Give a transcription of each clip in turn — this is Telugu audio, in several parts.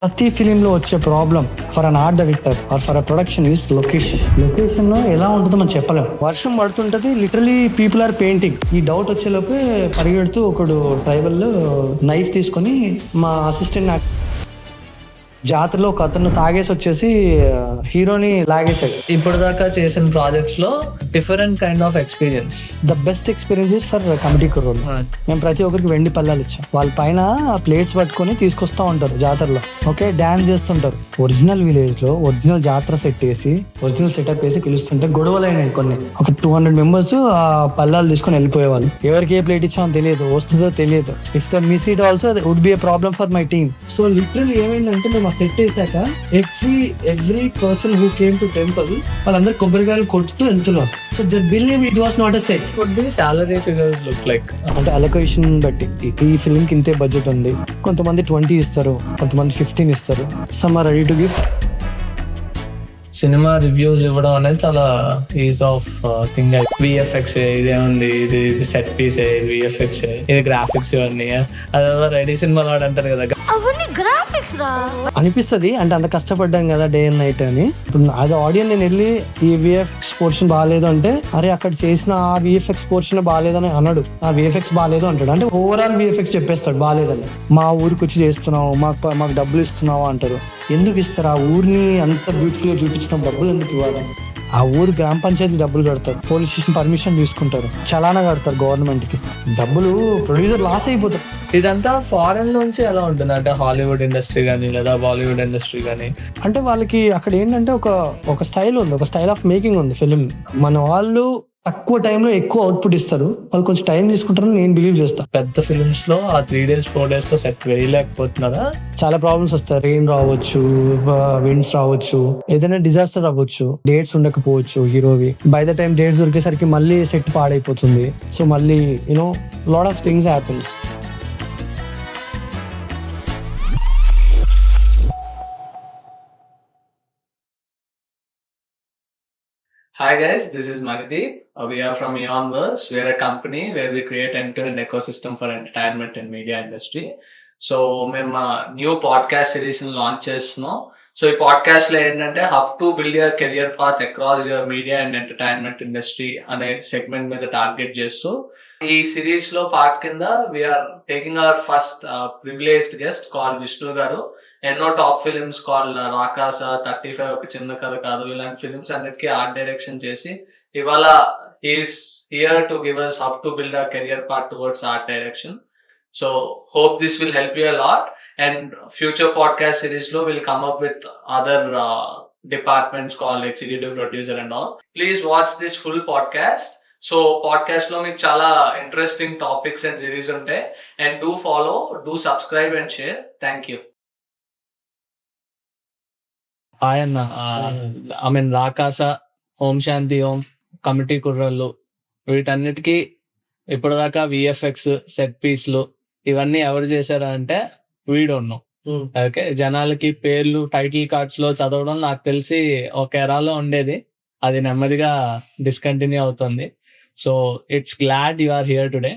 ప్రతి ఫిలింలో వచ్చే problem for an art director or for a production is location లో ఎలా ఉంటుందో మనం చెప్పలేం. వర్షం పడుతుంటది, లిటరలీ పీపుల్ ఆర్ పెయింటింగ్. ఈ డౌట్ వచ్చేలోపే పరిగెడుతూ ఒకడు ట్రైబల్ నైఫ్ తీసుకొని మా అసిస్టెంట్ జాతరలో ఒక అతను తాగేసి వచ్చేసి హీరోని లాగేశాడు. ఇప్పుడు దాకా చేసిన ప్రాజెక్ట్స్ లో different kind of experience. The best experience for Committee Kurrollu. మేము ప్రతి ఒక్కరికి వెండి పల్లాలు ఇచ్చాం. వాళ్ళ పైన ప్లేట్స్ పట్టుకొని తీసుకొస్తా ఉంటారు జాతరలో. ఓకే, డాన్స్ చేస్తుంటారు. ఒరిజినల్ విలేజ్ లో ఒరిజినల్ జాతర సెట్ వేసి ఒరిజినల్ సెటప్ వేసి పిలుస్తుంటే గొడవలు అయినాయి కొన్ని. ఒక 200 మెంబర్స్ ఆ పల్లాలు తీసుకొని వెళ్ళిపోయేవాళ్ళు. ఎవరికి ఏ ప్లేట్ ఇచ్చామో తెలియదు, వస్తుందో తెలియదు. If the miss it also would be a problem for my team. So literally ఏమైందంటే మేము సెట్ వేసాక every person who came to temple వాళ్ళందరూ కొబ్బరికాయలు కొడుతూ వెళ్తున్నారు. So they believe it was not a set. Would be salary figures look like. అంటే అలొకేషన్ బట్టి ఈ ఫిల్మ్ కి ఇంతే బడ్జెట్ ఉంది. కొంతమంది 20 ఇస్తారు, కొంతమంది 15 ఇస్తారు. Some are ready to give. సినిమా రివ్యూస్ ఇవ్వడం అనేది చాలా ఈజ్ ఆఫ్ థింగ్. విఎఫ్ఎక్స్ ఇదే ఉంది, ఇది సెట్ పీస్, ఇది విఎఫ్ఎక్స్, ఇది గ్రాఫిక్స్, ఇవన్నీ అదే రెడీ సినిమా వాడు అంటారు కదా అనిపిస్తుంది. అంటే అంత కష్టపడ్డాం కదా డే అండ్ నైట్ అని. ఇప్పుడు యాజ్ ఆడియన్స్ నేను వెళ్ళి ఈ విఎఫ్ఎక్స్ పోర్షన్ బాగాలేదు అంటే, అరే అక్కడ చేసిన ఆ విఎఫ్ఎక్స్ పోర్షన్ బాగాలేదని అనడు, ఆ విఎఫ్ఎక్స్ బాగాలేదు అంటాడు. అంటే ఓవరాల్ విఎఫ్ఎక్స్ చెప్పేస్తాడు బాగాలేదని. మా ఊరికి వచ్చి చేస్తున్నావు, మాకు డబ్బులు ఇస్తున్నావు అంటారు. ఎందుకు ఇస్తారు? ఆ ఊరిని అంత బ్యూటిఫుల్ గా చూపించిన డబ్బులు ఎందుకు ఇవ్వాలి? ఆ ఊరు గ్రామ పంచాయతీ డబ్బులు కడతారు, పోలీస్ స్టేషన్ పర్మిషన్ తీసుకుంటారు, చలానా కడతారు గవర్నమెంట్ కి. డబ్బులు ప్రొడ్యూసర్ లాస్ అయిపోతారు. ఇదంతా ఫారెన్ నుంచి ఎలా ఉంటుంది అంటే హాలీవుడ్ ఇండస్ట్రీ కానీ లేదా బాలీవుడ్ ఇండస్ట్రీ కానీ. అంటే వాళ్ళకి అక్కడ ఏంటంటే ఒక స్టైల్ ఉంది, ఒక స్టైల్ ఆఫ్ మేకింగ్ ఉంది ఫిలిం. మన వాళ్ళు తక్కువ టైంలో ఎక్కువ అవుట్పుట్ ఇస్తారు, వాళ్ళు కొంచెం టైం తీసుకుంటారని నేను బిలీవ్ చేస్తాను. పెద్ద ఫిలిమ్స్ లో ఆ 3 days 4 days లో సెట్ వేయలేకపోతున్నారా? చాలా ప్రాబ్లమ్స్ వస్తాయి. రెయిన్ రావచ్చు, విండ్స్ రావచ్చు, ఏదైనా డిజాస్టర్ అవ్వచ్చు, డేట్స్ ఉండకపోవచ్చు హీరోవి. బై ద టైం డేట్స్ దొరికేసరికి మళ్ళీ సెట్ పాడైపోతుంది. సో మళ్ళీ lot of things happens. Hi guys, this is Magdeep. We are from Eonverse. We are a company where we create end-to-end ecosystem for entertainment and media industry. So మేము న్యూ పాడ్కాస్ట్ సిరీస్ లాంచ్ చేస్తున్నాం. సో ఈ పాడ్కాస్ట్ లో ఏంటంటే how to build your career path across your media and entertainment industry అనే సెగ్మెంట్ మీద టార్గెట్ చేస్తూ ఈ సిరీస్ లో పార్ట్ కింద we're taking our first privileged guest call Vishnu garu. ఎన్నో టాప్ ఫిలిమ్స్ కాల్ రాకాస, 35 ఒక చిన్న కథ కాదు, ఇలాంటి ఫిలిమ్స్ అన్నిటికీ ఆర్ట్ డైరెక్షన్ చేసి ఇవాళ is here to give us how to build a career path towards art direction. So hope this will help you a lot, and future podcast series lo will come up with other departments called executive producer and all. Please watch this full podcast. So podcast lo meeku chala interesting topics and series untayi, and do follow, do subscribe and share. Thank you. ఆయన ఐ మీన్ రాకాస, ఓం శాంతి ఓం, కమిటీ కుర్రలు, వీటన్నిటికీ ఇప్పటిదాకా విఎఫ్ఎక్స్ సెట్ పీస్లు ఇవన్నీ ఎవరు చేశారా అంటే వీ డోంట్ నో. ఓకే, జనాలకి పేర్లు టైటిల్ కార్డ్స్ లో చదవడం నాకు తెలిసి ఒక ఎరాలో ఉండేది, అది నెమ్మదిగా డిస్కంటిన్యూ అవుతుంది. So it's glad you are here today.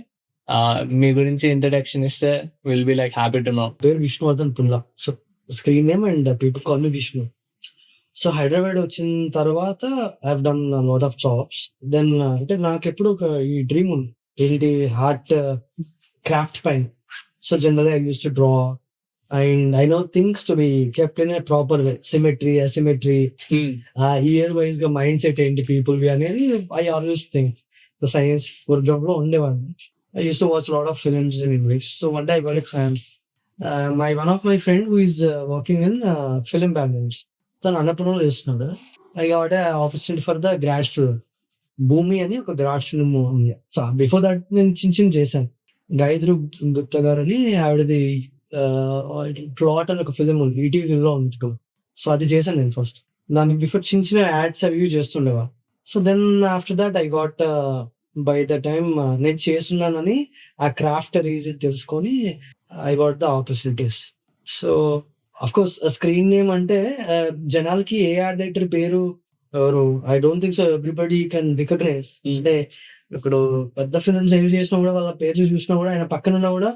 మీ గురించి ఇంట్రడక్షన్ ఇస్తే will be like happy to know. పేరు Vishnuvardhan Pulla, so screen name and people call me Vishnu. So Hyderabad వచ్చిన తర్వాత I have done lot of jobs. Then అంటే నాకు ఎప్పుడు ఒక ఈ డ్రీమ్ ఉంది, ఏంటి ఆర్ట్ క్రాఫ్ట్ పైన. So general I use to draw and I know things to be kept in a proper way, symmetry, అసిమెట్రీ, year wise గా మైండ్ సెట్ ఏంటి పీపుల్ వి అనేది I always think. Science work లో ఉండేవాడిని. I use to watch lot of films in English. So one day I got a chance. one of my friend who is working in film backgrounds, తను అన్నపూర్ణలో చేస్తున్నాడు. I got opportunity for the grad studio భూమి అని ఒక గ్రాడ్ స్టూడియో ఉంది. సో బిఫోర్ దట్ నేను చిన్న చేశాను. గాయత్రి గుప్తా గారు అని ఆవిడది ప్లాట్ అని ఒక ఫిలిం ఉంది, ఈటీవీలో ఉంది. సో అది చేశాను నేను ఫస్ట్. దానికి బిఫోర్ చిన్న యాడ్స్ అవి చేస్తుండేవా. So then after that I got by the time నేను చేస్తున్నానని ఆ క్రాఫ్ట్ ఈజీ తెలుసుకొని I got the opportunities. So of course screen name అంటే జనాలకి ఏ ఆర్ట్ డైరెక్టర్ పేరు ఎవరు I don't think so everybody can recognise. అంటే ఇప్పుడు పెద్ద ఫిల్మ్స్ ఏవి చేసినా కూడా వాళ్ళ పేర్లు చూసినా కూడా ఆయన పక్కన ఉన్నా కూడా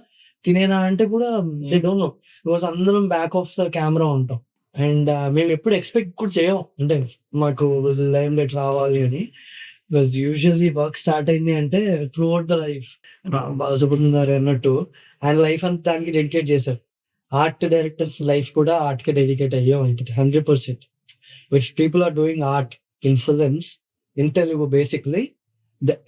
తినేనా అంటే కూడా దే డోంట్ నో. బికాస్ అందరం బ్యాక్ ఆఫ్ ద కెమెరా ఉంటాం. అండ్ మేము ఎప్పుడు ఎక్స్పెక్ట్ కూడా చేయం. అంటే మాకు లైమ్ లైట్ రావాలి అని. బికాస్ యూజువల్లీ వర్క్ స్టార్ట్ అయింది అంటే through out the life Balasubrahmanyam గారు అన్నట్టు ఆయన లైఫ్ అంతా దానికి డెడికేట్ చేశారు. ఆర్ట్ డైరెక్టర్స్ లైఫ్ కూడా ఆర్ట్‌కే డెడికేట్ అయ్యే ఉంటుంది 100%. Which people are doing art in films, in Telugu basically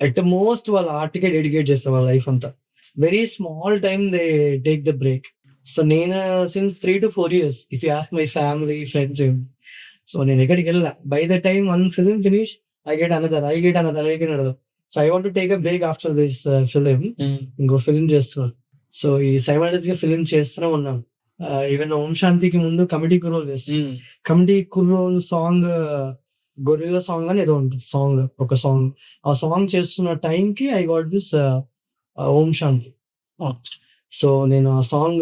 at most వాళ్ళు ఆర్ట్‌కే డెడికేట్ చేస్తారు వాళ్ళ లైఫ్ అంతా. Very small time they take the break. So నేను since 3 to 4 years if you ask my family, friends. So నేను ఎక్కడికి వెళ్ళా. By the time one film finish I get another. So I want to take a break after this film. ఇంకో ఫిల్మ్ చేస్తున్నాను. సో ఈ సైమల్టేనియస్‌గా ఫిల్మ్ చేస్తూనే ఉన్నాను. ఈవెన్ ఓం శాంతికి ముందు కమిటీ కుర్రోలు చేస్తాను. కమిటీ కుర్రోలు సాంగ్ గొరిల్లా సాంగ్ అని ఏదో ఉంటుంది సాంగ్, ఒక సాంగ్. ఆ సాంగ్ చేస్తున్న టైంకి I got this Om Shanti. So నేను ఆ సాంగ్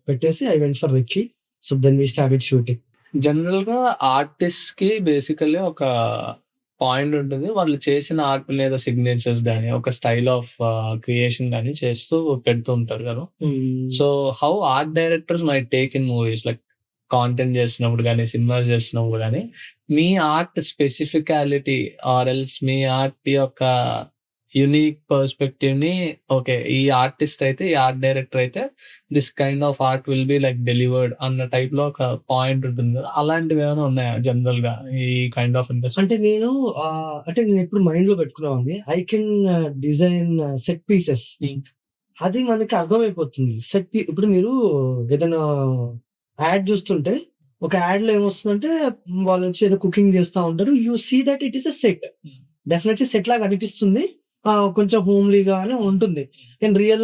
పెట్టేసి I went for Vicky. So then we started shooting. జనరల్‌గా ఆర్టిస్ట్‌కి బేసికల్లీ ఒక పాయింట్ ఉంటుంది. వాళ్ళు చేసిన ఆర్ట్ మీద సిగ్నేచర్స్ గాని, ఒక స్టైల్ ఆఫ్ క్రియేషన్ గాని చేస్తూ పెడుతూ ఉంటారు కదా! So, how art directors might take in movies like content చేస్తున్నప్పుడు గాని, సినిమాలు చేస్తున్నప్పుడు గాని, మీ ఆర్ట్ స్పెసిఫికాలిటీ ఆర్ ఎల్స్ మీ ఆర్ట్ యొక్క యూనిక్ పర్స్పెక్టివ్‌ని ఓకే. ఈ ఆర్టిస్ట్ అయితే, ఈ ఆర్ట్ డైరెక్టర్ అయితే this kind of art will be like delivered అన్న టైప్‌లో ఒక పాయింట్ ఉంటుంది కదా! అలాంటివి ఏమైనా ఉన్నాయా జనరల్‌గా ఈ కైండ్ ఆఫ్ ఇండస్ట్రీ? అంటే నేను అంటే నేను ఎప్పుడు మైండ్‌లో పెట్టుకునేవాడిని. I can design set pieces. అది మనకి అర్థమైపోతుంది. ఇప్పుడు మీరు ఏదైనా యాడ్ చూస్తుంటే, ఒక యాడ్‌లో ఏమొస్తుందంటే వాళ్ళొచ్చి ఏదో కుకింగ్ చేస్తా ఉంటారు. You see that it is a set. Definitely set లాగా అనిపిస్తుంది. కొంచెం హోమ్లీగానే ఉంటుంది. కానీ రియల్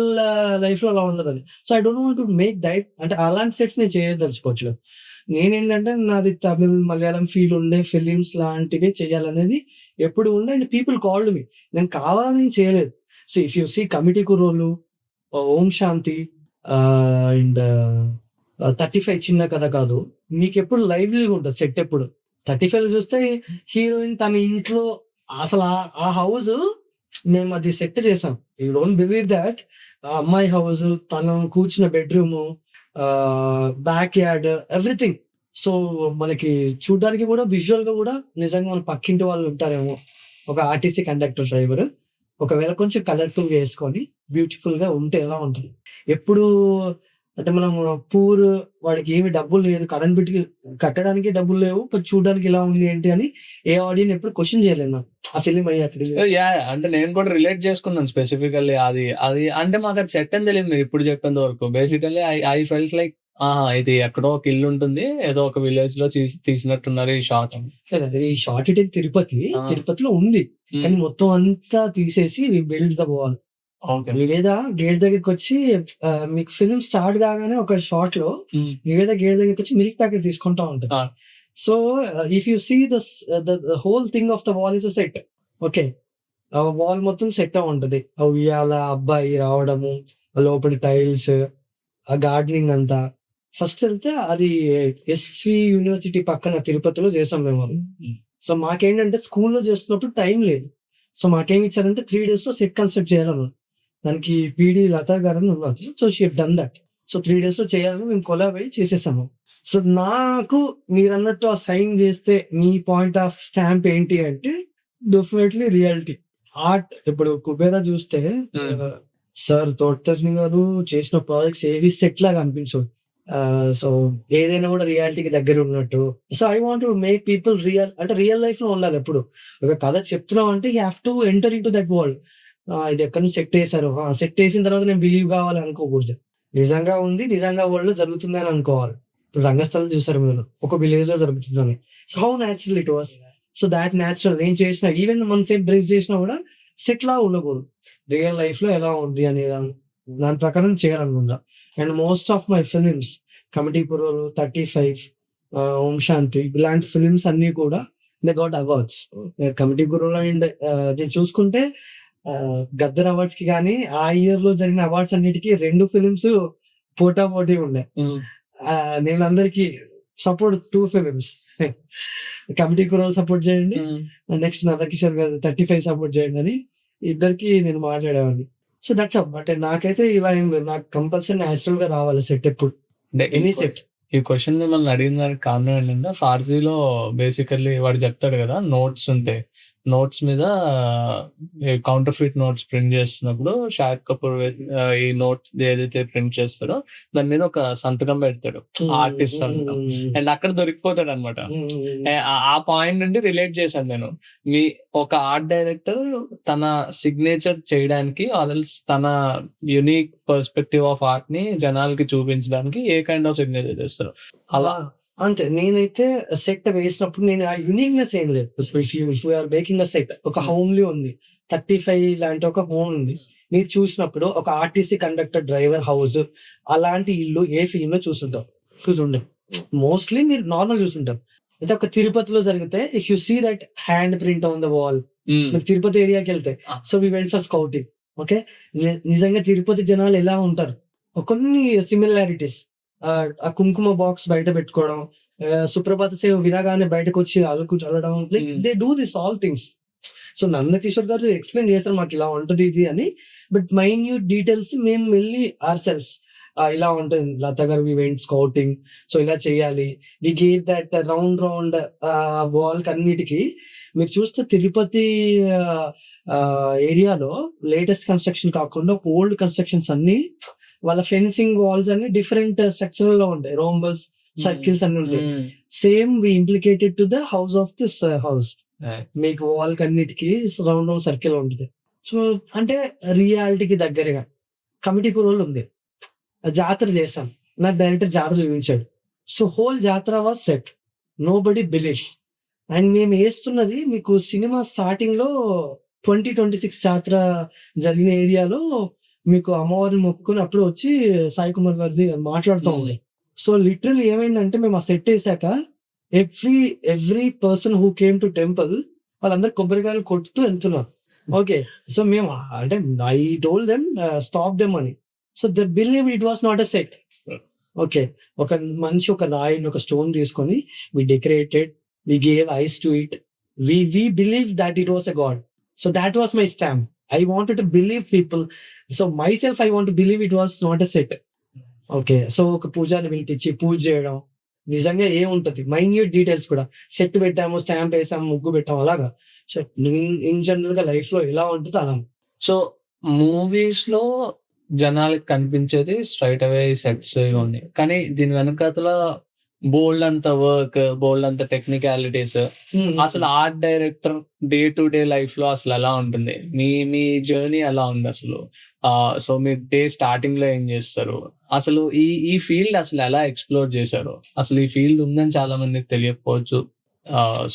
లైఫ్‌లో అలా ఉండదది. So, I don't want to make that. అంటే అలాంటి సెట్స్ నేను చేయదలుచుకోవట్లేదు. నేనేంటంటే నాది తమిళ్, మలయాళం ఫీల్ ఉండే ఫిలిమ్స్ లాంటివి చేయాలనేది ఎప్పుడు ఉండే. And people called me. నేను కావాలని చేయలేదు. So, if you see Committee Kurrollu, Om Shanti and 35 చిన్న కథ కాదు. మీకెప్పుడు లైవ్లీగా ఉంటది సెట్ ఎప్పుడు. 35లో చూస్తే హీరోయిన్ తన ఇంట్లో అసలు ఆ హౌస్ మేము అది సెట్ చేసాం. You don't believe that. ఆ అమ్మాయి హౌస్, తను కూర్చున్న bedroom, back yard everything. So, మనకి చూడ్డానికి కూడా విజువల్‌గా కూడా నిజంగా మన పక్కింటి వాళ్ళు ఉంటారేమో. ఒక ఆర్టీసీ కండక్టర్ డ్రైవర్. ఒకవేళ కొంచెం కలర్‌ఫుల్‌గా యేసుకొని బ్యూటిఫుల్‌గా ఉంటే ఎలా ఉంటది. ఎప్పుడు అంటే మనం పూర్ వాడికి ఏమి డబ్బులు లేదు. కరెంట్ బిల్‌కి కట్టడానికి డబ్బులు లేవు. బట్ చూడడానికి ఇలా ఉంది ఏంటి అని ఏ ఆడియన్స్ ఎప్పుడు క్వెషన్ చేయలేదు నాకు. ఆ ఫిల్మ్ అయ్యాక 3 years. యాహ్! అంటే నేను కూడా రిలేట్ చేసుకున్నాను స్పెసిఫికల్లీ అది అంటే మాకది సెట్ అని తెలీదు మీరిప్పుడు చెప్పేంత వరకు. బేసికల్లీ ఐ ఫెల్ట్ లైక్ ఆహా! ఇది ఎక్కడో ఒక ఇల్లుంటుంది. ఏదో ఒక విలేజ్‌లో తీసినట్టున్నారు ఈ షాట్ అని. లేదు, ఈ షార్ట్ ఇట్ తిరుపతి. ఆ! తిరుపతిలో ఉంది. కానీ మొత్తం అంతా తీసేసి build the wall. Okay. Nivetha gate దగ్గరికొచ్చి మీకు ఫిల్మ్ స్టార్ట్ కాగానే ఒక షాట్‌లో నివేద గేట్ దగ్గరికొచ్చి మిల్క్ ప్యాకెట్ తీసుకుంటా ఉంటది. ఆ! So, if you see the whole thing of the wall is a set. Okay. ఆ వాల్ మొత్తం సెట్ ఉంటది. ఆ ఉయ్యాల, అబ్బాయి రావడము, లోపల టైల్స్, ఆ గార్డెనింగ్ అంతా. ఫస్ట్ ఎళ్తే అది ఎస్‌వి యూనివర్సిటీ పక్కన తిరుపతిలో చేసాం మేము అది. సో, మాకేంటంటే స్కూల్‌లో చేస్తున్నప్పుడు టైం లేదు. సో, మాకేమిచ్చారంటే 3 days'లో సెట్ కన్స్ట్రక్ట్ చేయాలన్నారు. దానికి పీడీ లతా గారని ఉన్నారు. So, she have done that. So, 3 days'లో చేయాలని మేము కొలాబ్ అయ్యి చేసేసాము. సో, నాకు మీరన్నట్టు ఆ సైన్ చేస్తే మీ పాయింట్ ఆఫ్ స్టాంప్ ఏంటి అంటే డెఫినెట్‌లీ రియాలిటీ. ఆర్ట్ ఇప్పుడు 'కుబేరా' చూస్తే సార్ తోటతర్ని గారు చేసిన ప్రాజెక్ట్స్ ఏవి సెట్ లాగా అనిపించవు. సో, ఏదైనా కూడా రియాలిటీకి దగ్గర ఉన్నట్టు. So, I want to make people అంటే రియల్ లైఫ్‌లో ఉండాలి ఎప్పుడు. ఒక కథ చెప్తున్నామంటే you have to enter into that world. ఇది ఎక్కడి నుంచి సెట్ చేశారు. సెట్ చేసిన తర్వాత నేను బిలీవ్ కావాలి అనుకోకూడదు. నిజంగా ఉంది. నిజంగా వరల్డ్‌లో జరుగుతుంది అని అనుకోవాలి. ఇప్పుడు 'రంగస్థలం' చూసారు మీరు. ఒక విలేజ్‌లో జరుగుతుందని. So, how natural it was. So, thought natural. నేను చేసిన ఈవెన్ మనం సేమ్ డ్రెస్ చేసినా కూడా సెట్ లాగా ఉండకూడదు. రియల్ లైఫ్‌లో ఎలా ఉంది అనే దాని ప్రకారం చేయాలనుకుంటా. And most of my films 'Committee Kurrollu', 35, 'Om Shanti' ఇలాంటి ఫిల్మ్స్ అన్నీ కూడా they got awards. 'Committee Kurrollu' and నేను చూసుకుంటే 'గద్దర్' అవార్డ్స్‌కి గానీ, ఆ ఇయర్‌లో జరిగిన అవార్డ్స్ అన్నిటికి 2 ఫిల్మ్స్ పోటాపోటీ ఉన్నాయి. నేను అందరికి సపోర్ట్ 2 ఫిల్మ్స్. 'కమిటీ కుర్రోలు' సపోర్ట్ చేయండి. నెక్స్ట్ 'నందకిషోర్' గారు 35 సపోర్ట్ చేయండి అని ఇద్దరికి నేను మాట్లాడేవాడిని. సో దట్స్ బట్ నాకైతే ఇలా ఏం లేదు. నాకు కంపల్సరీ న్యాచురల్ గా రావాలి సెట్ ఎప్పుడు, అంటే ఎనీ సెట్. ఈ క్వశ్చన్ మిమ్మల్ని అడిగిన దానికి కారణం ఏంటంటే ఫార్సీలో బేసికల్లీ వాడు చెప్తాడు కదా, నోట్స్ ఉంటాయి. నోట్స్ మీద కౌంటర్ ఫిట్ నోట్స్ ప్రింట్ చేస్తున్నప్పుడు షాహిద్ కపూర్ ఈ నోట్ ఏదైతే ప్రింట్ చేస్తాడో దాని మీద ఒక సంతకం పెడతాడు, ఆర్టిస్ట్ సంతకం. అండ్ అక్కడ దొరికిపోతాడు అనమాట. ఆ పాయింట్ నుండి రిలేట్ చేశాను నేను. మీ ఒక ఆర్ట్ డైరెక్టర్ తన సిగ్నేచర్ చేయడానికి తన యునిక్ పర్స్పెక్టివ్ ఆఫ్ ఆర్ట్ ని జనాలకి చూపించడానికి ఏ కైండ్ ఆఫ్ సిగ్నేచర్ చేస్తారు అలా. అంతే. నేనైతే సెట్ వేసినప్పుడు నేను ఆ యూనిక్నెస్ ఏం లేదు. If are making a set, ఒక హోమ్లీ ఉంది, 35 లాంటి ఒక హోమ్ ఉంది. మీరు చూసినప్పుడు ఒక ఆర్టీసీ కండక్టర్, డ్రైవర్ హౌస్ అలాంటి ఇల్లు ఏ ఫిల్మ్ లో చూసుండే మోస్ట్లీ మీరు నార్మల్ చూసుంటారు. అయితే ఒక తిరుపతిలో జరిగితే if you see that hand print on the wall, మీరు తిరుపతి ఏరియాకి వెళ్తే, so we went for scouting. Okay, నిజంగా తిరుపతి జనాలు ఎలా ఉంటారు, కొన్ని సిమిలారిటీస్. ఆ కుంకుమ బాక్స్ బయట పెట్టుకోవడం, సుప్రభాత సేవ వినగానే బయటకు వచ్చి అలుకు చల్లడం, like they do this all things. So Nandakishore గారు ఎక్స్ప్లెయిన్ చేస్తారు మాకు ఇలా ఉంటుంది ఇది అని, బట్ మైన్యూట్ డీటెయిల్స్ మేము వెళ్ళి ఆర్ సెల్ఫ్స్ ఇలా ఉంటుంది. లత గారు వి వెంట్ స్కౌటింగ్, సో ఇలా చేయాలి. We gave that round wall అన్నిటికీ. మీరు చూస్తే తిరుపతి ఏరియాలో లేటెస్ట్ కన్స్ట్రక్షన్ కాకుండా ఓల్డ్ కన్స్ట్రక్షన్స్ అన్ని, వాళ్ళ ఫెన్సింగ్ వాల్స్ అన్ని డిఫరెంట్ స్ట్రక్చర్ లో ఉంటాయి, రోంబస్, సర్కిల్స్ అన్ని ఉంటాయి. Same we implicated to the house of this house. మీకు వాల్ అన్నిటికీ రౌండ్ సర్కిల్ ఉంటుంది. సో అంటే రియాలిటీకి దగ్గరగా. కమిటీ రోజులు ఉంది, జాతర చేశాం, నాకు డైరెక్టర్ జాతర చూపించాడు. సో హోల్ జాతర was set, nobody believes. And మేము వేస్తున్నది మీకు సినిమా స్టార్టింగ్ లో 2026 జాతర జరిగిన ఏరియాలో మీకు అమ్మవారిని మొక్కుకుని అప్పుడు వచ్చి సాయి కుమార్ గారిది మాట్లాడుతూ ఉంది. సో లిటరల్ ఏమైందంటే మేము ఆ సెట్ వేసాక every person who came to temple వాళ్ళందరూ కొబ్బరికాయలు కొట్టుతూ వెళ్తున్నారు. ఓకే, సో మేము అంటే I told them stop them అని. So the believe it was not a set. Okay, ఒక మంచి ఒక రాయిని ఒక స్టోన్ తీసుకొని we decorated, we gave eyes to it, we believe that it was a god. So that was my stamp. I wanted to believe people. So myself, I want to believe it was not a set. Okay, so ఒక పూజాని పిలిపించి పూజ చేయడం, నిజంగా ఏముంటది మైన్యూట్ డీటెయిల్స్ కూడా. సెట్ పెట్టాము, స్టాంప్ వేసాము, ముగ్గు పెట్టాము, అలాగా. సో ఇన్ జనరల్ గా లైఫ్ లో ఎలా ఉంటుందో అలా. సో మూవీస్ లో జనాలకి కనిపించేది స్ట్రైట్ అవే సెట్స్ ఇవన్నీ, కానీ దీని వెనకాతల బోల్డ్ అంత వర్క్, బోల్డ్ అంత టెక్నికాలిటీస్. అసలు art director day to day life లో అసలు ఎలా ఉంటుంది, మీ జర్నీ ఎలా ఉంది అసలు? సో మీరు డే స్టార్టింగ్ లో ఏం చేస్తారు, అసలు ఈ ఫీల్డ్ అసలు ఎలా ఎక్స్ప్లోర్ చేశారు? అసలు ఈ ఫీల్డ్ ఉందని చాలా మందికి తెలియకపోవచ్చు.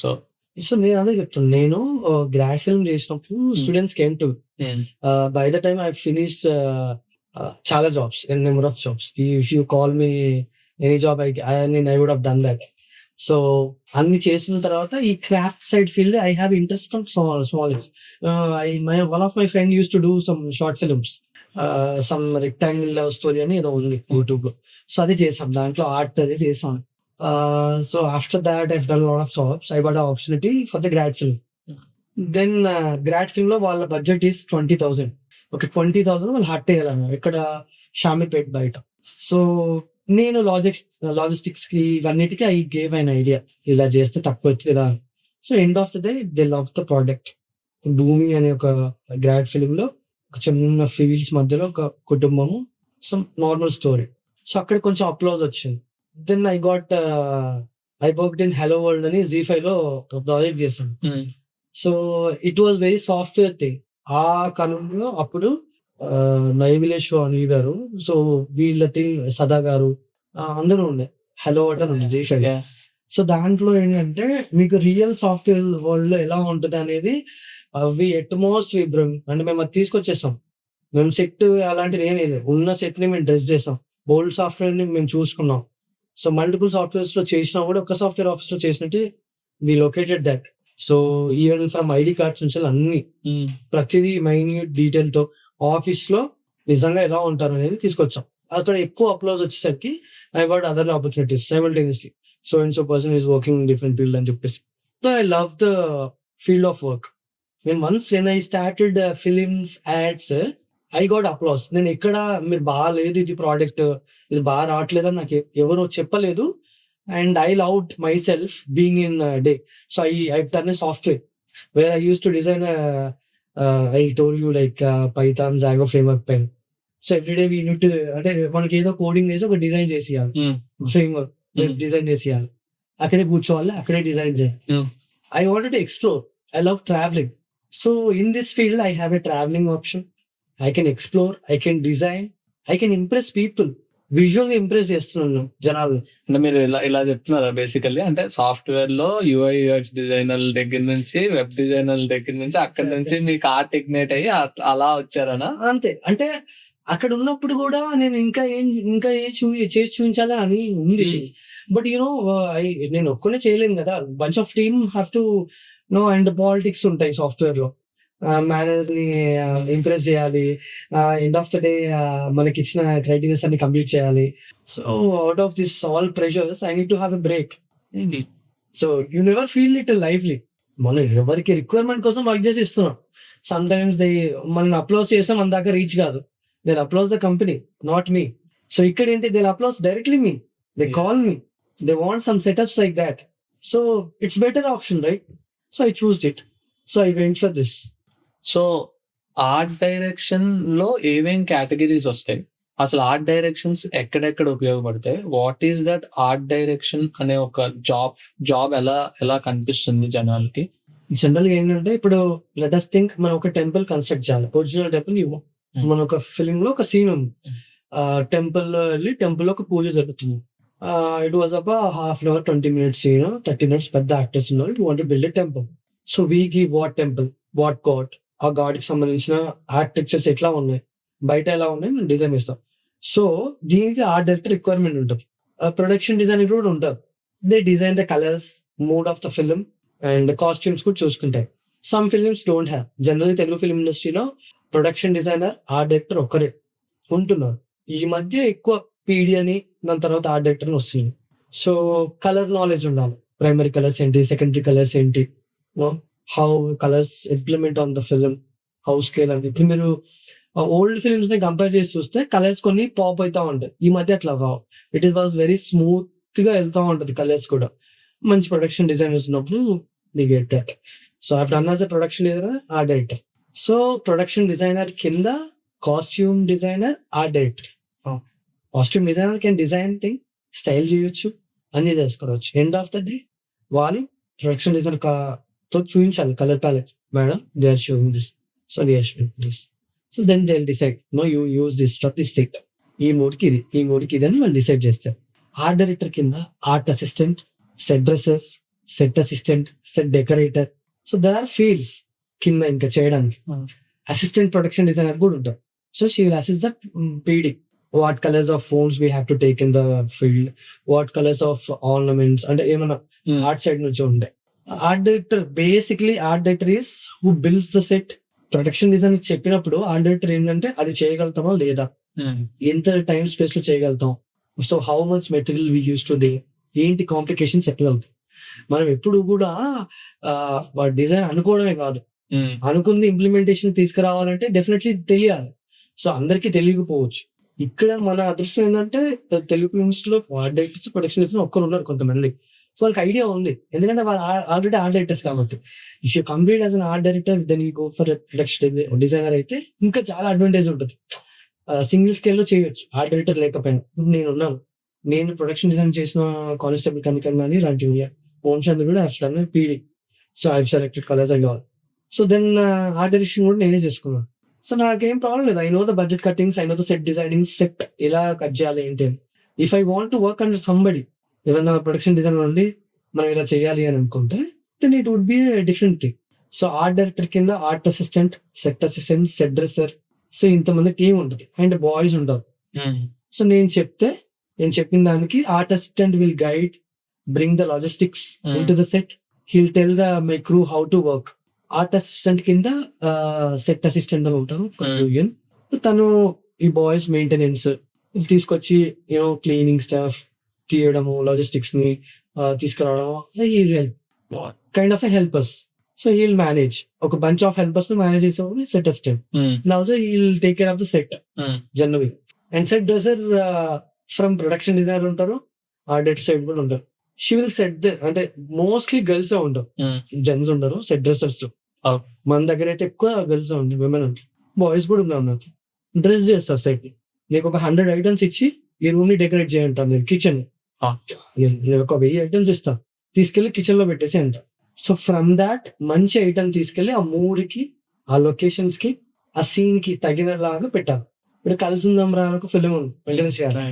సో సో నేను అదే చెప్తాను. నేను గ్రాడ్ ఫిల్మ్ చేసినప్పుడు students came to by the time I finish చాలా jobs, number of jobs. If you call me any job I would have done that. So అన్ని చేసిన తర్వాత ఈ craft side field I have interest from small age. One of my friend use to do some short films, some rectangle love story అని ఏదో ఉంది యూట్యూబ్ లో. సో అది చేసాం, దాంట్లో ఆర్ట్ అది చేసాం. So after that I've done lot of jobs. I got opportunity for the grad film. Then grad film లో వాళ్ళ బడ్జెట్ ఈస్ 20,000. ఓకే, 20,000 వాళ్ళు హట్ వేయాలన్నారు ఇక్కడ షామీపేట్ బయట. సో నేను లాజిస్టిక్స్ కి ఇవన్నిటికీ ఐ గేవ్ అన్ ఐడియా, ఇలా చేస్తే తక్కువ అవుతుంది ఇలా. So end of the day they love the product. భూమి అనే ఒక గ్రాడ్ ఫిల్మ్ లో ఒక చిన్న ఫీల్డ్స్ మధ్యలో ఒక కుటుంబము, సమ్ నార్మల్ స్టోరీ. సో అక్కడ కొంచెం అప్లోజ్ వచ్చింది. Then I worked in hello world అని Z5 లో ఒక ప్రాజెక్ట్ చేశాను. So it was very software thing. ఆ కాలంలో అప్పుడు నైవిలేశ్వ అని గారు, సో వీళ్ళ థింగ్ సదా గారు అందరూ ఉండే హలో వరల్డ్ అని ఉంది Z5. సో దాంట్లో ఏంటంటే మీకు రియల్ సాఫ్ట్వేర్ వరల్డ్ లో ఎలా ఉంటుంది అనేది అవి ఎట్మోస్ట్ విబ్రమ్ అంటే మేము అది తీసుకొచ్చేస్తాం. మేము సెట్ అలాంటివి ఏమీ లేదు, ఉన్న సెట్ ని మేము డ్రెస్ చేస్తాం. ఓల్డ్ సాఫ్ట్వేర్ ని మేము చూసుకున్నాం. సో మల్టిపుల్ సాఫ్ట్వేర్స్ లో చేసినా కూడా ఒక సాఫ్ట్వేర్ ఆఫీస్ లో చేసినట్టు we located that. So even from ID cards నుంచి అన్ని ప్రతిదీ మైన్యూట్ డీటెయిల్ తో ఆఫీస్ లో నిజంగా ఎలా ఉంటారు అనేది తీసుకొచ్చాం. అక్కడ ఎక్కువ అప్లోజ్ వచ్చేసరికి I got other opportunities simultaneously. So and so person is working in different field అని చెప్పేసి. So I love the field of work. When I started films, ads, I got applause. నేను ఎక్కడ మీరు బాగాలేదు ఇది ప్రోడక్ట్, ఇది బాగా రావట్లేదని నాకు ఎవరు చెప్పలేదు. And I loved my self being in day. So I turn a software where I use to design I told you like Python, Jago framework pen. So everyday we need to, అంటే మనకి ఏదో కోడింగ్ చేసి ఒక డిజైన్ చేసేయాలి, ఫ్రేమ్వర్క్ డిజైన్ చేసేయాలి, అక్కడే కూర్చోవాలి, అక్కడే డిజైన్ చేయాలి. I wanted to explore. I love travelling. So in this field I have a travelling option. I can explore, I can design, I can impress people. విజువల్గా ఇంప్రెస్ చేస్తున్నాను జనాలు. అంటే మీరు ఇలా చెప్తున్నారా బేసికల్లీ? అంటే సాఫ్ట్వేర్ లో యూఐ యూఎక్స్ డిజైనర్ దగ్గర నుంచి, వెబ్ డిజైనర్ దగ్గర నుంచి, అక్కడ నుంచి మీకు ఆర్ట్ ఇగ్నైట్ అయ్యి అలా వచ్చారనా? అంతే. అంటే అక్కడ ఉన్నప్పుడు కూడా నేను ఇంకా చేసి చూపించాలా అని ఉంది. బట్ నేను ఒక్కనే చేయలేను కదా, bunch of team have to know. And politics ఉంటాయి సాఫ్ట్వేర్ లో. మేనేజర్ ని ఇంప్రెస్ చేయాలి, ఎండ్ ఆఫ్ ద డే మనకి ఇచ్చిన క్రైటీరియాస్ అన్ని కంప్లీట్ చేయాలి. So out of this all pressures I need to have a break. So you never feel it lively. మనం ఎవరికి రిక్వైర్మెంట్ కోసం వర్క్ చేసి ఇస్తున్నాం. సమ్ టైమ్స్ మనం అప్లోడ్ చేస్తాం, మన దాకా రీచ్ కాదు. They upload the company, not me. So ఇక్కడ ఏంటి, they upload directly me, they call me, they want some setups like that. So it's better option, right? So I చూస్డ్ it. So I went for this. So art direction లో ఏమేం కేటగిరీస్ వస్తాయి? అసలు ఆర్ట్ డైరెక్షన్స్ ఎక్కడెక్కడ ఉపయోగపడతాయి? What is that art direction అనే ఒక జాబ్ ఎలా కనిపిస్తుంది జనాలకి? జనరల్ గా ఏంటంటే, ఇప్పుడు లెట్ us థింక్, మనం ఒక టెంపుల్ కన్స్ట్రక్ట్ చేయాలి. ఒరిజినల్ టెంపుల్ మన ఒక ఫిల్మ్ లో ఒక సీన్ ఉంది. టెంపుల్ లో వెళ్ళి టెంపుల్ లో ఒక పూజ జరుగుతుంది. It was up half an hour, 20 minutes scene, 30 minutes పెద్ద యాక్టర్స్ ఉన్నారు. It want build a temple. So we give what temple, what god, ఆ గాడ్ కి సంబంధించిన ఆర్కిటెక్చర్స్ ఎట్లా ఉన్నాయి, బయట ఎలా ఉన్నాయి, మనం డిజైన్ ఇస్తాం. సో దీనికి ఆర్ట్ డైరెక్టర్ రిక్వైర్మెంట్ ఉంటుంది. ప్రొడక్షన్ డిజైనర్ కూడా ఉంటారు. They design the colours, mood of the film and costumes కూడా చూసుకుంటాయి. Some films don't have. Generally Telugu film ఇండస్ట్రీలో ప్రొడక్షన్ డిజైనర్, ఆర్ట్ డైరెక్టర్ ఒక్కరే ఉంటున్నారు. ఈ మధ్య ఎక్కువ పీడి అని, దాని తర్వాత ఆర్ట్ డైరెక్టర్ వస్తుంది. సో కలర్ నాలెడ్జ్ ఉండాలి. ప్రైమరీ కలర్స్ ఏంటి, సెకండరీ కలర్స్ ఏంటి, how colours implement on the film, how scale అని. ఇప్పుడు మీరు ఓల్డ్ ఫిల్మ్స్ ని కంపేర్ చేసి చూస్తే కలర్స్ కొన్ని పాప్ అవుతా ఉంటాయి. ఈ మధ్య అట్లా ఇట్ వాజ్ వెరీ స్మూత్ గా వెళ్తా ఉంటది కలర్స్ కూడా. మంచి ప్రొడక్షన్ డిజైనర్స్ ఉన్నప్పుడు the get that. So I done as a production designer, art director. So production designer కింద costume designer, art director. Costume designer can design thing, style చేయొచ్చు, అన్ని చేసుకోవచ్చు. ఎండ్ ఆఫ్ ద డే వాళ్ళు ప్రొడక్షన్ డిజైనర్ తో చూపించాలి colour palette. Madam, they are showing this, so they are showing this. So then they decide, no you use this for this thing, ఈ మూడ్కి ఇది, ఈ మూడ్కి ఇది అని వాళ్ళు డిసైడ్ చేస్తారు. ఆర్ట్ డైరెక్టర్ కింద art assistant, set dresses, set assistant, set decorator. So there are fields కింద ఇంకా చేయడానికి. అసిస్టెంట్ ప్రొడక్షన్ డిజైనర్ కూడా ఉంటారు. So she will assist the PD. What colours of phones we have to take in the field, what colours of ornaments, అంటే ఏమైనా ఆర్ట్ సైడ్ నుంచి ఉంటాయి. Art director basically, art director is who builds the set. Production design చెప్పినప్పుడు ఆర్ట్ డైరెక్టర్ ఏంటంటే అది చేయగలుగుతామా లేదా, ఎంత టైం స్పేస్ లో చేయగలుగుతాం, so how much material we use to they, ఏంటి కాంప్లికేషన్ చెప్పగలుగుతాం. మనం ఎప్పుడు కూడా డిజైన్ అనుకోవడమే కాదు, అనుకుంది ఇంప్లిమెంటేషన్ తీసుకురావాలంటే డెఫినెట్లీ తెలియాలి. సో అందరికీ తెలియకపోవచ్చు. ఇక్కడ మన అదృష్టం ఏంటంటే తెలుగు ఫిల్మ్స్ లో ఆర్ట్ డైరెక్టర్స్, ప్రొడక్షన్ డిజైనర్ ఒక్కరు ఉన్నారు కొంతమంది. సో వాళ్ళకి ఐడియా ఉంది, ఎందుకంటే వాళ్ళు ఆల్రెడీ ఆర్ట్ డైరెక్టర్స్ కాబట్టి. If you complete as an art director then you go for production designer అయితే ఇంకా చాలా అడ్వాంటేజ్ ఉంటుంది. సింగిల్ స్కేల్ లో చేయొచ్చు ఆర్ట్ డైరెక్టర్ లేకపోయినా. నేను ప్రొడక్షన్ డిజైన్ చేసిన కానిస్టేబుల్ కమికన్ అని ఇలాంటివి ఓన్ చంద్ర కూడా పీడి. So I selected colours and all. So then art direction కూడా నేనే చేసుకున్నాను. సో నాకేం ప్రాబ్లం లేదు. I know the budget cuttings, I know the set designing, set ఎలా కట్ చేయాలి ఏంటి అని. If I want to work under somebody, ఏమైనా ప్రొడక్షన్ డిజైనర్ ఉండి మనం ఇలా చేయాలి అని అనుకుంటే then it would be different thing. So art director కింద art assistant, set assistant, set dresser, so ఇంతమంది టీం ఉంటుంది అండ్ బాయ్స్ ఉంటారు. సో నేను చెప్పిన దానికి art assistant will guide, bring the logistics into the set, he'll tell the my crew how to work. Art assistant కింద సెట్ అసిస్టెంట్ అని ఉంటారు, తను ఈ బాయ్స్ మెయింటెనెన్స్ తీసుకొచ్చి క్లీనింగ్ స్టాఫ్ తీయడము, లాజిస్టిక్స్ ని తీసుకురావడము, kind of a helpers. So he'll manage ఒక బంచ్ ఆఫ్ హెల్పర్స్ మేనేజ్ చేసేవాళ్ళు set assistant. And also he'll take care of the set generally. And set dresser from production designer ఉంటారు, ఆర్డర్ సైడ్ కూడా ఉంటారు. షీ విల్ సెట్ ద అంటే మోస్ట్లీ గర్ల్స్ ఉండరు, జెంట్స్ ఉండరు సెట్ డ్రెసర్స్. మన దగ్గర అయితే ఎక్కువ గర్ల్స్ ఉంది, విమెన్ ఉంటారు, బాయ్స్ కూడా ఉన్నారు. డ్రెస్ చేస్తారు సెట్. నీకు ఒక 100 ఐటమ్స్ ఇచ్చి ఈ రూమ్ ని డెకరేట్ చేయంటారు. మీరు కిచెన్ ఒక 1000 ఐటమ్స్ ఇస్తారు, తీసుకెళ్లి కిచెన్ లో పెట్టేసి అంటారు. సో ఫ్రమ్ దాట్ మంచి ఐటమ్ తీసుకెళ్లి ఆ మూడ్కి, ఆ లొకేషన్స్ కి, ఆ సీన్ కి తగినలాగా పెట్టాలి. ఇప్పుడు కలిసి ఉందాం రా ఒక ఫిలిం ఉంది వెంకటేష్ గారు.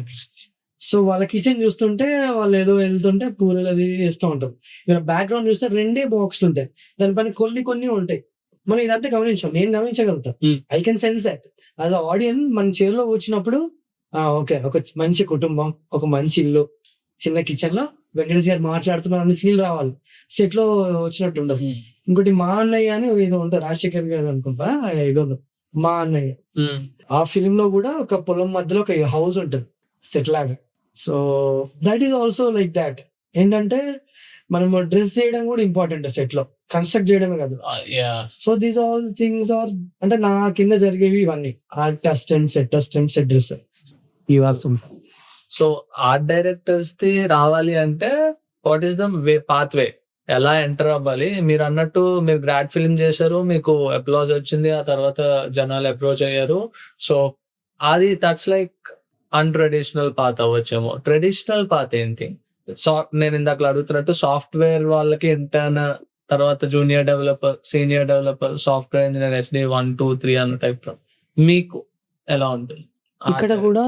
సో వాళ్ళ కిచెన్ చూస్తుంటే వాళ్ళు ఏదో వెళ్తుంటే పూలు అది వేస్తూ ఉంటారు. ఇక్కడ బ్యాక్గ్రౌండ్ చూస్తే 2 బాక్స్లు ఉంటాయి, దానిపైన కొన్ని ఉంటాయి. మనం ఇదంతా గమనించాం, నేను గమనించగలుగుతా. I can sense that as a audience. మన చేతిలో వచ్చినప్పుడు ఓకే ఒక మంచి కుటుంబం, ఒక మంచి ఇల్లు, చిన్న కిచెన్ లో వెంకటేష్ గారు మాట్లాడుతున్నారు అని ఫీల్ రావాలి. సెట్ లో వచ్చినట్టు ఉండదు. ఇంకోటి మా అన్నయ్య అని ఏదో ఉంటారు, రాజశేఖర్ గారు అనుకుంటా, ఏదో మా అన్నయ్య. ఆ ఫిలిం లో కూడా ఒక పొలం మధ్యలో ఒక హౌస్ ఉంటుంది సెట్ లాగా. So that is also like that. ఏంటంటే మనం డ్రెస్ చేయడం కూడా ఇంపార్టెంట్ సెట్ లో, కన్స్ట్రక్ట్ చేయడమే కాదు. So these all things are అంటే నా కింద జరిగేవి ఇవన్నీ. Art assistant, set assistant, set dress. So art directors the రావాలి అంటే what is the way, path way, ఎలా ఎంటర్ అవ్వాలి? మీరు అన్నట్టు మీరు గ్రాడ్ ఫిల్మ్ చేశారు, మీకు అప్లాజ్ వచ్చింది, ఆ తర్వాత జనాలు అప్రోచ్ అయ్యారు. సో అది దట్స్ లైక్ అన్‌ట్రెడిషనల్ పాత్ అవ్వచ్చేమో. ట్రెడిషనల్ పాత్ ఏంటి? నేను ఇందాక అడుగుతున్నట్టు సాఫ్ట్‌వేర్ వాళ్ళకి ఇంటర్న్, తర్వాత junior developer, senior developer, software engineer SD 1, 2, 3 అన్న టైప్‌లో. మీకు ఎలా ఉంటుంది? ఇక్కడ కూడా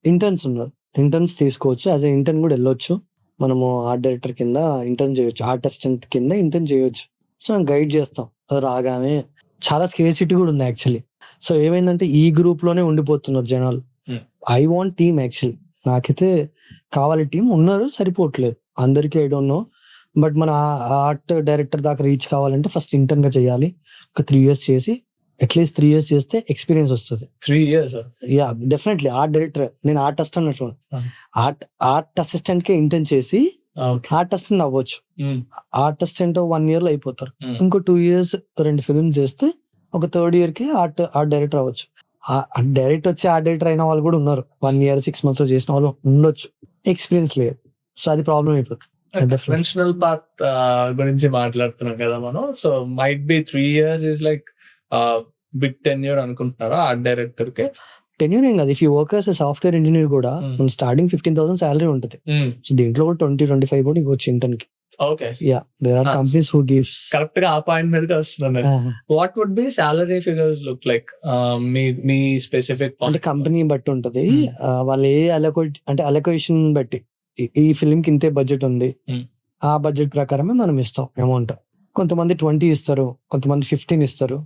ఇంటర్న్స్ ఉన్నారు, ఇంటర్న్స్ తీసుకోవచ్చు. యాజ్ ఎ ఇంటర్న్ కూడా వెళ్ళొచ్చు. మనము ఆర్ట్ డైరెక్టర్ కింద ఇంటర్న్ చేయొచ్చు, ఆర్ట్ అసిస్టెంట్ కింద ఇంటర్న్ చేయొచ్చు. సో గైడ్ చేస్తాం. రాగానే చాలా స్కేర్సిటీ కూడా ఉంది యాక్చువల్లీ. సో ఏమైందంటే ఈ గ్రూప్ లోనే ఉండిపోతున్నారు జనాలు. I want team actually. నాకైతే కావాలి టీం, ఉన్నారు సరిపోవట్లేదు అందరికీ. I don't no. బట్ మన ఆర్ట్ డైరెక్టర్ దాకా రీచ్ కావాలంటే ఫస్ట్ ఇంటర్న్ గా చేయాలి. ఒక 3 years చేసి, అట్లీస్ట్ 3 years చేస్తే ఎక్స్పీరియన్స్ వస్తుంది. 3 years? Yeah definitely. Art director, నేను ఆర్ట్ అసిస్టెంట్, ఆర్ట్ అసిస్టెంట్ కే ఇంటర్న్ చేసి ఆర్ట్ అసిస్టెంట్ అవ్వచ్చు. ఆర్ట్ అసిస్టెంట్ 1 year లో అయిపోతారు. ఇంకో 2 years 2 films చేస్తే ఒక 3rd year కి ఆర్ట్ డైరెక్టర్ అవ్వచ్చు. డైరెక్ట్ వచ్చి ఆర్ట్ డైరెక్టర్ అయిన వాళ్ళు కూడా ఉన్నారు. 1 year 6 months లో చేసిన వాళ్ళు ఉండొచ్చు. ఎక్స్పీరియన్స్ లేదు. సో అది ప్రాబ్లం అయిపోతుంది. కన్వెన్షనల్ పాత్ గురించి మాట్లాడుతున్నాం కదా మనం. So might be 3 years is like big tenure అనుకుంటున్నారా ఆర్ట్ డైరెక్టర్ కి? టెన్యూర్ ఏం కాదు. If you work as software engineer కూడా స్టార్టింగ్ 15,000 శాలరీ ఉంటుంది. సో దీంట్లో కూడా 20-25 కూడా ఇవ్వచ్చు ఇంటర్న్ కి. Okay. Yeah there are companies who gives. Correct గా ఆ పాయింట్ మీదకి వస్తున్నాను. What would be salary figures look like మీ స్పెసిఫిక్ అంటే కంపెనీ బట్టి ఉంటది. వాళ్ళు ఏ అలొకేషన్ బట్టి ఈ ఫిలిం కి ఇంతే బడ్జెట్ ఉంది, ఆ బడ్జెట్ ప్రకారమే మనం ఇస్తాం అమౌంట్. కొంతమంది 20 ఇస్తారు, కొంతమంది 15 ఇస్తారు.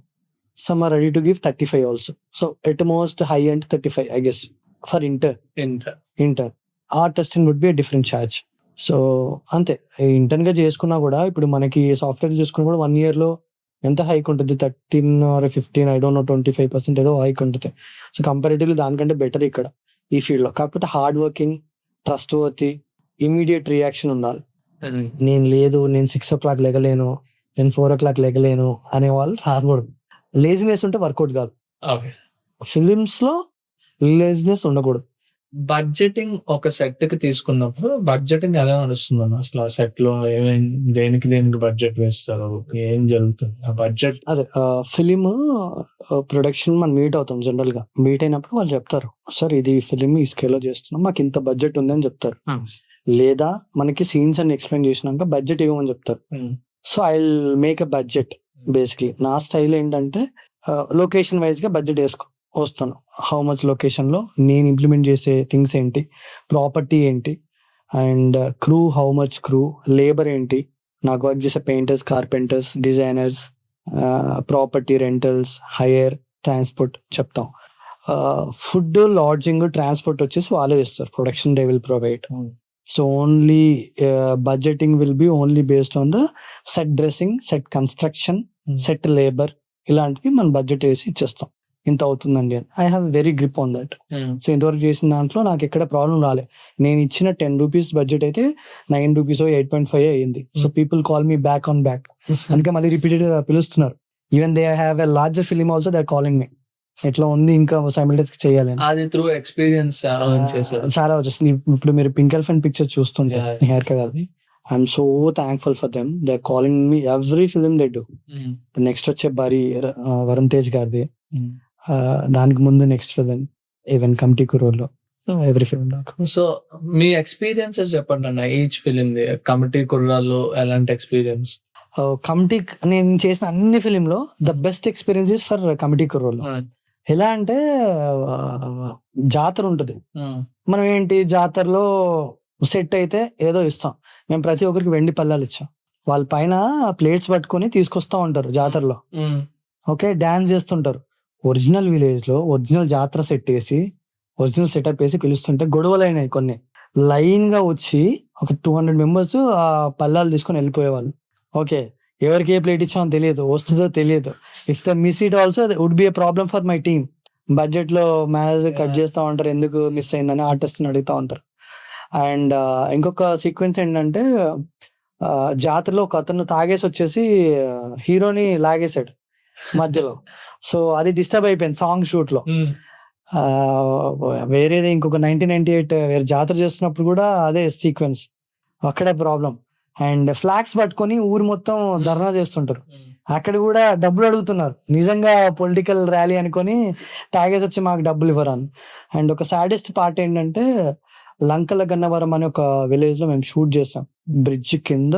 Some are ready to give 35 also. So at most high end 35 I guess for intern. Art assistant would be a different charge. So అంతే. ఇంటర్న్ గా చేసుకున్నా కూడా ఇప్పుడు మనకి సాఫ్ట్వేర్ చేసుకున్నా కూడా 1 year లో ఎంత హైక్ ఉంటుంది? 13 or 15, ఐ డోంట్ నో, 25% ఏదో హైక్ ఉంటుంది. సో కంపారిటివ్లీ దానికంటే బెటర్ ఇక్కడ ఈ ఫీల్డ్ లో. కాకపోతే hard working, trustworthy, immediate reaction ఉండాలి. నేను 6 o'clock లెగలేను, నేను 4 o'clock లెగలేను అనే వాళ్ళు రాకూడదు. లేజినెస్ ఉంటే వర్కౌట్ కాదు. ఫిలిమ్స్ లో లేజినెస్ ఉండకూడదు. బడ్జెటింగ్ ఒక సెట్ కి తీసుకున్నప్పుడు బడ్జెటింగ్ ఎలా నడుస్తుంది అసలు? ఆ సెట్ లో దేనికి బడ్జెట్ వేస్తారు, ఏం జరుగుతుంది ఆ బడ్జెట్? అదే ఫిలిం ప్రొడక్షన్ మనం మీట్ అవుతాం. జనరల్ గా మీట్ అయినప్పుడు వాళ్ళు చెప్తారు, సార్ ఇది ఫిలిం ఈ స్కేల్ లో చేస్తున్నాం, మాకు ఇంత బడ్జెట్ ఉంది అని చెప్తారు. లేదా మనకి సీన్స్ అన్ని ఎక్స్ప్లెయిన్ చేసినాక బడ్జెట్ ఇవ్వమని చెప్తారు. So I will make a budget. Basically నా స్టైల్ ఏంటంటే లొకేషన్ వైజ్ గా బడ్జెట్ వస్తాను. హౌ మచ్ లొకేషన్ లో నేను ఇంప్లిమెంట్ చేసే థింగ్స్ ఏంటి, ప్రాపర్టీ ఏంటి, and crew, how much crew, labour ఏంటి, నాకు వర్క్ చేసే painters, carpenters, designers, property rentals, hire, transport చెప్తాం. ఫుడ్, లాడ్జింగ్, ట్రాన్స్పోర్ట్ వచ్చేసి వాళ్ళే చేస్తారు. Production they will provide. So only budgeting will be only based on the set dressing, set construction, set labor, ఇలాంటివి మనం బడ్జెట్ వేసి ఇచ్చేస్తాం. ఇంత అవుతుందండి అని. I have very grip on that. So ఇంతవరకు చేసిన దాంట్లో నాకు ఎక్కడ ప్రాబ్లం రాలే. నేను ఇచ్చిన 10 రూపీస్ బడ్జెట్ అయితే 9 రూపీస్ 8.5 అయ్యింది. So people call me back on back. అందుకే మళ్ళీ రిపీటెడ్ గా పిలుస్తున్నారు. Even they have a larger film also they are calling me. ఎట్లా ఉంది ఇంకా సైమల్టేనియస్ చేయాలి అని. అది త్రూ ఎక్స్పీరియన్స్ చాలా వచ్చేసింది. ఇప్పుడు మీరు పింక్ ఎలిఫెంట్ పిక్చర్ చూస్తుంటే నిహారిక గారిది, I'm so thankful for them. They are calling me every film they do. Next వచ్చే బరి వరుణ్ తేజ్ గారిది, దానికి ముందు నెక్స్ట్ ఫిలిం ఈవెన్ కమిటీ కురోల్లో ఎవ్రీ ఫిలిం నాకు. సో మీ ఎక్స్పీరియన్సెస్ చెప్పండి అన్న ఈచ్ ఫిలిం ది. కమిటీ కుర్రాల్లో ఎలాంటి ఎక్స్పీరియన్స్? కమిటీ నేను చేసిన అన్ని ఫిలింలో the best experience is for committee కురోల్లో. ఎలా అంటే జాతర ఉంటుంది, మనం ఏంటి జాతరలో సెట్ అయితే ఏదో ఇస్తాం. మేము ప్రతి ఒక్కరికి వెండి పళ్ళాలు ఇచ్చాం. వాళ్ళ పైన ప్లేట్స్ పట్టుకొని తీసుకొస్తా ఉంటారు జాతరలో. ఓకే, డాన్స్ చేస్తుంటారు. ఒరిజినల్ విలేజ్ లో ఒరిజినల్ జాతర సెట్ వేసి ఒరిజినల్ సెటప్ వేసి పిలుస్తుంటే గొడవలు అయినాయి కొన్ని. లైన్ గా వచ్చి ఒక 200 మెంబర్స్ ఆ పల్లాలు తీసుకొని వెళ్ళిపోయేవాళ్ళు. ఓకే, ఎవరికి ఏ ప్లేట్ ఇచ్చామో తెలియదు, వస్తుందో తెలియదు. If the miss it also would be a problem for my team. Budget లో మేనేజర్ కట్ చేస్తా ఉంటారు, ఎందుకు మిస్ అయిందని ఆర్టిస్ట్ అడుగుతా ఉంటారు. అండ్ ఇంకొక సీక్వెన్స్ ఏంటంటే జాతరలో ఒక అతను తాగేసి వచ్చేసి హీరోని లాగేశాడు మధ్యలో. సో అది డిస్టర్బ్ అయిపోయింది సాంగ్ షూట్ లో. వేరేది ఇంకొక 1998 వేరే జాతర చేస్తున్నప్పుడు కూడా అదే సీక్వెన్స్, అక్కడే ప్రాబ్లం. అండ్ ఫ్లాగ్స్ పట్టుకొని ఊరు మొత్తం ధర్నా చేస్తుంటారు, అక్కడ కూడా డబ్బులు అడుగుతున్నారు. నిజంగా పొలిటికల్ ర్యాలీ అనుకొని తాగేసి వచ్చి మాకు డబ్బులు ఇవ్వరాను. అండ్ ఒక సాడెస్ట్ పార్ట్ ఏంటంటే లంకల గన్నవరం అనే ఒక విలేజ్ లో మేము షూట్ చేసాం. బ్రిడ్జ్ కింద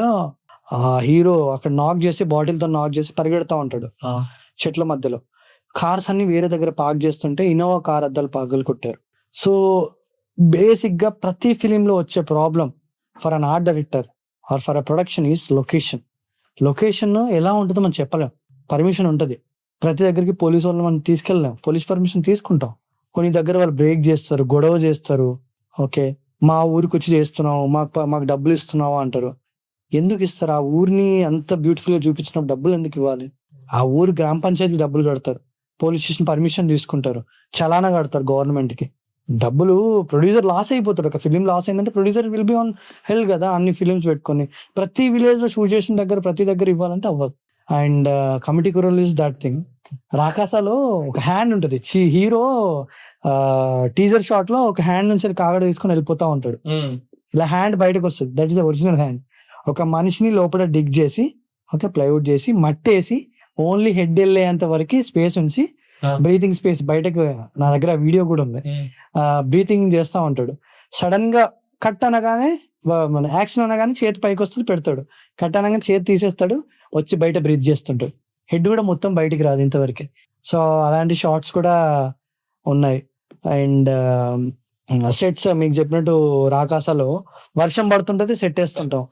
హీరో అక్కడ నాక్ చేసి బాటిల్ తో నాక్ చేసి పరిగెడతా ఉంటాడు చెట్ల మధ్యలో. కార్స్ అన్ని వేరే దగ్గర పార్క్ చేస్తుంటే ఇన్నోవా కార్ అద్దాలు పగలు కొట్టారు. సో బేసిక్ గా ప్రతి ఫిలిం లో వచ్చే problem for an art director or for a production is location. Location ఎలా ఉంటుందో మనం చెప్పలేం. పర్మిషన్ ఉంటుంది, ప్రతి దగ్గరికి పోలీసు వాళ్ళు మనం తీసుకెళ్ళలేం, పోలీస్ పర్మిషన్ తీసుకుంటాం. కొన్ని దగ్గర వాళ్ళు బ్రేక్ చేస్తారు, గొడవ చేస్తారు. ఓకే, మా ఊరికి వచ్చి చేస్తున్నావు, మాకు డబ్బులు ఇస్తున్నావా అంటారు. ఎందుకు ఇస్తారు? ఆ ఊరిని అంత బ్యూటిఫుల్ గా చూపించినప్పుడు డబ్బులు ఎందుకు ఇవ్వాలి? ఆ ఊరు గ్రామ పంచాయతీ డబ్బులు కడతారు, పోలీస్ స్టేషన్ పర్మిషన్ తీసుకుంటారు, చలానా కడతారు గవర్నమెంట్ కి. డబ్బులు ప్రొడ్యూసర్ లాస్ అయిపోతాడు. ఒక ఫిలిం లాస్ అయిందంటే ప్రొడ్యూసర్ విల్ బి ఆన్ హెల్ కదా. అన్ని ఫిలిమ్స్ పెట్టుకొని ప్రతి విలేజ్ లో షూట్ చేసిన దగ్గర ప్రతి దగ్గర ఇవ్వాలంటే అవ్వదు. అండ్ కమిటీ కురల్ ఇస్ దట్ థింగ్. రాకాసాలో ఒక హ్యాండ్ ఉంటుంది, హీరో టీజర్ షాట్ లో ఒక హ్యాండ్ నుంచి కాగడ తీసుకొని వెళ్ళిపోతా ఉంటాడు. ఇలా హ్యాండ్ బయటకు వస్తుంది, that is the original hand. ఒక మనిషిని లోపల డిగ్ చేసి ఓకే ప్లైవుడ్ చేసి మట్టేసి ఓన్లీ హెడ్ వెళ్ళేంత వరకు స్పేస్ ఉంచి బ్రీతింగ్ స్పేస్ బయటకు, నా దగ్గర వీడియో కూడా ఉంది, బ్రీతింగ్ చేస్తా ఉంటాడు. సడన్ గా కట్ అనగానే మన యాక్షన్ అనగానే చేతి పైకి వస్తుంది, పెడతాడు. కట్ అనగానే చేతి తీసేస్తాడు, వచ్చి బయట బ్రీత్ చేస్తుంటాడు. హెడ్ కూడా మొత్తం బయటికి రాదు ఇంతవరకు. సో అలాంటి షార్ట్స్ కూడా ఉన్నాయి. అండ్ సెట్స్ మీకు చెప్పినట్టు రాకాసాలో వర్షం పడుతుంటది, సెట్ వేస్తుంటాం.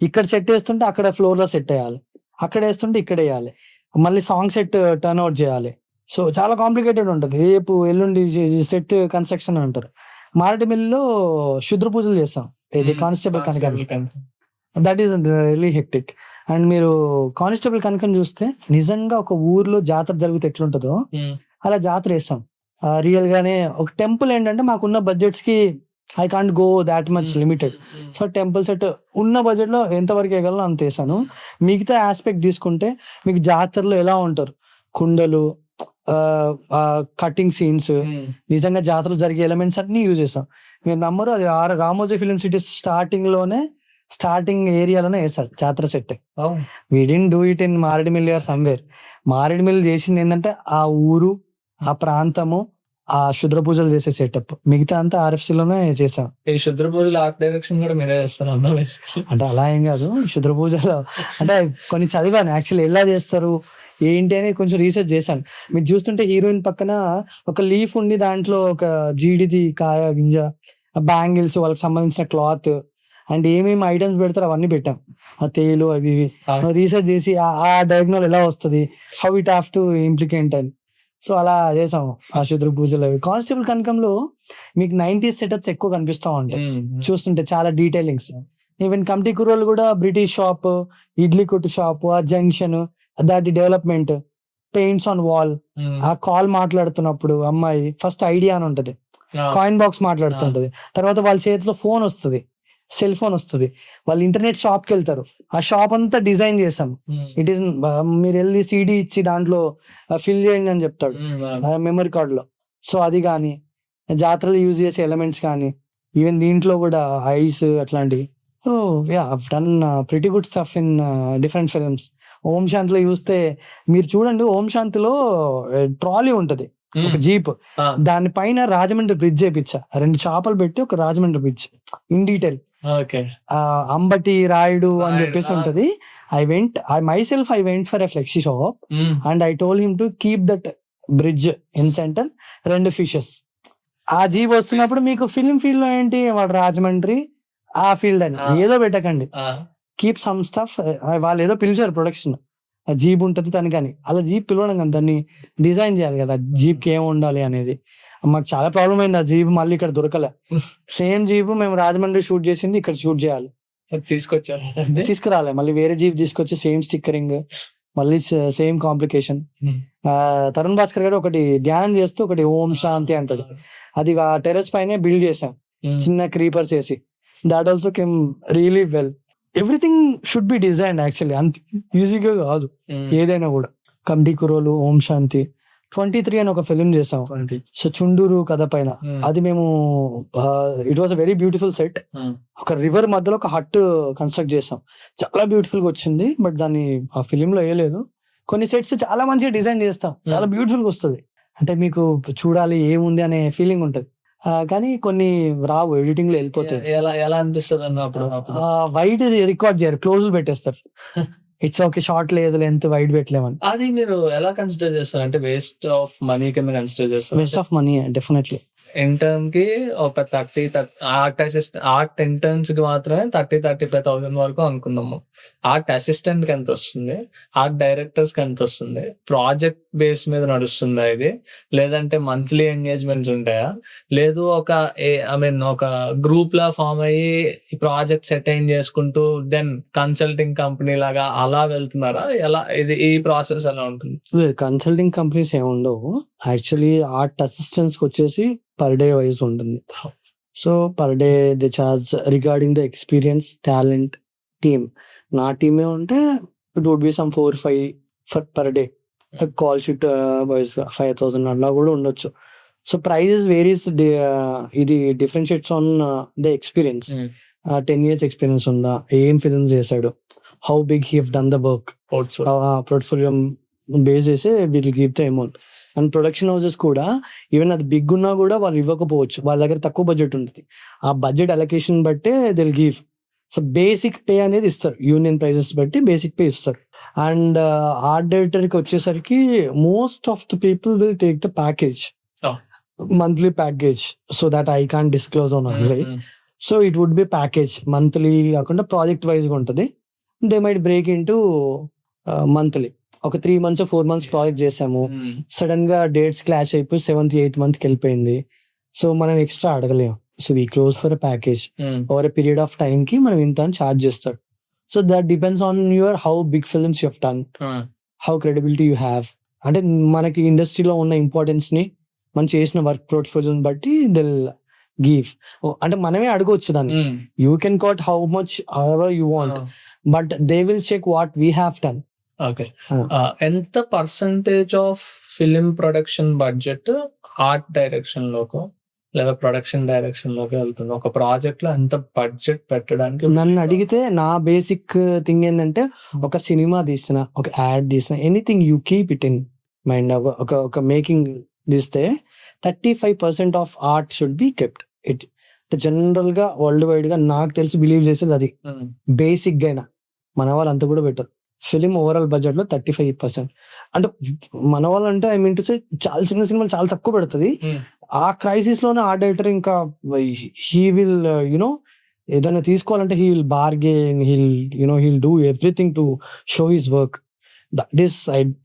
ఇక్కడ సెట్ వేస్తుంటే అక్కడ ఫ్లోర్ లో సెట్ వేయాలి, అక్కడ వేస్తుంటే ఇక్కడ వేయాలి, మళ్ళీ సాంగ్ సెట్ టర్న్ అవుట్ చేయాలి. సో చాలా కాంప్లికేటెడ్ ఉంటుంది. రేపు ఎల్లుండి సెట్ కన్స్ట్రక్షన్ అంటారు. మారేడుమిల్లిలో శుద్ర పూజలు చేస్తాం, ఇది constable Kanakam. That is really hectic. And మీరు కానిస్టేబుల్ కనకం చూస్తే నిజంగా ఒక ఊర్లో జాతర జరిగితే ఎట్లుంటుందో అలా జాతర వేస్తాం రియల్ గానే. ఒక టెంపుల్ ఏంటంటే మాకున్న బడ్జెట్స్ కి I can't go that much limited. So temple set ఉన్న బడ్జెట్ లో ఎంతవరకు వేయగలను అంత వేసాను. మిగతా ఆస్పెక్ట్ తీసుకుంటే మీకు జాతరలో ఎలా ఉంటారు, కుండలు, కటింగ్ సీన్స్, నిజంగా జాతరలో జరిగే ఎలిమెంట్స్ అన్ని యూజ్ చేస్తాం. మీరు నమ్మరు, అది రామోజీ ఫిలిం సిటీ స్టార్టింగ్ ఏరియాలోనే వేస్తారు జాతర set. We didn't do it in Maredumilli or somewhere. Maredumilli చేసింది ఏంటంటే ఆ ఊరు, ఆ ప్రాంతము, ఆ శుద్ర పూజలు చేసే సెటప్. మిగతా అంతా ఆర్ఎఫ్సి లోనే చేసాం. ఈ శుద్ర పూజలు ఆర్ట్ డైరెక్షన్ కూడా మీరే చేస్తారు అంటే అలా ఏం కాదు. శుద్ర పూజలో అంటే కొన్ని చదివాను యాక్చువల్లీ ఎలా చేస్తారు ఏంటి అని కొంచెం రీసెర్చ్ చేశాను. మీరు చూస్తుంటే హీరోయిన్ పక్కన ఒక లీఫ్ ఉండి దాంట్లో ఒక జీడిది కాయ గింజ, బ్యాంగిల్స్, వాళ్ళకి సంబంధించిన క్లాత్ అండ్ ఏమేమి ఐటమ్స్ పెడతారు అవన్నీ పెట్టాం. ఆ తేలు అవి ఇవి రీసెర్చ్ చేసి ఆ డయాగ్నల్ ఎలా వస్తుంది, how it have to implicate అని. సో అలా చేసాం ఆ శుద్ర పూజలు. అవి కానిస్టేబుల్ కనకంలో మీకు 90s సెటప్స్ ఎక్కువ కనిపిస్తా ఉంటాయి చూస్తుంటే, చాలా డీటెయిలింగ్స్. ఈవెన్ కమిటీ కుర్రోళ్ళు కూడా బ్రిటిష్ షాప్, ఇడ్లీ కొట్టు షాప్, ఆ జంక్షన్, దాటి డెవలప్మెంట్ పెయింట్స్ ఆన్ వాల్, ఆ కాల్ మాట్లాడుతున్నప్పుడు అమ్మాయి ఫస్ట్ ఐడియా అని ఉంటది, కాయిన్ బాక్స్ మాట్లాడుతుంటది, తర్వాత వాళ్ళ చేతిలో ఫోన్ వస్తుంది, సెల్ ఫోన్ వస్తుంది, వాళ్ళు ఇంటర్నెట్ షాప్ కి వెళ్తారు, ఆ షాప్ అంతా డిజైన్ చేసాం. ఇట్ ఈస్ మీరు వెళ్ళి సిడి ఇచ్చి దాంట్లో ఫిల్ చేయండి అని చెప్తాడు మెమరీ కార్డ్ లో. సో అది కానీ జాతరలో యూజ్ చేసే ఎలిమెంట్స్ కానీ, ఈవెన్ దీంట్లో కూడా ఐస్ అట్లాంటివి. So yeah I've done pretty good stuff in different films. Om శాంతిలో చూస్తే మీరు చూడండి, ఓం శాంతిలో ట్రాలీ ఉంటది, ఒక జీప్, దానిపైన రాజమండ్రి బ్రిడ్జ్ చేపించా, 2 చేపలు పెట్టి ఒక Rajahmundry bridge in detail. Ambati Rayudu అని చెప్పేసి ఉంటది. I went for a flexi shop and I told him to keep that bridge in centre, 2 fishes. ఆ జీప్ వస్తున్నప్పుడు మీకు ఫిల్మ్ ఫీల్డ్ లో ఏంటి, వాడు రాజమండ్రి ఆ ఫీల్డ్ అని ఏదో పెట్టకండి, కీప్ సమ్ స్టఫ్. వాళ్ళు ఏదో పిలిచారు ప్రొడక్షన్, ఆ జీప్ ఉంటది తనకని, అలా జీప్ పిలవడం కదా, దాన్ని డిజైన్ చేయాలి కదా, జీప్ కి ఏం ఉండాలి అనేది. మాకు చాలా ప్రాబ్లం అయింది, ఆ జీప్ మళ్ళీ ఇక్కడ దొరకలే. సేమ్ జీప్ మేము రాజమండ్రి షూట్ చేసింది ఇక్కడ షూట్ చేయాలి, తీసుకురాలే, మళ్ళీ వేరే జీప్ తీసుకొచ్చి సేమ్ స్టిక్కరింగ్, మళ్ళీ సేమ్ కాంప్లికేషన్. తరుణ్ భాస్కర్ గారు ఒకటి ధ్యానం చేస్తూ ఒకటి ఓం శాంతి అంటది, అది ఆ టెర్రస్ పైన బిల్డ్ చేసాం, చిన్న క్రీపర్స్ వేసి. దాట్ ఆల్సో కెమ్ really well. Everything should be design actually, అంత ఈజీగా కాదు ఏదైనా కూడా. కమిటీ కురోలు, ఓం శాంతి, 23 అని ఒక ఫిలిం చేసాం, సో చుండూరు కథ పైన. అది మేము it was a very beautiful set, ఒక రివర్ మధ్యలో ఒక హట్ కన్స్ట్రక్ట్ చేసాం, చాలా బ్యూటిఫుల్ గా వచ్చింది. బట్ దాన్ని ఆ ఫిలిం లో వేయలేదు. కొన్ని సెట్స్ చాలా మంచిగా డిజైన్ చేస్తాం, చాలా బ్యూటిఫుల్ గా వస్తుంది, అంటే మీకు చూడాలి ఏముంది అనే ఫీలింగ్ ఉంటది. కానీ కొన్ని రావు, ఎడిటింగ్ లో వెళ్ళిపోతాయి. ఎలా అనిపిస్తుంది అన్న అప్పుడు వైడ్ రికార్డ్ చేయరు, క్లోజ్ పెట్టేస్తారు. ఇట్స్ ఓకే, షార్ట్ లేదు, లెంత్ వైడ్ పెట్టలేమని. అది మీరు ఎలా కన్సిడర్ చేస్తారు, అంటే వేస్ట్ ఆఫ్ మనీ కింద కన్సిడర్ చేస్తారు? Waste of money definitely. Intern కి ఒక 30 ఆర్ట్ ఇంటర్న్స్ కి మాత్రమే 35,000 వరకు అనుకున్నాము. ఆర్ట్ అసిస్టెంట్ కి ఎంత వస్తుంది, ఆర్ట్ డైరెక్టర్స్ కి ఎంత వస్తుంది, ప్రాజెక్ట్ బేస్ మీద నడుస్తుందా ఇది, లేదంటే మంత్లీ ఎంగేజ్మెంట్స్ ఉంటాయా, లేదు ఒక గ్రూప్ లా ఫామ్ అయ్యి ప్రాజెక్ట్ సెటైన్ చేసుకుంటూ దెన్ కన్సల్టింగ్ కంపెనీ లాగా అలా వెళ్తున్నారా, ఎలా ఇది ఈ ప్రాసెస్ ఎలా ఉంటుంది? కన్సల్టింగ్ కంపెనీస్ ఏమి ఉండవు యాక్చువల్లీ. ఆర్ట్ అసిస్టెంట్స్ కి వచ్చేసి పర్ డే వైజ్ ఉంటుంది. So per day the charge regarding the experience, talent, team. నా టీమే ఉంటే it would be some 4-5 per day. Call sheet wise 5,000 అలా కూడా ఉండొచ్చు. సో ప్రైజెస్ వేరీస్, ఇది differentiates on the experience. 10 years experience ఉందా, ఏం ఫిల్మ్ చేశాడు, how big he have done the work, portfolio base చేసి will give the amount. And production houses కూడా ఈవెన్ అది బిగ్ ఉన్నా కూడా వాళ్ళు ఇవ్వకపోవచ్చు, వాళ్ళ దగ్గర తక్కువ బడ్జెట్ ఉంటుంది. ఆ బడ్జెట్ అలొకేషన్ బట్టే they'll give. So basic pay అనేది ఇస్తారు, యూనియన్ ప్రైజెస్ బట్టి బేసిక్ పే ఇస్తారు. అండ్ ఆర్ట్ డైరెక్టర్కి వచ్చేసరికి most of the people will take the package, monthly package. So that I can't disclose on only. So it would be package, monthly కాకుండా ప్రాజెక్ట్ వైజ్గా ఉంటుంది. They might break into monthly. ఒక 3 months 4 months ప్రాజెక్ట్ చేసాము, సడన్ గా డేట్స్ క్లాష్ అయిపోయి 7th 8th month కి వెళ్ళిపోయింది. సో మనం ఎక్స్ట్రా అడగలేము. So we close for a package over a period of time కి మనం ఇంత అని ఛార్జ్ చేస్తాడు. So that depends on your how big films you have done, how credibility you have. అంటే మనకి ఇండస్ట్రీలో ఉన్న ఇంపార్టెన్స్ ని, మనం చేసిన వర్క్ పోర్ట్ఫోలియోని బట్టి దిల్ గివ్. అంటే మనమే అడగవచ్చు దాన్ని, you can quote how much ever you want, but they will check what we have done. Okay, ఎంత percentage of film production budget art direction లోకో లేదా ప్రొడక్షన్ డైరెక్షన్ లోకి వెళ్తుంది? ఒక ప్రాజెక్ట్ లో ఎంత బడ్జెట్ పెట్టడానికి? నన్ను అడిగితే నా బేసిక్ థింగ్ ఏంటంటే, ఒక సినిమా తీసిన, ఒక యాడ్ తీసిన, anything you keep it in mind. ఒక మేకింగ్ తీస్తే 35% of art should be kept it. General గా వరల్డ్ వైడ్ గా నాకు తెలిసి బిలీవ్ చేసేది అది. బేసిక్ గా అయినా మన వాళ్ళు అంతా కూడా పెట్టరు. ఫిలిం ఓవరాల్ బడ్జెట్ లో 35%. అంటే మన వాళ్ళు అంటే ఐ మీన్ టు సే చాలా చిన్న సినిమాలు చాలా తక్కువ పెడుతుంది. ఆ క్రైసిస్ లోనే ఆర్ట్ డైరెక్టర్ ఇంకా హీ విల్ యునో ఏదైనా తీసుకోవాలంటే he will bargain, he'll do everything to show his work. That is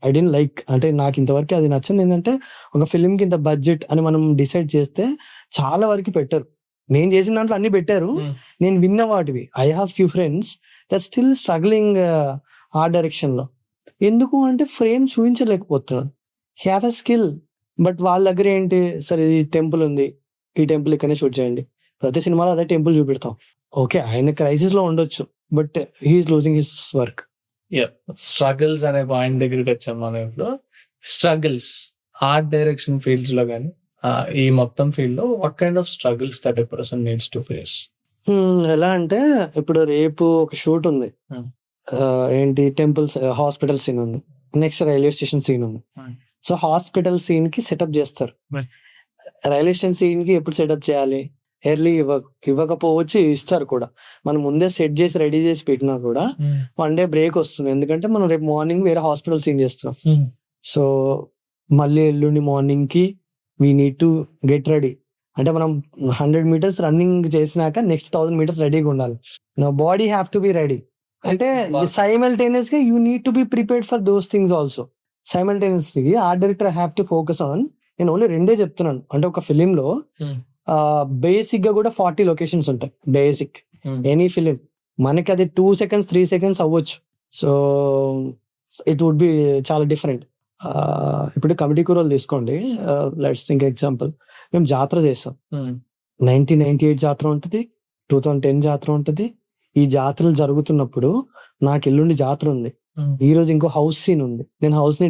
I didn't like. అంటే నాకు ఇంతవరకు అది నచ్చింది ఏంటంటే, ఒక ఫిలిం కి ఇంత బడ్జెట్ అని మనం డిసైడ్ చేస్తే చాలా వరకు పెట్టరు. నేను చేసిన దాంట్లో అన్ని పెట్టారు, నేను విన్న వాటివి. I have few friends that still struggling art direction లో. ఎందుకు అంటే ఫ్రేమ్ చూపించలేకపోతున్నాను. Have a skill. బట్ వాళ్ళ దగ్గర ఏంటి, సరే ఈ టెంపుల్ ఉంది, ఈ టెంపుల్ ఇక్కడనే షూట్ చేయండి. ప్రతి సినిమాలో అదే టెంపుల్ చూపెడతాం. ఓకే, ఆయన క్రైసిస్ లో ఉండొచ్చు, but he's losing his work. Struggles అనే పాయింట్ దగ్గరికి వచ్చాం మనం ఇప్పుడు. స్ట్రగుల్స్ ఆర్ట్ డైరెక్షన్ ఫీల్డ్స్ లో కానీ ఈ మొత్తం ఫీల్డ్ లో what kind of struggles that a person needs to face? ఎలా అంటే ఇప్పుడు రేపు ఒక షూట్ ఉంది. ఏంటి, టెంపుల్స్, హాస్పిటల్ సీన్ ఉంది, నెక్స్ట్ రైల్వే స్టేషన్ సీన్ ఉంది. సో హాస్పిటల్ సీన్ కి సెటప్ చేస్తారు. రైల్వే స్టేషన్ సీన్ కి ఎప్పుడు సెటప్ చేయాలి? ఎర్లీ ఇవ్వకపోవచ్చు, ఇస్తారు కూడా. మనం ముందే సెట్ చేసి రెడీ చేసి పెట్టినా కూడా 1 day బ్రేక్ వస్తుంది. ఎందుకంటే మనం రేపు మార్నింగ్ వేరే హాస్పిటల్ సీన్ చేస్తాం. సో మళ్ళీ ఎల్లుండి మార్నింగ్ కి we need to get ready. అంటే మనం 100 meters రన్నింగ్ చేసినాక నెక్స్ట్ 1000 meters రెడీగా ఉండాలి. నా body have to be ready. అంటే సైమల్టేనియస్ గా you need to be prepared for those things also. Simultaneously art director have to focus on. నేను ఓన్లీ 2 చెప్తున్నాను. అంటే ఒక ఫిలిం లో బేసిక్ గా కూడా 40 లొకేషన్స్ ఉంటాయి. బేసిక్ ఎనీ ఫిలిం మనకి అది 2 seconds 3 seconds అవ్వచ్చు. సో ఇట్ వుడ్ బి చాలా డిఫరెంట్. ఇప్పుడు కమిటీ కూరలు తీసుకోండి, లెట్స్ థింక్ ఎగ్జాంపుల్. మేము జాతర చేస్తాం. 1998 జాతర ఉంటుంది, 2010 జాతర ఉంటుంది. ఈ జాతరలు జరుగుతున్నప్పుడు నాకు ఎల్లుండి జాతర ఉంది, ఈ రోజు ఇంకో హౌస్ సీన్ ఉంది. నేను హౌస్ ని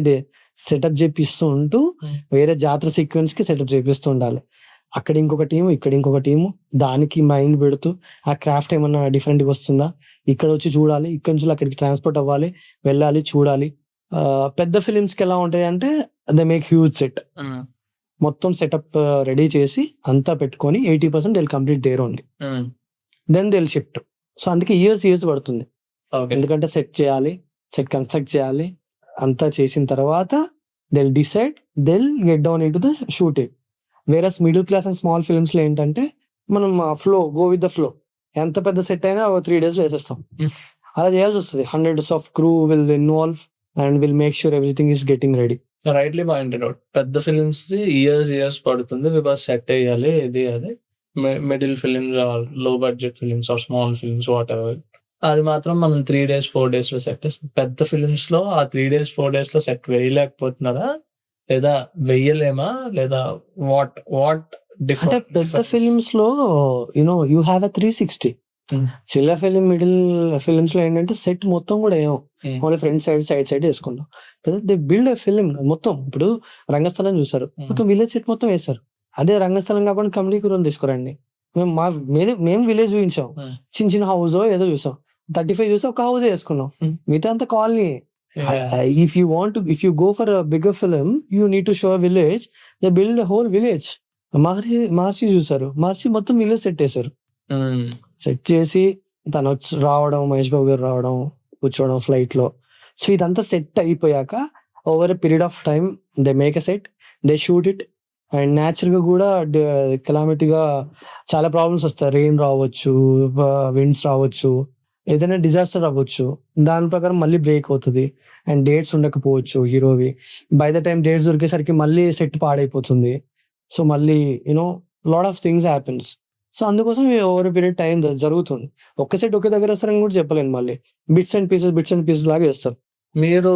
సెటప్ చేపిస్తూ ఉంటూ వేరే జాతర సీక్వెన్స్ కి సెటప్ చేపిస్తూ ఉండాలి. అక్కడ ఇంకొక టీము, ఇక్కడ ఇంకొక టీము, దానికి మైండ్ పెడుతూ ఆ క్రాఫ్ట్ ఏమన్నా డిఫరెంట్ గా వస్తుందా, ఇక్కడ వచ్చి చూడాలి, ఇక్కడ నుంచి అక్కడికి ట్రాన్స్పోర్ట్ అవ్వాలి, వెళ్ళాలి, చూడాలి. పెద్ద ఫిలిమ్స్ కి ఎలా ఉంటాయి అంటే దే మేక్ హ్యూజ్ సెట్. మొత్తం సెటప్ రెడీ చేసి అంతా పెట్టుకొని 80% they complete there only, then they shift. So అందుకే ఇయర్స్ పడుతుంది. ఎందుకంటే సెట్ చేయాలి, సెట్ కన్స్ట్రక్ట్ చేయాలి, అంతా చేసిన తర్వాత they'll decide, they'll get down into the shooting. వేరే middle class and small films లో ఏంటంటే మనం గో విత్ ద ఫ్లో. ఎంత పెద్ద సెట్ అయినా 3 days వేసేస్తాం. అలా చేయాల్సి వస్తుంది. 100s of crew will involve and will make sure everything is getting ready. Rightly pointed out. పెద్ద ఫిలిమ్స్ ఇయర్స్ పడుతుంది బికాస్ సెట్ అయ్యాలి, ఇది అది. Middle films or low budget films or small films whatever, అది మాత్రం మనం 3 days 4 days లో సెట్ చేస్తాం. పెద్ద ఫిలిమ్స్ లో ఆ 3 days 4 days లో సెట్ వేయలేకపోతున్నారా, లేదా వెయ్యలేమా, లేదా వాట్ అంటే పెద్ద ఫిలిమ్స్ లో యూ హ్యావ్ ఎ 360. చిన్న ఫిలిం, మిడిల్ ఫిలిమ్స్ లో ఏంటంటే సెట్ మొత్తం కూడా ఏమో ఓన్లీ ఫ్రంట్ సైడ్ వేసుకున్నాం. దే బిల్డ్ ఎ ఫిలిం మొత్తం. ఇప్పుడు రంగస్థలం చూసారు, మొత్తం విలేజ్ సెట్ మొత్తం వేస్తారు. అదే రంగస్థలం కాకుండా కమిటీ కూరలు తీసుకురండి. మేము విలేజ్ చూపించాం, చిన్న హౌస్ ఏదో చూసాం, 35 చూసి ఒక హౌస్ వేసుకున్నాం, మిగతా అంతా colony. If you go for a bigger film, you need to show a village. They build a whole village. మహర్షి చూసారు, మహర్షి మొత్తం విలేజ్ సెట్ చేశారు. సెట్ చేసి తను రావడం, మహేష్ బాబు గారు రావడం, కూర్చోవడం ఫ్లైట్ లో. సో ఇదంతా సెట్ అయిపోయాక over a period of time they make a set, they shoot it. And natural గా కూడా కెలామిటీగా చాలా ప్రాబ్లమ్స్ వస్తాయి. రెయిన్ రావచ్చు, విండ్స్ రావచ్చు, ఏదైనా డిజాస్టర్ అవ్వచ్చు. దాని ప్రకారం మళ్ళీ బ్రేక్ అవుతుంది అండ్ డేట్స్ ఉండకపోవచ్చు హీరోవి. బై ద టైం డేట్స్ దొరికేసరికి మళ్ళీ సెట్ పాడైపోతుంది. సో మళ్ళీ lot of things happens. So అందుకోసం ఓవర్ పీరియడ్ టైం జరుగుతుంది. ఒక్క సెట్ ఒకే దగ్గర వస్తారని కూడా చెప్పలేను. మళ్ళీ బిట్స్ అండ్ పీసెస్ లాగా వేస్తారు. మీరు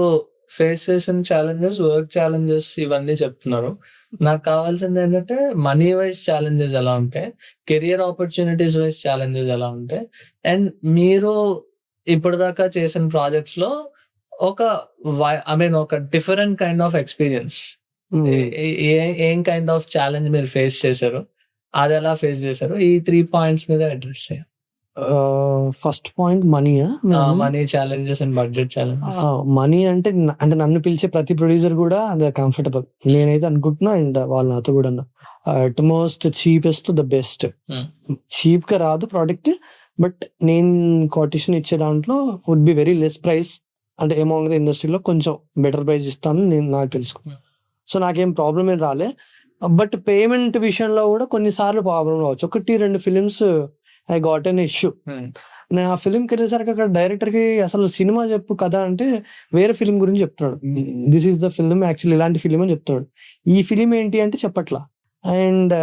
ఫేస్ చేసిన ఛాలెంజెస్, వర్క్ ఛాలెంజెస్ ఇవన్నీ చెప్తున్నారు. నాకు కావాల్సింది ఏంటంటే మనీ వైజ్ ఛాలెంజెస్ ఎలా ఉంటాయి, కెరియర్ ఆపర్చునిటీస్ వైజ్ ఛాలెంజెస్ ఎలా ఉంటాయి, అండ్ మీరు ఇప్పటిదాకా చేసిన ప్రాజెక్ట్స్ లో ఒక డిఫరెంట్ కైండ్ ఆఫ్ ఎక్స్పీరియన్స్, ఏం కైండ్ ఆఫ్ ఛాలెంజ్ మీరు ఫేస్ చేశారు, అది ఎలా ఫేస్ చేశారు, ఈ 3 points మీద అడ్రస్ చేయాలి. First point money challenges and budget challenges. Money అంటే నన్ను పిలిచే ప్రతి ప్రొడ్యూసర్ కూడా కంఫర్టబుల్ నేనైతే అనుకుంటున్నా. అండ్ వాళ్ళు నాతో కూడా at most cheapest the best. Cheap గా రాదు ప్రోడక్ట్, బట్ నేను కోటేషన్ ఇచ్చే దాంట్లో would be very less price. అంటే అమాంగ్ ద ఇండస్ట్రీలో కొంచెం బెటర్ ప్రైస్ ఇస్తాను నేను, నాకు తెలుసుకున్నాను. సో నాకేం ప్రాబ్లం ఏం రాలే. బట్ పేమెంట్ విషయంలో కూడా కొన్నిసార్లు ప్రాబ్లం రావచ్చు. 1-2 films I got an issue. నేను ఆ ఫిలింకి వెళ్ళేసరికి అక్కడ డైరెక్టర్ కి అసలు సినిమా చెప్పు కదా అంటే వేరే ఫిలిం గురించి చెప్తున్నాడు. This is the film, actually ఇలాంటి ఫిలిం అని చెప్తున్నాడు. ఈ ఫిలిం ఏంటి అంటే చెప్పట్లా. అండ్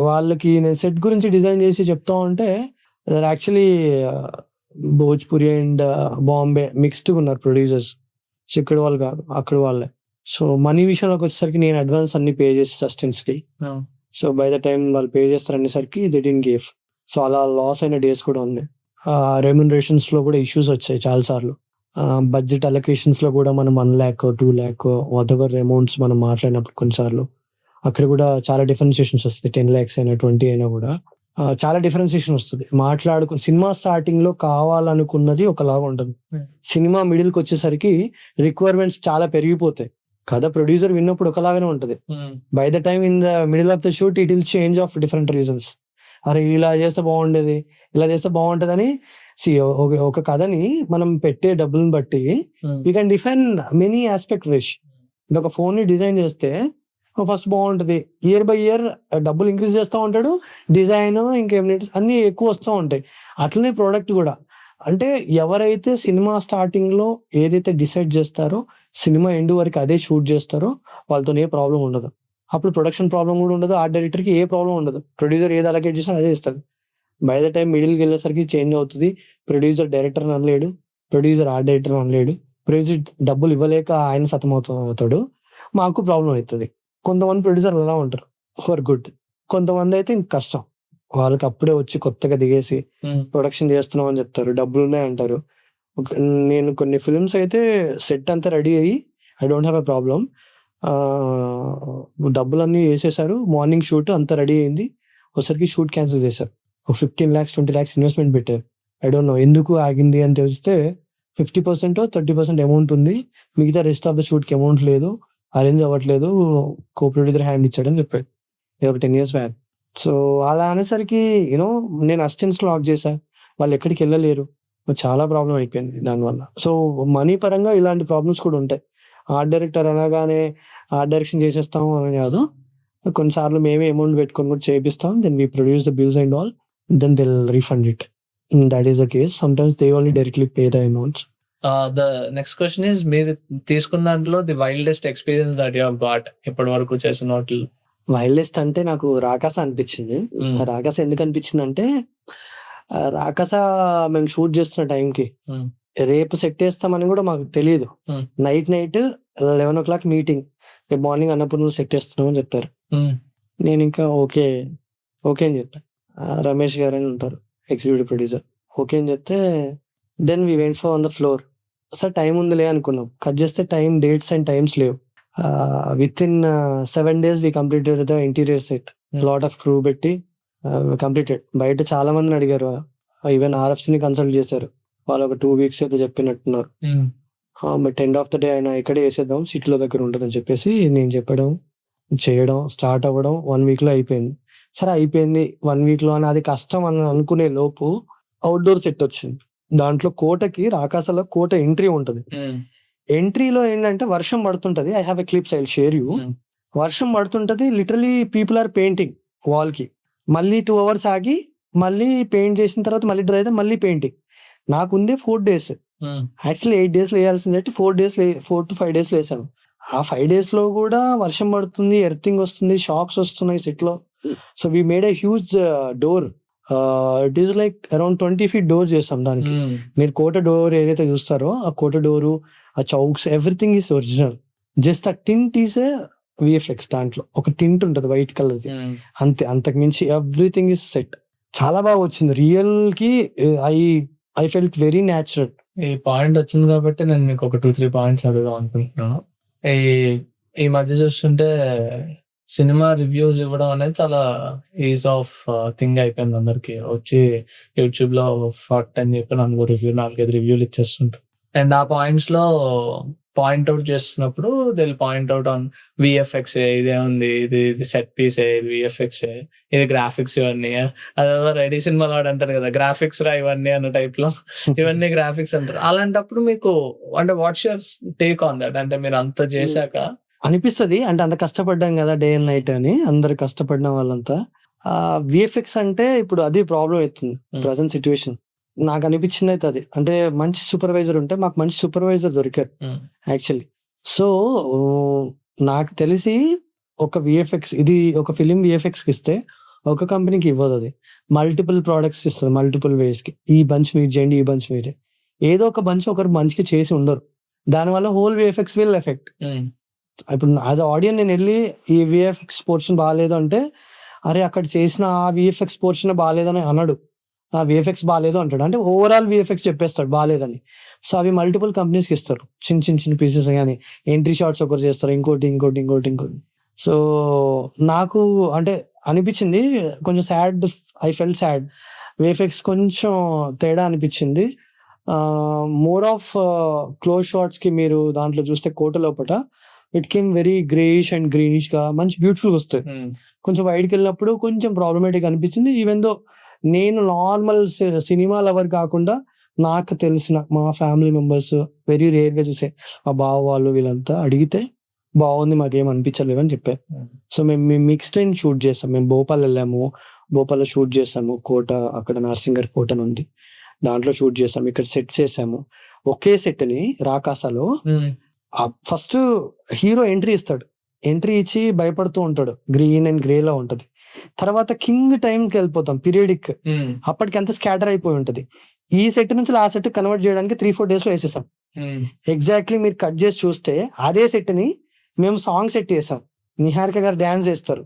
వాళ్ళకి నేను సెట్ గురించి డిజైన్ చేసి చెప్తా ఉంటే actually Bhojpuri and Bombay mixed ఉన్నారు ప్రొడ్యూసర్స్. సో ఇక్కడ వాళ్ళు కాదు, అక్కడ వాళ్ళే. సో మనీ విషయంలోకి వచ్చేసరికి నేను అడ్వాన్స్ అన్ని పే చేసి సస్టెన్స్కి. సో బై ద టైం వాళ్ళు పే చేస్తారు అనేసరికి దే డిడ్ంట్ గివ్. సో అలా లాస్ అయిన డేస్ కూడా ఉన్నాయి. రెమ్యునరేషన్స్ లో కూడా ఇష్యూస్ వచ్చాయి చాలా సార్లు. బడ్జెట్ అలొకేషన్స్ లో కూడా మనం 1 lakh 2 lakh what ever amounts మనం మాట్లాడినప్పుడు కొన్నిసార్లు అక్కడ కూడా చాలా డిఫరెన్సియేషన్స్ వస్తాయి. 10 lakhs అయినా 20 అయినా కూడా చాలా డిఫరెన్సియేషన్ వస్తుంది. సినిమా స్టార్టింగ్ లో కావాలనుకున్నది ఒకలాగా ఉంటుంది, సినిమా మిడిల్కి వచ్చేసరికి రిక్వైర్మెంట్స్ చాలా పెరిగిపోతాయి. కథ ప్రొడ్యూసర్ విన్నప్పుడు ఒకలాగానే ఉంటుంది. By the time in the middle of the shoot it will change of different reasons. అరే ఇలా చేస్తే బాగుండేది, ఇలా చేస్తే బాగుంటుందని. ఒక కథని మనం పెట్టే డబ్బులను బట్టి you can define many aspect రిష్. ఒక ఫోన్ ని డిజైన్ చేస్తే ఫస్ట్ బాగుంటది, ఇయర్ బై ఇయర్ డబ్బులు ఇంక్రీజ్ చేస్తూ ఉంటాడు, డిజైన్ ఇంకేమిటి అన్ని ఎక్కువ వస్తూ ఉంటాయి. అట్లనే ప్రోడక్ట్ కూడా. అంటే ఎవరైతే సినిమా స్టార్టింగ్ లో ఏదైతే డిసైడ్ చేస్తారో సినిమా ఎండ్ వరకు అదే షూట్ చేస్తారో వాళ్ళతో ఏ ప్రాబ్లం ఉండదు. అప్పుడు ప్రొడక్షన్ ప్రాబ్లం కూడా ఉండదు, ఆర్ట్ డైరెక్టర్కి ఏ ప్రాబ్లం ఉండదు. ప్రొడ్యూసర్ ఏది అలొకేట్ చేసినా అదే ఇస్తారు. బై ద టైం మిడిల్కి వెళ్ళేసరికి చేంజ్ అవుతుంది. ప్రొడ్యూసర్ డైరెక్టర్ అనలేడు, ప్రొడ్యూసర్ ఆర్ట్ డైరెక్టర్ అనలేడు. ప్రొడ్యూసర్ డబ్బులు ఇవ్వలేక ఆయన అవుతాడు, మాకు ప్రాబ్లం అవుతుంది. కొంతమంది ప్రొడ్యూసర్లు ఎలా ఉంటారు, ఫర్ గుడ్. కొంతమంది అయితే ఇంక కష్టం, వాళ్ళకి అప్పుడే వచ్చి కొత్తగా దిగేసి ప్రొడక్షన్ చేస్తున్నాం అని చెప్తారు, డబ్బులు ఉన్నాయి అంటారు. నేను కొన్ని ఫిల్మ్స్ అయితే సెట్ అంతా రెడీ అయ్యి I don't have a problem, డబ్బులన్నీ వేసేసారు, మార్నింగ్ షూట్ అంతా రెడీ అయింది, ఒకసారికి షూట్ క్యాన్సిల్ చేశారు. 15 lakhs 20 lakhs ఇన్వెస్ట్మెంట్ పెట్టారు. ఐ డోంట్ నో ఎందుకు ఆగింది అని తెలిస్తే 50% 30% అమౌంట్ ఉంది, మిగతా రెస్ట్ ఆఫ్ ద షూట్కి అమౌంట్ లేదు, అరేంజ్ అవ్వట్లేదు, కో ప్రొడ్యూసర్ హ్యాండ్ ఇచ్చాడని చెప్పాడు. 10 years బ్యాక్. సో అలా అనేసరికి యూనో నేను అసిస్టెంట్స్ లాక్ చేశా, వాళ్ళు ఎక్కడికి వెళ్ళలేరు, చాలా ప్రాబ్లం అయిపోయింది దానివల్ల. సో మనీ పరంగా ఇలాంటి ప్రాబ్లమ్స్ కూడా ఉంటాయి. ఆర్ట్ డైరెక్టర్ అనగానే ఆర్ట్ డైరెక్షన్ చేసేస్తాము అని కాదు, కొన్నిసార్లు మేమే అమౌంట్ పెట్టుకొని కూడా చేపిస్తాం, then we produce the bills and all, then they will refund it. That is the case. Sometimes they only directly pay the amounts. The next question is, మీరు తీసుకున్న దాంట్లో the wildest experience that you have got ఇప్పటి వరకు చేసిన వాటిలో? వైల్డెస్ట్ అంటే నాకు రాకాస అనిపించింది. రాకాస ఎందుకు అనిపించింది అంటే, రాకాస మేము షూట్ చేస్తున్న టైంకి రేపు సెట్ చేస్తామని కూడా మాకు తెలియదు. నైట్ 11 o'clock మీటింగ్, రేపు మార్నింగ్ అన్నపూర్ణ సెట్ చేస్తున్నాం అని చెప్తారు. నేను ఇంకా ఓకే అని చెప్పాను. రమేష్ గారు అని ఉంటారు ఎగ్జిక్యూటివ్ ప్రొడ్యూసర్, ఓకే అని చెప్తే then we went for on the floor. Sir time ఉందిలే అనుకున్నాం, కట్ చేస్తే డేట్స్ అండ్ టైమ్స్ లేవు. Within 7 days we completed the interior set, lot of crew పెట్టి కంప్లీటెడ్. బయట చాలా మందిని అడిగారు, ఈవెన్ RFCని కన్సల్ట్ చేశారు, వాళ్ళు ఒక 2 weeks అయితే చెప్పినట్టున్నారు. But end of the day ఆయన ఇక్కడే వేసేద్దాం, సిటీలో దగ్గర ఉంటుందని చెప్పేసి నేను చెప్పడం, చేయడం, స్టార్ట్ అవ్వడం 1 week లో అయిపోయింది. సరే అయిపోయింది 1 week లో అని అది కష్టం అని అనుకునే లోపు అవుట్డోర్ సెట్ వచ్చింది. దాంట్లో కోటకి, రాకాసలో కోట ఎంట్రీ ఉంటుంది. ఎంట్రీలో ఏంటంటే వర్షం పడుతుంటది. I have a clips, I will share you. వర్షం పడుతుంటది, literally people are painting wall కి. మళ్ళీ 2 hours ఆగి మళ్ళీ పెయింట్ చేసిన తర్వాత మళ్ళీ డ్రై అయితే మళ్ళీ పెయింటింగ్. నాకుందే 4 days, యాక్చువల్లీ 8 days వేయాల్సింది 4 to 5 days వేసాను. ఆ 5 days లో కూడా వర్షం పడుతుంది, ఎర్తింగ్ వస్తుంది, షాక్స్ వస్తున్నాయి సెట్ లో. So we made a huge door, it is like around 20 feet door చేస్తాం దానికి. మీరు కోట డోర్ ఏదైతే చూస్తారో ఆ కోట డోరు, ఆ chokes, everything is original. Just ఆ టింట్ ఈస్ VFX. దాంట్లో ఒక టింట్ ఉంటుంది వైట్ కలర్, అంతే, అంతకు మించి ఎవ్రీథింగ్ ఈస్ సెట్. చాలా బాగా వచ్చింది రియల్ కి. I felt very natural. ఈ పాయింట్ వచ్చింది కాబట్టి నేను మీకు ఒక 2-3 పాయింట్స్ అడుగుదాం అనుకుంటున్నాను. ఈ మధ్య చూస్తుంటే సినిమా రివ్యూస్ ఇవ్వడం అనేది చాలా ఈజ్ ఆఫ్ థింగ్ అయిపోయింది అందరికి. వచ్చి యూట్యూబ్ లో ఫట్ అని చెప్పి 4-5 రివ్యూలు ఇచ్చేస్తుంటారు. అండ్ ఆ పాయింట్స్ లో పాయింట్అవుట్ చేస్తున్నప్పుడు దే పాయింట్అవుట్ ఆన్ VFX, ఇదే ఉంది, ఇది సెట్ పీస్, ఇది VFX, ఇది గ్రాఫిక్స్, ఇవన్నీ అదే రెడీ సినిమాలో అంటారు కదా గ్రాఫిక్స్ రా ఇవన్నీ అన్న టైప్ లో ఇవన్నీ గ్రాఫిక్స్ అంటారు. అలాంటప్పుడు మీకు అంటే what's your take on that? అంటే మీరు అంత చేశాక అనిపిస్తుంది, అంటే అంత కష్టపడ్డాం కదా డే అండ్ నైట్ అని, అందరు కష్టపడిన వాళ్ళంతా. VFX అంటే ఇప్పుడు అది ప్రాబ్లం అవుతుంది ప్రజెంట్ సిచ్యువేషన్. నాకు అనిపించింది అయితే అది, అంటే మంచి సూపర్వైజర్ ఉంటే, మాకు మంచి సూపర్వైజర్ దొరికారు యాక్చువల్లీ. సో నాకు తెలిసి ఒక VFX, ఇది ఒక ఫిలిం VFXకి ఇస్తే ఒక కంపెనీకి ఇవ్వదు, అది మల్టిపుల్ ప్రోడక్ట్స్ ఇస్తుంది మల్టిపుల్ వేస్కి. ఈ బంచ్ మీరు చేయండి, ఈ బంచ్ మీరే, ఏదో ఒక బంచ్ ఒకరు మంచిగా చేసి ఉండరు. దానివల్ల హోల్ విఎఫ్ఎక్స్ విల్ ఎఫెక్ట్. ఇప్పుడు యాజ్ ఆడియన్ నేను వెళ్ళి ఈ విఎఫ్ఎక్స్ పోర్షన్ బాగాలేదు అంటే, అరే అక్కడ చేసిన ఆ విఎఫ్ఎక్స్ పోర్షన్ బాగాలేదని అనడు, ఆ విఎఫ్ఎక్స్ బాగాలేదు అంటాడు. అంటే ఓవరాల్ విఎఫ్ఎక్స్ చెప్పేస్తాడు బాగాలేదని. సో అవి మల్టిపుల్ కంపెనీస్కి ఇస్తారు, చిన్న పీసెస్ కానీ ఎంట్రీ షాట్స్ ఒకరు చేస్తారు, ఇంకోటి. సో నాకు అంటే అనిపించింది కొంచెం sad, I felt sad. VFX కొంచెం తేడా అనిపించింది. మోర్ ఆఫ్ క్లోజ్ షాట్స్కి మీరు దాంట్లో చూస్తే కోట లోపల it came very greyish and greenish గా మంచి బ్యూటిఫుల్గా వస్తాయి. కొంచెం బయటకు వెళ్ళినప్పుడు కొంచెం ప్రాబ్లమేటిక్ అనిపించింది. ఈవెన్ దో నేను నార్మల్ సినిమా లవర్ కాకుండా నాకు తెలిసిన మా ఫ్యామిలీ మెంబర్స్ వెరీ రేర్గా చూసే మా బావ వాళ్ళు వీళ్ళంతా అడిగితే బాగుంది, మాకేం అనిపించలేదు అని చెప్పారు. సో మేము మిక్స్డ్ అండ్ షూట్ చేస్తాం. మేము భోపాల్ వెళ్ళాము, భోపాల్లో షూట్ చేసాము. కోట అక్కడ నర్సింగర్ కోట నుండి దాంట్లో షూట్ చేసాము. ఇక్కడ సెట్స్ వేసాము. ఒకే సెట్ని రాకాసాలో ఫస్ట్ హీరో ఎంట్రీ ఇస్తాడు, ఎంట్రీ ఇచ్చి భయపడుతూ ఉంటాడు, గ్రీన్ అండ్ గ్రే లో ఉంటది. తర్వాత కింగ్ టైంకి వెళ్ళిపోతాం, పీరియడిక్, అప్పటికి అంత స్కాటర్ అయిపోయి ఉంటది. ఈ సెట్ నుంచి ఆ సెట్ కన్వర్ట్ చేయడానికి 3-4 days లో వేసేసాం. ఎగ్జాక్ట్లీ మీరు కట్ చేసి చూస్తే అదే సెట్ ని మేము సాంగ్ సెట్ చేసాం. నిహారిక గారు డాన్స్ చేస్తారు,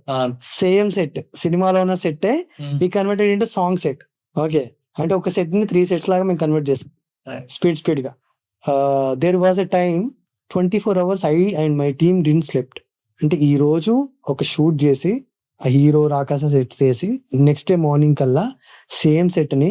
సేమ్ సెట్, సినిమాలో ఉన్న సెట్టే we converted into song set. Okay, అంటే ఒక సెట్ ని 3 sets లాగా మేము కన్వర్ట్ చేస్తాం స్పీడ్ గా. There was a time 24 hours I and my team didn't slept. అంటే ఈ రోజు ఒక షూట్ చేసి ఆ హీరో రాకాస సెట్ చేసి నెక్స్ట్ డే మార్నింగ్ కల్లా సేమ్ సెట్ ని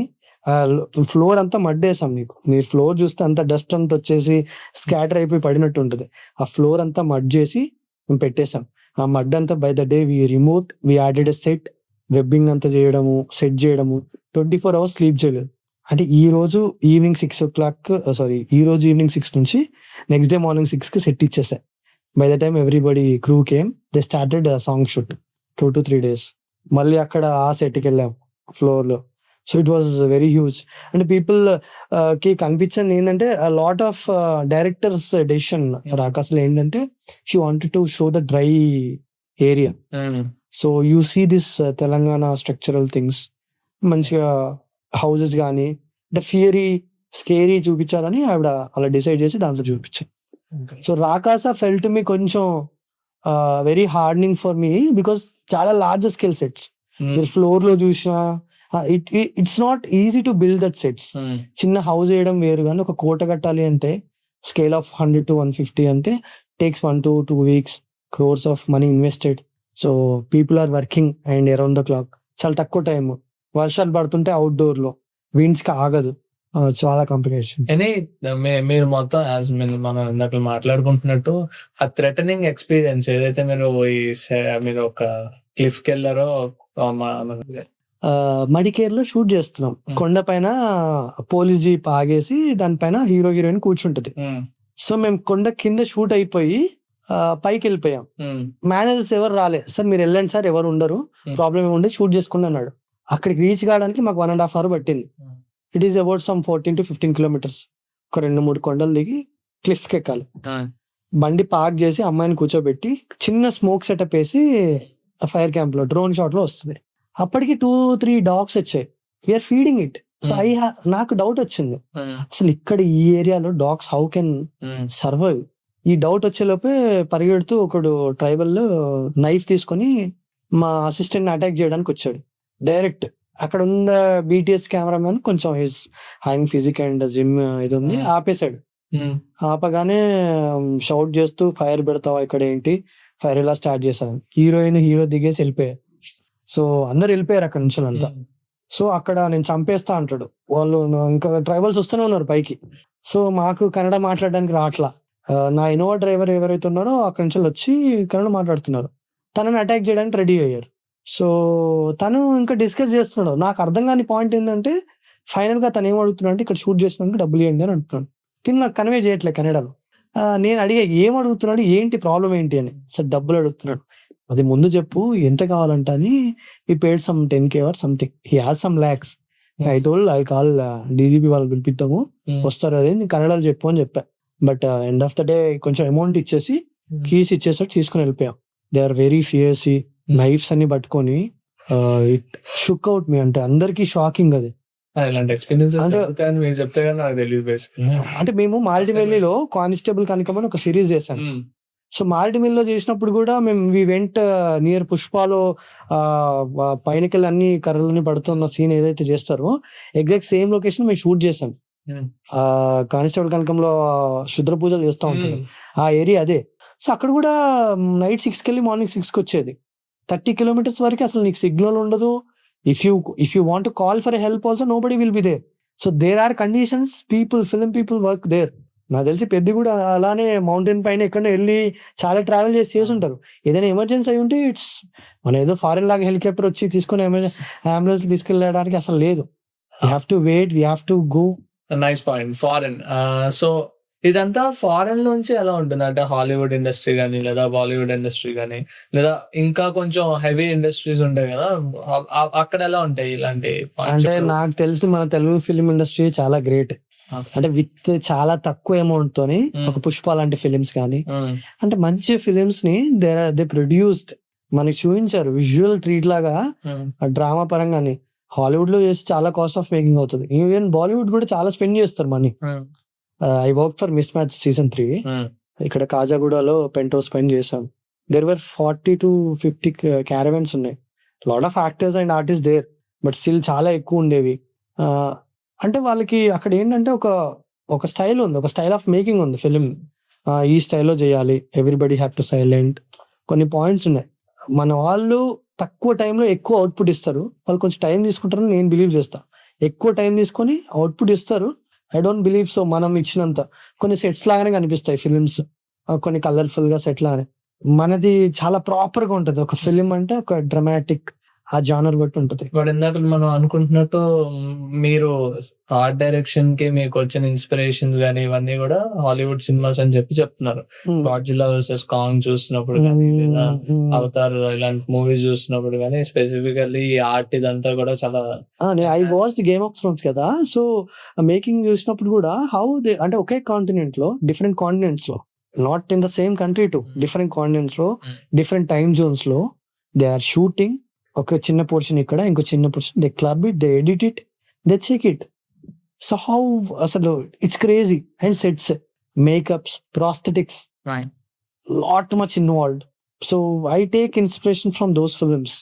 ఫ్లోర్ అంతా మడ్డేసాం. మీరు ఫ్లోర్ చూస్తే అంత డస్ట్ అంతా వచ్చేసి స్కాటర్ అయిపోయి పడినట్టు ఉంటుంది. ఆ ఫ్లోర్ అంతా మడ్ చేసి మేము పెట్టేసాం. ఆ మడ్ అంతా by the day we remove, we added a set, webbing అంతా చేయడము, సెట్ చేయడము. 24 hours స్లీప్ చేయలేదు. అంటే ఈ రోజు ఈవినింగ్ 6 o'clock, ఈ రోజు ఈవినింగ్ 6 నుంచి నెక్స్ట్ డే మార్నింగ్ 6కి సెట్ ఇచ్చేసా. By the time everybody crew came, they started song shoot 2 to 3 days. మళ్ళీ అక్కడ ఆ సెట్కి వెళ్ళాం ఫ్లోర్లో. So it was very huge. అంటే పీపుల్ కి కనిపించింది ఏంటంటే లాట్ ఆఫ్ డైరెక్టర్స్ డెసిషన్ రాకాసులో ఏంటంటే she wanted to show the dry area. So you see this Telangana structural things, మంచిగా హౌసెస్ కానీ అంటే స్కేరీ చూపించాలని ఆవిడ అలా డిసైడ్ చేసి దాంట్లో చూపించాను. సో రాకాస ఫెల్ట్ మీ కొంచెం very hardening for me because చాలా లార్జ్ స్కేల్ సెట్స్. మీరు ఫ్లోర్ లో చూసినా it's not easy to build that sets. చిన్న హౌస్ వేయడం వేరు, కానీ ఒక కోట కట్టాలి అంటే స్కేల్ ఆఫ్ 100 to 150 అంటే takes 1 to 2 weeks, crores of money invested. So people are working and around the clock. చాలా తక్కువ టైం, వర్షాలు పడుతుంటే అవుట్డోర్ లో విండ్స్ కి ఆగదు, చాలా కాంప్లికేషన్. మీరు మొత్తం మనం ఇందాక మాట్లాడుకుంటున్నట్టు ఆ థ్రెటనింగ్ ఎక్స్పీరియన్స్ ఏదైతే మీరు ఒక క్లిఫ్ కి వెళ్ళారో, మడికేర్లో షూట్ చేస్తున్నాం. కొండ పైన పోలీస్ జీప్ ఆగేసి దానిపైన హీరో హీరోయిన్ కూర్చుంటది. సో మేము కొండ కింద షూట్ అయిపోయి పైకి వెళ్ళిపోయాం. మేనేజర్స్ ఎవరు రాలే, సార్ మీరు వెళ్ళండి సార్, ఎవరు ఉండరు, ప్రాబ్లం ఏముండే షూట్ చేసుకోండి అన్నాడు. అక్కడికి రీచ్ కావడానికి మాకు 1.5 hours పట్టింది. It is about some 14 to 15 kilometers. ఒక 2-3 కొండలు దిగి క్లిఫ్కి ఎక్కాలి. బండి పార్క్ చేసి అమ్మాయిని కూర్చోబెట్టి చిన్న స్మోక్ సెటప్ వేసి ఫైర్ క్యాంప్ లో డ్రోన్ షాట్ లో వస్తుంది. అప్పటికి 2-3 dogs వచ్చాయి. We're feeding it. సో నాకు డౌట్ వచ్చింది, అసలు ఇక్కడ ఈ ఏరియాలో డాగ్స్ హౌ కెన్ సర్వైవ్. ఈ డౌట్ వచ్చేలోపే పరిగెడుతూ ఒకడు ట్రైబల్ నైఫ్ తీసుకొని మా అసిస్టెంట్ అటాక్ చేయడానికి వచ్చాడు డైరెక్ట్. అక్కడ ఉన్న BTS కెమెరామెన్ కొంచెం హిస్ హైయింగ్ ఫిజిక్ అండ్ జిమ్ ఇది ఉంది, ఆపేశాడు. ఆపగానే షౌట్ చేస్తూ ఫైర్ పెడతావా ఇక్కడ ఏంటి, ఫైర్ ఎలా స్టార్ట్ చేశాను. హీరో దిగేసి వెళ్ళిపోయారు. సో అందరు వెళ్ళిపోయారు అక్కడ నుంచి అంతా. సో అక్కడ నేను చంపేస్తా అంటాడు. వాళ్ళు ఇంకా ట్రైబల్స్ వస్తూనే ఉన్నారు పైకి. సో మాకు కన్నడ మాట్లాడడానికి రావట్లా. నా ఇన్నోవా డ్రైవర్ ఎవరైతే ఉన్నారో అక్కడి నుంచి వచ్చి కన్నడ మాట్లాడుతున్నారు. తనని అటాక్ చేయడానికి రెడీ అయ్యారు. సో తను ఇంకా డిస్కస్ చేస్తున్నాడు. నాకు అర్థం కాని పాయింట్ ఏంటంటే ఫైనల్ గా తను ఏం అడుగుతున్నాడు అంటే ఇక్కడ షూట్ చేసినందుకు డబ్బులు ఇవ్వండి అని అంటున్నాడు. తిని నాకు కన్వే చేయట్లేదు కన్నడలో. నేను అడిగా ఏం అడుగుతున్నాడు, ఏంటి ప్రాబ్లం ఏంటి అని. సార్ డబ్బులు అడుగుతున్నాడు. అది ముందు చెప్పు ఎంత కావాలంట అని. ఈ paid some 10K or something. He has some lakhs. I told I call DGP వాళ్ళు పిలిపిద్దాము, వస్తారు, అదే నేను కన్నడలో చెప్పు అని చెప్పా. But end of the day కొంచెం అమౌంట్ ఇచ్చేసి కీస్ ఇచ్చేసాడు, తీసుకుని వెళ్ళిపోయాం. దే ఆర్ వెరీ ఫియర్సీ, నైఫ్స్ అన్ని పట్టుకొని ఇట్ షుక్ అవుట్ మీ. అంటే అందరికి షాకింగ్ అది. ఇలాంటి ఎక్స్పీరియన్సెస్ అంటే- జరుగుతాయని మీరు చెప్తే కానీ నాకు తెలియదు బేసిక్. అంటే మేము మాల్డిమిల్లీలో కానిస్టేబుల్ కనకం అని ఒక సిరీస్ చేశాను. సో మాల్డిమిల్లో చేసినప్పుడు కూడా మేము వి వెంట్ నియర్ పుష్పాలో పైనకెళ్ళి అన్ని కర్రలని పడుతున్న సీన్ ఏదైతే చేస్తారో ఎగ్జాక్ట్ సేమ్ లొకేషన్ మేము షూట్ చేసాం. కానిస్టేబుల్ కనకంలో శుద్ర పూజలు చేస్తూ ఉంటారు, ఆ ఏరియా అదే. సో అక్కడ కూడా నైట్ 6కి వెళ్ళి మార్నింగ్ 6కి వచ్చేది. 30 kilometers వరకు అసలు నీకు సిగ్నల్ ఉండదు. If you want call for help also nobody will be there. So there are conditions, film people work there. నాకు తెలిసి పెద్ద కూడా అలానే మౌంటైన్ పైన ఎక్కడ వెళ్ళి చాలా ట్రావెల్ చేసి ఉంటారు. ఏదైనా ఎమర్జెన్సీ అయి ఉంటే ఇట్స్ మన ఏదో ఫారెన్ లాగా హెలికాప్టర్ వచ్చి తీసుకుని అంబులెన్స్ తీసుకెళ్ళడానికి అసలు లేదు. We have to wait, we have to go. Nice point. Foreign. So ఇదంతా ఫారెన్ నుంచి ఎలా ఉంటుంది అంటే హాలీవుడ్ ఇండస్ట్రీ కానీ లేదా బాలీవుడ్ ఇండస్ట్రీ కానీ లేదా ఇంకా కొంచెం హెవీ ఇండస్ట్రీస్ ఉంటాయి కదా, అక్కడ ఎలా ఉంటాయి ఇలాంటి points? అంటే నాకు తెలిసి మన తెలుగు ఫిలిం ఇండస్ట్రీ చాలా గ్రేట్. అంటే విత్ చాలా తక్కువ అమౌంట్ తోని ఒక పుష్ప లాంటి ఫిలిమ్స్ కానీ అంటే మంచి ఫిలిమ్స్ ని దే ప్రొడ్యూస్డ్ మనకి చూపించారు విజువల్ ట్రీట్ లాగా డ్రామా పరంగాని. హాలీవుడ్ లో చేసి చాలా కాస్ట్ ఆఫ్ మేకింగ్ అవుతుంది. ఈవెన్ బాలీవుడ్ కూడా చాలా స్పెండ్ చేస్తారు money. I work for mismatch season 3 ఇక్కడ కాజాగూడలో పెంట్ హౌస్ స్పెండ్ చేశాం. దేర్ వర్ 40 to 50 క్యారవెన్స్ ఉన్నాయి. Lot of actors and artist there, but still చాలా ఎక్కువ ఉండేవి. అంటే వాళ్ళకి అక్కడ ఏంటంటే ఒక స్టైల్ ఉంది, ఒక స్టైల్ ఆఫ్ మేకింగ్ ఉంది ఫిలిం. ఈ స్టైల్లో చేయాలి, ఎవ్రీబడి హ్యావ్ టు సైలెంట్, కొన్ని పాయింట్స్ ఉన్నాయి. మన వాళ్ళు తక్కువ టైంలో ఎక్కువ అవుట్పుట్ ఇస్తారు. వాళ్ళు కొంచెం టైం తీసుకుంటారని నేను బిలీవ్ చేస్తా. ఎక్కువ టైం తీసుకొని అవుట్పుట్ ఇస్తారు. I don't believe so. మనం ఇచ్చినంత కొన్ని సెట్స్ లాగానే కనిపిస్తాయి ఫిలిమ్స్, కొన్ని కలర్ఫుల్ గా సెట్ లాగానే. మనది చాలా ప్రాపర్ గా ఉంటది. ఒక ఫిలిం అంటే ఒక డ్రమాటిక్, ఆ జానర్ బట్టి ఉంటది. బట్ ఇందాక మనం అనుకుంటున్నట్టు మీరు ఆర్ట్ డైరెక్షన్ కి మీకు వచ్చిన ఇన్స్పిరేషన్స్ గానీ ఇవన్నీ కూడా హాలీవుడ్ సినిమాస్ అని చెప్తున్నారు. గాడ్జిల్లా వర్సెస్ కాంగ్ చూసినప్పుడు కానీ లేదా అవతార్ ఇలాంటి మూవీస్ చూసినప్పుడు కానీ స్పెసిఫికల్లీ ఈ ఆర్ట్ ఇదంతా కూడా చాలా I watch Game of Thrones కదా. సో మేకింగ్ చూసినప్పుడు కూడా హౌ దే అంటే ఒకే కాంటినెంట్ లో డిఫరెంట్ కాంటినెంట్స్ లో, not in the same country to different continents లో డిఫరెంట్ టైమ్ జోన్స్ లో దే ఆర్ షూటింగ్. ఒక చిన్న పోర్షన్ ఇక్కడ, ఇంకో చిన్న portion, they club it, they edit it, they check it. So how అసలు it's crazy. And sets, makeups, prosthetics, lot much involved. So I take inspiration from those films.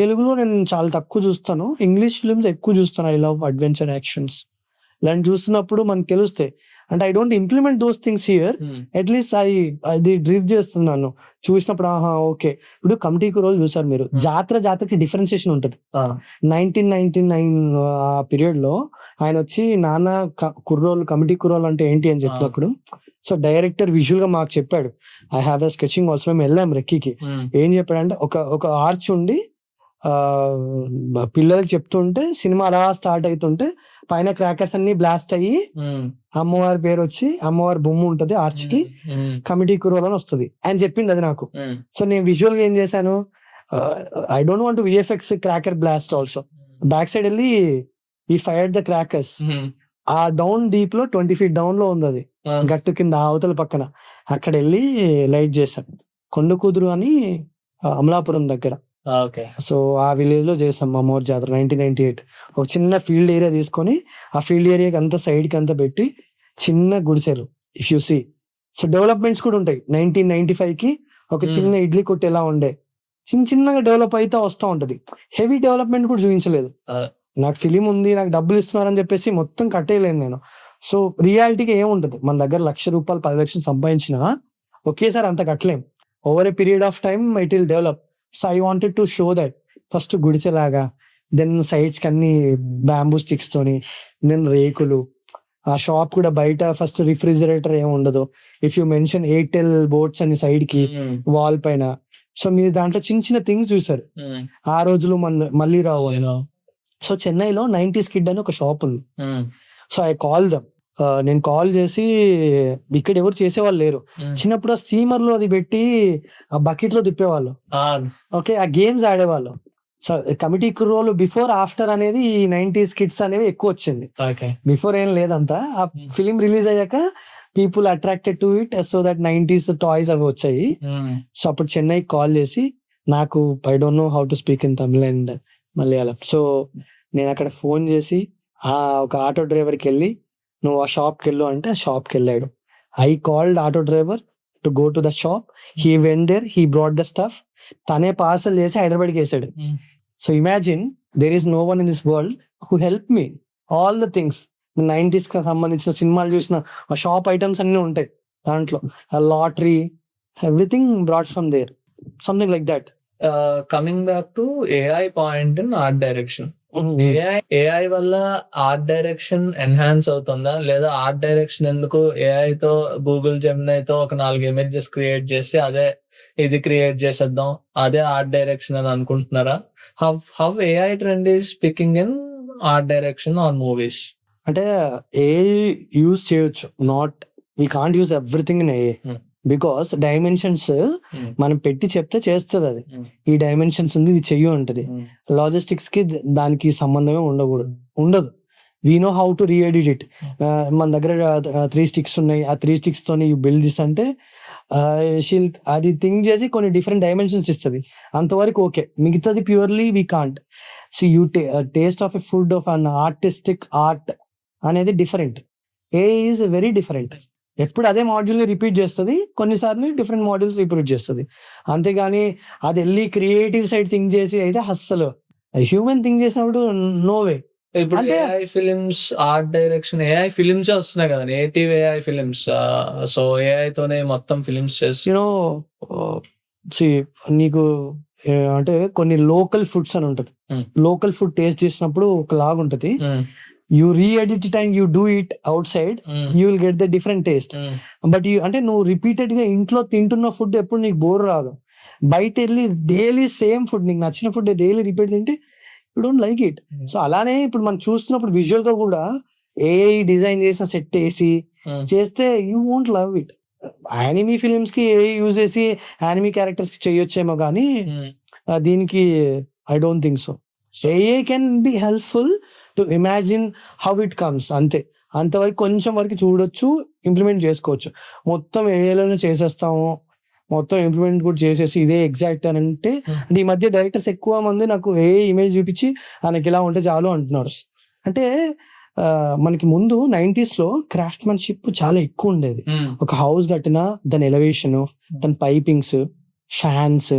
తెలుగులో నేను చాలా తక్కువ చూస్తాను, ఇంగ్లీష్ ఫిలిమ్స్ ఎక్కువ చూస్తాను. ఐ లవ్ అడ్వెంచర్, యాక్షన్స్ ఇలాంటి చూస్తున్నప్పుడు మనకు తెలుస్తాయి. అంటే I don't implement those things here, at least అది డ్రీప్ చేస్తున్నాను చూసినప్పుడు. ఓకే, ఇప్పుడు కమిటీ కుర్రోలు చూసారు మీరు, జాతరకి డిఫరెన్సియేషన్ ఉంటుంది. 1999 ఆ పీరియడ్ లో ఆయన వచ్చి నాన్న కుర్రోలు, కమిటీ కుర్రోలు అంటే ఏంటి అని చెప్పినప్పుడు, సో డైరెక్టర్ విజువల్ గా మాకు చెప్పాడు. I have a sketching also. మేము వెళ్ళాం రెక్కీకి. ఏం చెప్పాడంటే ఒక ఆర్చ్ ఉండి పిల్లలకి చెప్తుంటే సినిమా అలా స్టార్ట్ అవుతుంటే పైన క్రాకర్స్ అన్ని బ్లాస్ట్ అయ్యి అమ్మవారి పేరు వచ్చి అమ్మవారి బొమ్మ ఉంటది ఆర్చ్ కి, కమిటీ కుర్రోలు అని వస్తుంది అని చెప్పింది అది నాకు. సో నేను విజువల్ గా ఏం చేశాను, I don't want VFX cracker blast also. Back side వెళ్ళి ఈ ఫైర్ ద క్రాకర్స్ ఆ డౌన్ డీప్ లో 20 feet డౌన్ లో ఉంది, అది గట్టు కింద అవతల పక్కన. అక్కడ వెళ్ళి లైట్ చేశాను. కొండ కూతురు అని అమలాపురం దగ్గర. సో ఆ విలేజ్ లో చేసాం అమ్మవారి జాతర 1998. ఒక చిన్న ఫీల్డ్ ఏరియా తీసుకొని ఆ ఫీల్డ్ ఏరియాకి అంతా సైడ్ కి అంతా పెట్టి చిన్న గుడిసెలు. If you see, so developments కూడా ఉంటాయి. 1995 కి ఒక చిన్న ఇడ్లీ కొట్టు ఎలా ఉండే చిన్నగా డెవలప్ అయితే వస్తూ ఉంటది. హెవీ డెవలప్మెంట్ కూడా చూపించలేదు. నాకు ఫిలిం ఉంది, నాకు డబ్బులు ఇస్తున్నారని చెప్పేసి మొత్తం కట్టేయలేదు నేను. సో రియాలిటీగా ఏముంటది, మన దగ్గర ₹1,00,000 10 లక్షలు సంపాదించినా ఒకేసారి అంత కట్టలేం. Over a period of time it will develop. So I wanted to show that first గుడిసెలాగా, దెన్ సైడ్స్ కి అన్ని బ్యాంబూ స్టిక్స్ తోని, దెన్ రేకులు. ఆ షాప్ కూడా బయట ఫస్ట్ రిఫ్రిజిరేటర్ ఏమి ఉండదు. If you mention Airtel boards అని సైడ్ కి వాల్ పైన. సో మీరు దాంట్లో చిన్న థింగ్స్ చూసారు. ఆ రోజులు మళ్ళీ రావు. సో చెన్నైలో 90s కిడ్ అని ఒక షాప్ ఉంది. So I call them. నేను కాల్ చేసి, ఇక్కడ ఎవరు చేసేవాళ్ళు లేరు. చిన్నప్పుడు ఆ స్టీమర్ లో అది పెట్టి ఆ బకెట్ లో తిప్పేవాళ్ళు. ఓకే, ఆ గేమ్స్ ఆడేవాళ్ళు. సో కమిటీ కుర్రోలు బిఫోర్ ఆఫ్టర్ అనేది ఈ 90s కిడ్స్ అనేవి ఎక్కువ వచ్చింది. బిఫోర్ ఏం లేదంతా. ఆ ఫిలిం రిలీజ్ అయ్యాక people attracted to it, so that 90s toys అవి వచ్చాయి. సో అప్పుడు చెన్నైకి కాల్ చేసి, నాకు I don't know how to speak in Tamil and Malayalam. So నేను అక్కడ ఫోన్ చేసి ఒక ఆటో డ్రైవర్కి వెళ్ళి నువ్వు ఆ షాప్కి వెళ్ళు అంటే ఆ షాప్కి వెళ్ళాడు. I called auto driver to go to the shop. He went there, he brought the stuff. తనే పార్సల్ చేసి హైదరాబాద్కి వేసాడు. So imagine there is no one in this world who help me all the things. 90s కి సంబంధించిన సినిమాలు చూసిన ఆ షాప్ ఐటమ్స్ అన్ని ఉంటాయి దాంట్లో, lottery, everything brought from there, something like that. Coming back to AI point in art direction, AI వల్ల ఆర్ట్ డైరెక్షన్ ఎన్హాన్స్ అవుతుందా, లేదా ఆర్ట్ డైరెక్షన్ ఎందుకు ఏఐతో గూగుల్ జెమినైతో ఒక 4 ఇమేజెస్ క్రియేట్ చేసి అదే ఇది క్రియేట్ చేసేద్దాం అదే ఆర్ట్ డైరెక్షన్ అని అనుకుంటున్నారా? How AI trend is picking in art direction are movies? అంటే ఏఐ యూజ్ చేయొచ్చు, not we can't use everything in AI because dimensions మనం పెట్టి చెప్తే చేస్తుంది అది. ఈ డైమెన్షన్స్ ఉంది, ఇది చెయ్యి ఉంటుంది. లాజిస్టిక్స్ కి దానికి సంబంధమే ఉండదు. We know how to re-edit it. మన దగ్గర 3 sticks ఉన్నాయి, ఆ 3 sticks తోని యూ బిల్డ్ దిస్ అంటే అది థింక్ చేసి కొన్ని డిఫరెంట్ డైమెన్షన్స్ ఇస్తుంది, అంతవరకు ఓకే. మిగతాది purely we can't. So you taste of a food of an artistic art అనేది different. AI is very different. ఎప్పుడు అదే మాడ్యూల్ని రిపీట్ చేస్తుంది, కొన్నిసార్లు డిఫరెంట్ మాడ్యూల్స్ రిపీట్ చేస్తుంది. అంతేగాని అది వెళ్ళి క్రియేటివ్ సైడ్ థింక్ చేసి అయితే అస్సలు హ్యూమన్ థింక్ చేసినప్పుడు నో వే. ఇప్పుడు AI films art direction, AI films వస్తున్నాయి కదా, native AI films. So AI తోనే మొత్తం ఫిలిమ్స్ చేసి యూనో నీకు అంటే కొన్ని లోకల్ ఫుడ్స్ అని ఉంటది. లోకల్ ఫుడ్ టేస్ట్ చేసినప్పుడు ఒక లాగా ఉంటది. You re-edit it and you do it out side, you will get the different taste. But అంటే నువ్వు రిపీటెడ్ గా ఇంట్లో తింటున్న ఫుడ్ ఎప్పుడు నీకు బోర్ రాదు. బయట వెళ్ళి డైలీ సేమ్ ఫుడ్, నీకు నచ్చిన ఫుడ్ డైలీ రిపీట్ తింటే you don't like it. So అలానే ఇప్పుడు మనం చూస్తున్నప్పుడు విజువల్ గా కూడా ఏఐ డిజైన్ చేసిన సెట్ వేసి చేస్తే you won't love it. Anime films కి ఏఐ యూజ్ చేసి యానిమీ క్యారెక్టర్స్ కి చేయొచ్చేమో కానీ దీనికి I don't think so. AI can be helpful to imagine how it comes, అంతే. అంతవరకు కొంచెం వరకు చూడొచ్చు, ఇంప్లిమెంట్ చేసుకోవచ్చు. మొత్తం ఏఐలోనే చేసేస్తాము, మొత్తం ఇంప్లిమెంట్ కూడా చేసేసి ఇదే ఎగ్జాక్ట్ అని అంటే ఈ మధ్య డైరెక్టర్స్ ఎక్కువ మంది నాకు ఏ ఇమేజ్ చూపించి ఆయనకి ఇలా ఉంటే చాలు అంటున్నారు. అంటే మనకి ముందు 90s లో క్రాఫ్ట్మెన్షిప్ చాలా ఎక్కువ ఉండేది. ఒక హౌస్ కట్టినా దాని ఎలివేషన్, దాని pipings, fans,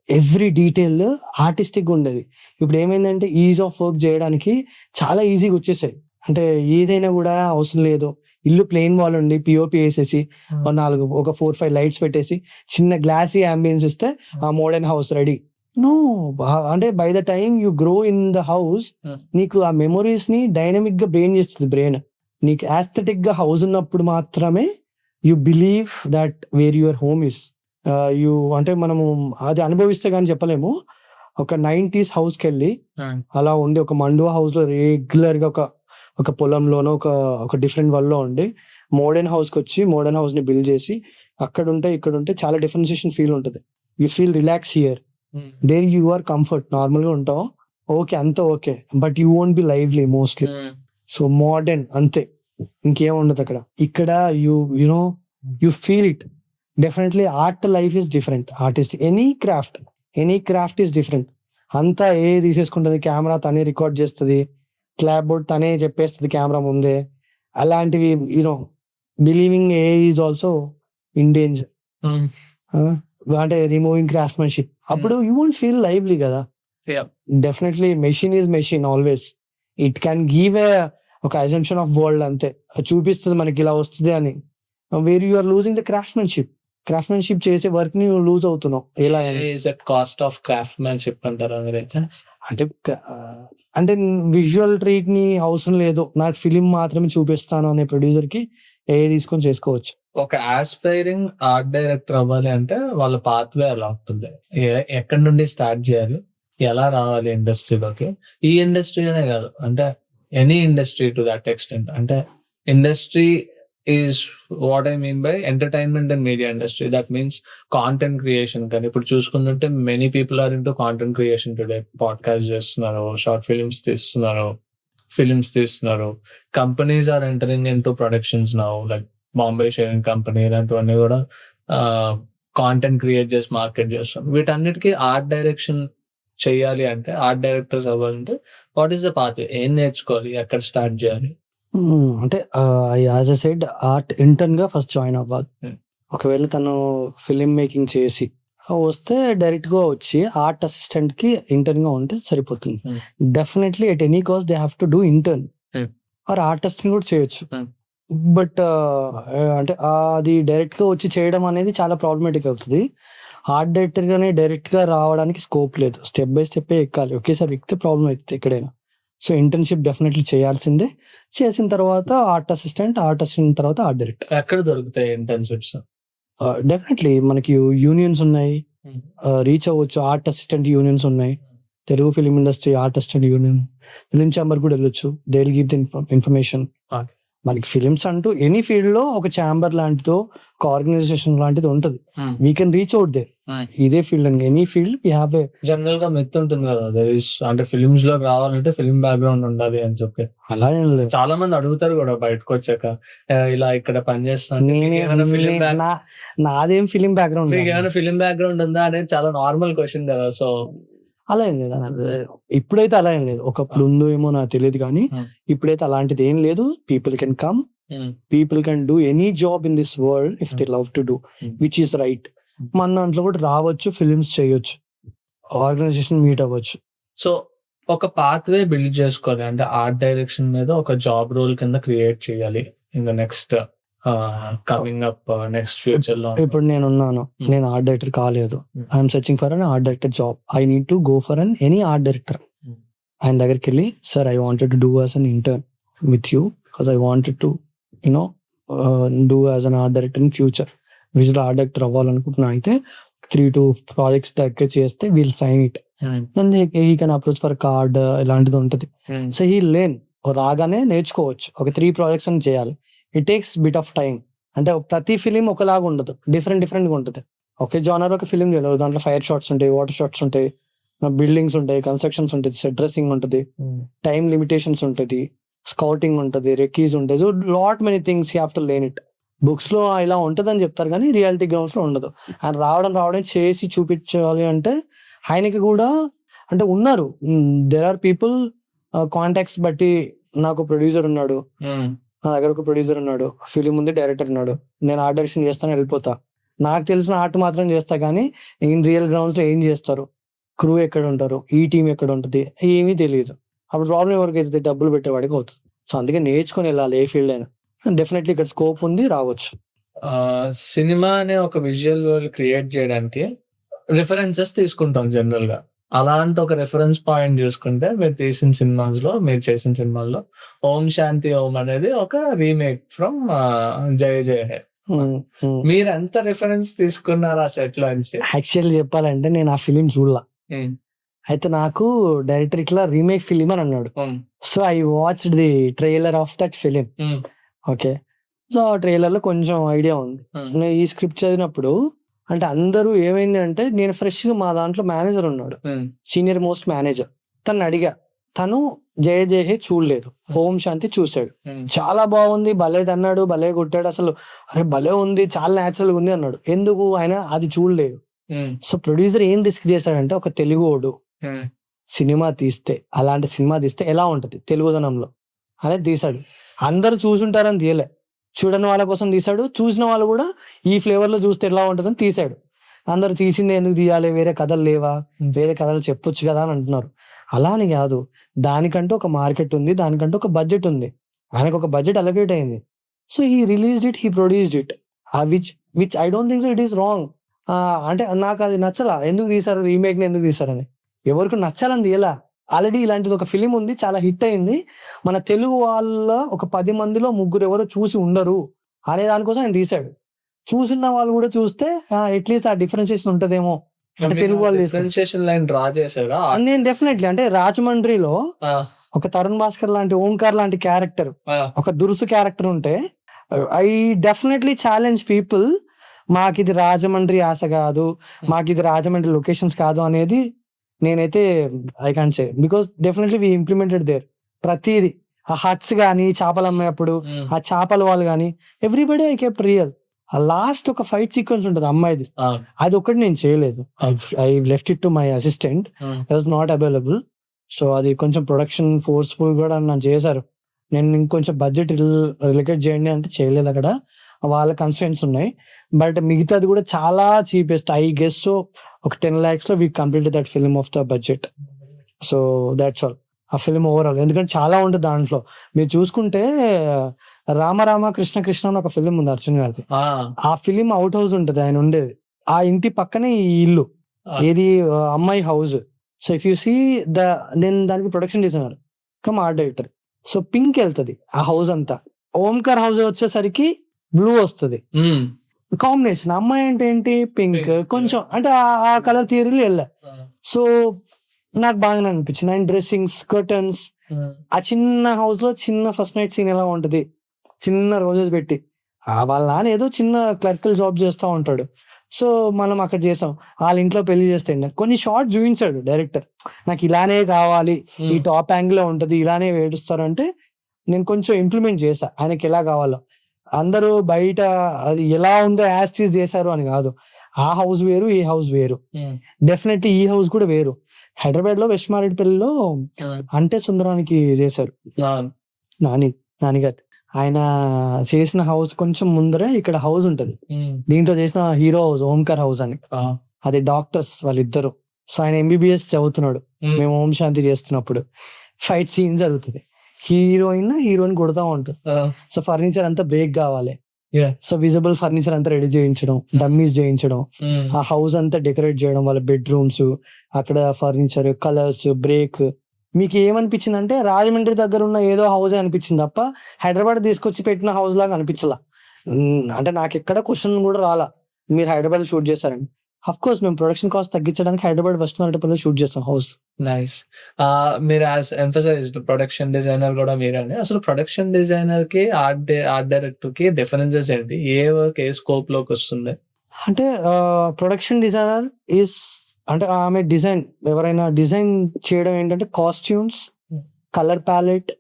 every detail artistic ఉండేది. ఇప్పుడు ఏమైందంటే ఈజ్ ఆఫ్ వర్క్ చేయడానికి చాలా ఈజీగా వచ్చేసాయి. అంటే ఏదైనా కూడా అవసరం లేదు, ఇల్లు ప్లెయిన్ వాల్ ఉండి పిఓపి వేసేసి ఒక 4-5 లైట్స్ పెట్టేసి చిన్న గ్లాసీ అంబియన్స్ ఇస్తే ఆ మోడర్న్ హౌస్ రెడీ. నో, అంటే by the time you grow in the house నీకు ఆ మెమొరీస్ ని డైనమిక్ గా బ్రెయిన్ చేస్తుంది. బ్రెయిన్ నీకు ఆస్థెటిక్ గా హౌస్ ఉన్నప్పుడు మాత్రమే you believe that where your home is. అంటే మనము అది అనుభవిస్తే కానీ చెప్పలేము. ఒక 90s హౌస్ కి వెళ్ళి అలా ఉండి ఒక మండువా హౌస్ లో రెగ్యులర్ గా ఒక పొలంలోనో ఒక డిఫరెంట్ వరల్డ్ లో ఉండి మోడర్న్ హౌస్ కి వచ్చి మోడర్న్ హౌస్ ని బిల్డ్ చేసి అక్కడ ఉంటే ఇక్కడ ఉంటే చాలా డిఫరెన్షియేషన్ ఫీల్ ఉంటుంది. You feel relax here, there you are comfort, normal గా ఉంటావు, ఓకే అంతా okay, but you won't be lively mostly. So modern అంతే, ఇంకేం ఉండదు అక్కడ. ఇక్కడ you know you feel it. Definitely art life is different. Artist any craft is different. అంతా ఏ తీసేసుకుంటది, కెమెరా తనే రికార్డ్ చేస్తుంది, క్లాప్ బోర్డ్ తనే చెప్పేస్తుంది కెమెరా ముందే. అలాంటివి you know believing AI is also in danger. అంటే రిమూవింగ్ క్రాఫ్ట్మెన్షిప్ అప్పుడు యూ వోంట్ ఫీల్ లైవ్లీ కదా. Definitely machine is machine always. It can give ఒక అజంప్షన్ ఆఫ్ వరల్డ్, అంతే చూపిస్తుంది మనకి ఇలా వస్తుంది అని. Where you are losing the craftsmanship చేసే వర్క్ ని లూజ్ అవుతున్నావు. ఎలా కాస్ట్ ఆఫ్ క్రాఫ్ట్మెన్షిప్ అంటారా మీరైతే? అంటే విజువల్ ట్రీట్ ని అవసరం లేదు, నా ఫిలిం మాత్రమే చూపిస్తాను అనే ప్రొడ్యూసర్ కి ఏ తీసుకొని చేసుకోవచ్చు. ఒక ఆస్పైరింగ్ ఆర్ట్ డైరెక్టర్ అవ్వాలి అంటే వాళ్ళ పాత్వే ఎలా ఉంటుంది, ఎక్కడి నుండి స్టార్ట్ చేయాలి, ఎలా రావాలి ఇండస్ట్రీలోకి? ఈ ఇండస్ట్రీ అనే కాదు, అంటే any industry to that extent. అంటే industry is what I mean by entertainment and media industry. That means content creation. కానీ ఇప్పుడు చూసుకుంటుంటే many people are into content creation today. Podcast చేస్తున్నారు, షార్ట్ ఫిలిమ్స్ తీస్తున్నారు. Companies are entering into productions now, like Bombay shaving company, ఇలాంటివన్నీ కూడా కాంటెంట్ క్రియేట్ చేసి మార్కెట్ చేస్తాం. వీటన్నిటికీ ఆర్ట్ డైరెక్షన్ చెయ్యాలి అంటే, ఆర్ట్ డైరెక్టర్స్ అవ్వాలంటే వాట్ ఈస్ ద పాత్? ఏం నేర్చుకోవాలి? ఎక్కడ స్టార్ట్ చేయాలి? అంటే యాజ్ ఎ సెడ్ ఆర్ట్ ఇంటర్న్‌గా ఫస్ట్ జాయిన్ అవ్వాలి. హ్మ్. ఒకవేళ తను ఫిల్మ్ మేకింగ్ చేసి వస్తే డైరెక్ట్‌గా వచ్చి ఆర్ట్ అసిస్టెంట్‌కి ఇంటర్న్‌గా ఉంటే సరిపోతుంది. హ్మ్. Definitely at any cost they have to do intern. హ్మ్. ఆర్ ఆర్టిస్ట్‌ని కూడా చేయొచ్చు. హ్మ్. బట్ అంటే అది డైరెక్ట్‌గా వచ్చి చేయడం అనేది చాలా ప్రాబ్లమాటిక్ అవుతది. ఆర్ట్ డైరెక్టర్‌గానే డైరెక్ట్‌గా రావడానికి స్కోప్ లేదు. స్టెప్ బై స్టెప్పే ఎక్కాలి. ఒకేసారి ఎక్కితే ప్రాబ్లమ్ అయితది ఎక్కడైనా. సో, ఇంటర్న్‌షిప్ డెఫినెట్‌లీ చేయాల్సిందే. చేసిన తర్వాత ఆర్ట్ అసిస్టెంట్ తర్వాత ఆర్ట్ డైరెక్టర్. ఎక్కడ దొరుకుతాయి ఇంటర్న్‌షిప్స్? డెఫినెట్‌లీ మనకి యూనియన్స్ ఉన్నాయి. హ్మ్. రీచ్ అవ్వచ్చు. ఆర్ట్ అసిస్టెంట్ యూనియన్స్ ఉన్నాయి. Telugu film industry art assistant union, film chamber కూడా వెళ్ళొచ్చు. They will give the information. Okay. మనకి ఫిలిమ్స్ అంటూ ఎనీ ఫీల్డ్‌లో ఒక ఛాంబర్ లాంటిదో, ఒక ఆర్గనైజేషన్ లాంటిది ఉంటది. Hmm. We can reach out there. Hmm. ఇదే ఫీల్డ్ అని any field we have a జనరల్‌గా మిత్ ఉంటుంది కదా! దేర్ ఈస్ అంటే ఫిల్మ్స్‌లోకి రావాలంటే ఫిల్మ్ బ్యాక్‌గ్రౌండ్ ఉండాలి అని చెప్పి. అలా ఏం లేదు. చాలా మంది అడుగుతారు కూడా బయటకొచ్చాక. ఇలా ఇక్కడ పని చేస్తున్నా అంటే మీకేమైనా ఫిల్మ్ బ్యాక్ నాదేం ఫిలిం బ్యాక్‌గ్రౌండ్ మీకేమైనా ఫిల్మ్ బ్యాక్‌గ్రౌండ్ ఉందా అనేది చాలా నార్మల్ క్వెషన్ కదా! సో అలా ఏం లేదు. ఇప్పుడైతే అలా ఏం లేదు. ఒకప్పుడు ఉందో ఏమో నాకు తెలీదు కానీ హ్మ్. ఇప్పుడైతే అలాంటిది ఏం లేదు. People can come. Hmm. People can do any job in this world if they love to do which is right. మన దాంట్లో కూడా రావచ్చు, ఫిలిమ్స్ చేయొచ్చు, ఆర్గనైజేషన్ మీట్ అవ్వచ్చు. సో ఒక పాత్వే బిల్డ్ చేసుకోవాలి. అంటే ఆర్ట్ డైరెక్షన్ మీద ఒక జాబ్ రోల్ కింద క్రియేట్ చేయాలి. In the next coming up next ఫ్యూచర్‌లో. ఇప్పుడు నేనున్నాను. నేను ఆర్ట్ డైరెక్టర్ కాలేదు. I'm searching for an art director job. I need to go for any art director. ఆయన దగ్గరికి వెళ్ళి, sir I wanted to do as an intern with you because I wanted to do as an art director in future. Visual art director అవ్వాలనుకుంటున్నా అంటే 3-2 ప్రాజెక్ట్స్ దగ్గర చేస్తే will sign it. Then he can approach for card ఇలాంటిది ఉంటుంది. సో హీ లేన్ రాగానే నేర్చుకోవచ్చు. ఒక 3 ప్రాజెక్ట్స్ అని చేయాలి. It takes bit of time. అంటే ప్రతి ఫిలిం ఒకలాగా ఉండదు. డిఫరెంట్‌గా ఉంటది. ఒకే జానర్ ఒక ఫిలిం చేయాలి. దాంట్లో ఫైర్ షాట్స్ ఉంటాయి, వాటర్ షాట్స్ ఉంటాయి, బిల్డింగ్స్ ఉంటాయి, కన్‌స్ట్రక్షన్స్ ఉంటది, సెట్ డ్రెస్సింగ్ ఉంటది, టైమ్ లిమిటేషన్స్ ఉంటది, స్కౌటింగ్ ఉంటది, రెక్కీస్ ఉంటాయి. So lot many things you have to learn it. బుక్స్‌లో ఇలా ఉంటదని చెప్తారు కానీ రియాలిటీ గ్రౌండ్స్‌లో ఉండదు. ఆయన రావడం చేసి చూపించాలి అంటే ఆయనకి కూడా అంటే ఉన్నారు. దేర్ ఆర్ పీపుల్ కాంటాక్ట్స్ బట్టి నాకు ప్రొడ్యూసర్ ఉన్నాడు. నా దగ్గర ఒక ప్రొడ్యూసర్ ఉన్నాడు. ఫిలిం ఉంది, డైరెక్టర్ ఉన్నాడు. నేను ఆర్ట్ డైరెక్షన్ చేస్తాను, వెళ్ళిపోతా. నాకు తెలిసిన ఆర్ట్ మాత్రం చేస్తా కానీ ఇన్ రియల్ గ్రౌండ్స్‌లో ఏం చేస్తారు, క్రూ ఎక్కడ ఉంటారు, ఈ టీమ్ ఎక్కడ ఉంటది, ఏమీ తెలీదు. అప్పుడు ప్రాబ్లమ్ ఎవరికైతే డబ్బులు పెట్టేవాడికి అవుతుంది. సో అందుకే నేర్చుకొని వెళ్ళాలి ఏ ఫీల్డ్ అయినా. డెఫినెట్లీ ఇక్కడ స్కోప్ ఉంది, రావచ్చు. సినిమా అనే ఒక విజువల్ వరల్డ్ క్రియేట్ చేయడానికి రిఫరెన్సెస్ తీసుకుంటాం జనరల్‌గా. అలాంటి ఒక రిఫరెన్స్ పాయింట్ చూసుకుంటే మీరు చేసిన సినిమాల్లో 'ఓం శాంతి ఓం' అనేది ఒక రీమేక్ ఫ్రమ్ 'జయ జయ హే'. మీరు ఎంత రిఫరెన్స్ తీసుకున్నారు ఆ సెట్‌లో నుంచి? యాక్చువల్లీ చెప్పాలంటే నేను ఆ ఫిలిం చూడలా. అయితే నాకు డైరెక్టర్ ఇట్లా రీమేక్ ఫిలిం అని అన్నాడు. So I watched the trailer of that film. Okay. So ఆ ట్రైలర్‌లో కొంచెం ఐడియా ఉంది. నేను ఈ స్క్రిప్ట్ చదివినప్పుడు అంటే అందరూ ఏమైంది అంటే నేను ఫ్రెష్‌గా మా దాంట్లో మేనేజర్ ఉన్నాడు. Senior most manager. తనని అడిగా. తను 'జయ జయ హే' చూడలేదు. 'ఓం శాంతి' చూసాడు. చాలా బాగుంది, భలేది అన్నాడు, భలే కొట్టాడు. అసలు అరే భలే ఉంది, చాలా న్యాచురల్‌గా ఉంది అన్నాడు. ఎందుకు ఆయన అది చూడలేదు. సో ప్రొడ్యూసర్ ఏం రిస్క్ చేశాడంటే ఒక తెలుగోడు సినిమా తీస్తే, అలాంటి సినిమా తీస్తే ఎలా ఉంటది తెలుగుదనంలో అనేది తీశాడు. అందరూ చూసుంటారని తీయలే. చూడని వాళ్ళ కోసం తీశాడు. చూసిన వాళ్ళు కూడా ఈ ఫ్లేవర్‌లో చూస్తే ఎలా ఉంటదని తీశాడు. అందరూ తీసిందే ఎందుకు తీయాలి, వేరే కథలు లేవా, వేరే కథలు చెప్పొచ్చు కదా అని అంటున్నారు. అలా అని కాదు. దానికంటూ ఒక మార్కెట్ ఉంది. దానికంటూ ఒక బడ్జెట్ ఉంది. ఆయనకు ఒక బడ్జెట్ అలొకేట్ అయింది. So he released it, he produced it. Which I don't think so it is wrong. అంటే నాకు అది నచ్చలా. ఎందుకు తీశారు రీమేక్‌ని ఎందుకు తీశారని. ఎవరికి నచ్చాలని తీయలా. ఆల్రెడీ ఇలాంటిది ఒక ఫిలిం ఉంది, చాలా హిట్ అయింది. మన తెలుగు వాళ్ళ ఒక 10 మందిలో ముగ్గురు ఎవరో చూసి ఉండరు అనే దానికోసం ఆయన తీశాడు. చూసిన వాళ్ళు కూడా చూస్తే అట్లీస్ట్ ఆ డిఫరెన్షియేషన్ ఉంటదేమో. అంటే తెలుగు వాళ్ళు డిఫరెన్షియేషన్ లైన్ డ్రా చేశారా? నేను డెఫినెట్లీ అంటే రాజమండ్రిలో ఒక తరుణ్ భాస్కర్ లాంటి, ఓంకార్ లాంటి క్యారెక్టర్, ఒక దురుసు క్యారెక్టర్ ఉంటే ఐ డెఫినెట్లీ ఛాలెంజ్ పీపుల్. మాకిది రాజమండ్రి ఆశ కాదు, మాకిది రాజమండ్రి లొకేషన్స్ కాదు అనేది నేనైతే I can't say. Because definitely we implemented there. ప్రతిది ఆ హట్స్ గానీ, చేపలు అమ్మేటప్పుడు ఆ చేపల వాళ్ళు గానీ ఎవ్రీబడి ఐ కెప్ట్ రియల్. ఆ లాస్ట్ ఒక ఫైట్ సీక్వెన్స్ ఉంటుంది అమ్మాయిది, అది ఒకటి నేను చేయలేదు. I left it to my assistant, was not available. So అది కొంచెం ప్రొడక్షన్ ఫోర్స్ఫుల్ కూడా నన్ను చేశారు. నేను ఇంకొంచెం బడ్జెట్ రిలేటెడ్ చేయండి అంటే చేయలేదు, అక్కడ వాళ్ళ కన్స్టెంట్స్ ఉన్నాయి. బట్ మిగతాది కూడా చాలా చీపెస్ట్, ఐ గెస్. సో ఒక 10 lakhs లో we complete that film of the budget. So that's all ఆ ఫిల్మ్ ఓవరాల్. ఎందుకంటే చాలా ఉంటుంది దాంట్లో. మీరు చూసుకుంటే రామ రామ కృష్ణ కృష్ణ అని ఒక ఫిలిం ఉంది అర్జున్ గారిది. ఆ ఫిలిం అవుట్ హౌస్ ఉంటుంది ఆయన ఉండేది, ఆ ఇంటి పక్కనే ఈ ఇల్లు, ఏది అమ్మాయి house. So if you see నేను దానికి production designer cum art director. So pink వెళ్తుంది ఆ హౌస్ అంతా, ఓంకార్ హౌస్ వచ్చేసరికి బ్లూ వస్తుంది కాంబినేషన్. అమ్మాయి అంటే ఏంటి పింక్, కొంచెం అంటే ఆ కలర్ థియరీలు వెళ్ళా. సో నాకు బాగానే అనిపించింది. అండ్ డ్రెస్సింగ్స్, కర్టన్స్, ఆ చిన్న హౌస్ లో చిన్న ఫస్ట్ నైట్ సీన్ ఎలా ఉంటది, చిన్న రోజెస్ పెట్టి, వాళ్ళ నాన్న ఏదో చిన్న క్లర్కల్ జాబ్ చేస్తూ ఉంటాడు. సో మనం అక్కడ చేసాం, వాళ్ళ ఇంట్లో పెళ్లి చేస్తే కొన్ని షార్ట్ చూపించాడు డైరెక్టర్, నాకు ఇలానే కావాలి, ఈ టాప్ యాంగిల్ లో ఉంటది, ఇలానే వేడుస్తారు అంటే నేను కొంచెం ఇంప్లిమెంట్ చేశా ఆయనకి ఎలా కావాలో. అందరూ బయట అది ఎలా ఉందో యాస్టీస్ చేశారు అని కాదు, ఆ హౌస్ వేరు ఈ హౌస్ వేరు, డెఫినెట్లీ ఈ హౌస్ కూడా వేరు. హైదరాబాద్ లో వెస్ట్మారెడ్డిపల్లిలో అంటే సుందరానికి చేశారు నానిగారు. ఆయన చేసిన హౌస్ కొంచెం ముందరే ఇక్కడ హౌస్ ఉంటది, దీంతో చేసిన హీరో హౌస్ ఓంకార్ హౌస్ అని, అది డాక్టర్స్ వాళ్ళిద్దరు. సో ఆయన ఎంబీబీఎస్ చదువుతున్నాడు, మేము ఓం శాంతి చేస్తున్నప్పుడు ఫైట్ సీన్ జరుగుతుంది, హీరోయిన్ కొడతా ఉంటుంది. సో ఫర్నిచర్ అంతా బ్రేక్ కావాలి, సో విజిబుల్ ఫర్నిచర్ అంతా రెడీ చేయించడం, డమ్మీస్ చేయించడం, ఆ హౌస్ అంతా డెకరేట్ చేయడం, వాళ్ళ బెడ్రూమ్స్, అక్కడ ఫర్నిచర్, కలర్స్, బ్రేక్. మీకు ఏమనిపించింది అంటే రాజమండ్రి దగ్గర ఉన్న ఏదో హౌస్ అనిపించింది తప్ప హైదరాబాద్ తీసుకొచ్చి పెట్టిన హౌస్ లాగా అనిపించలా. అంటే నాకు ఎక్కడ క్వశ్చన్ కూడా రాలా మీరు హైదరాబాద్ షూట్ చేశారని. అఫ్ కోర్స్ మేము ప్రొడక్షన్ కాస్ట్ తగ్గించడానికి హైదరాబాద్ వెస్ట్మారెడ్డిపల్లిలో షూట్ చేస్తాం హౌస్. నైస్. మీరు యాజ్ ఎంఫసైజ్డ్ ప్రొడక్షన్ డిజైనర్ కూడా మీరని, అసలు ప్రొడక్షన్ డిజైనర్ కి ఆర్ట్ డైరెక్టర్ కి డిఫరెన్సెస్ ఏంటి? ఏ వర్క్ ఏ స్కోప్ లోకి వస్తుంది? అంటే ప్రొడక్షన్ డిజైనర్ ఈస్ అంటే ఆమె డిజైన్, ఎవరైనా డిజైన్ చేయడం ఏంటంటే కాస్ట్యూమ్స్, కలర్ ప్యాలెట్,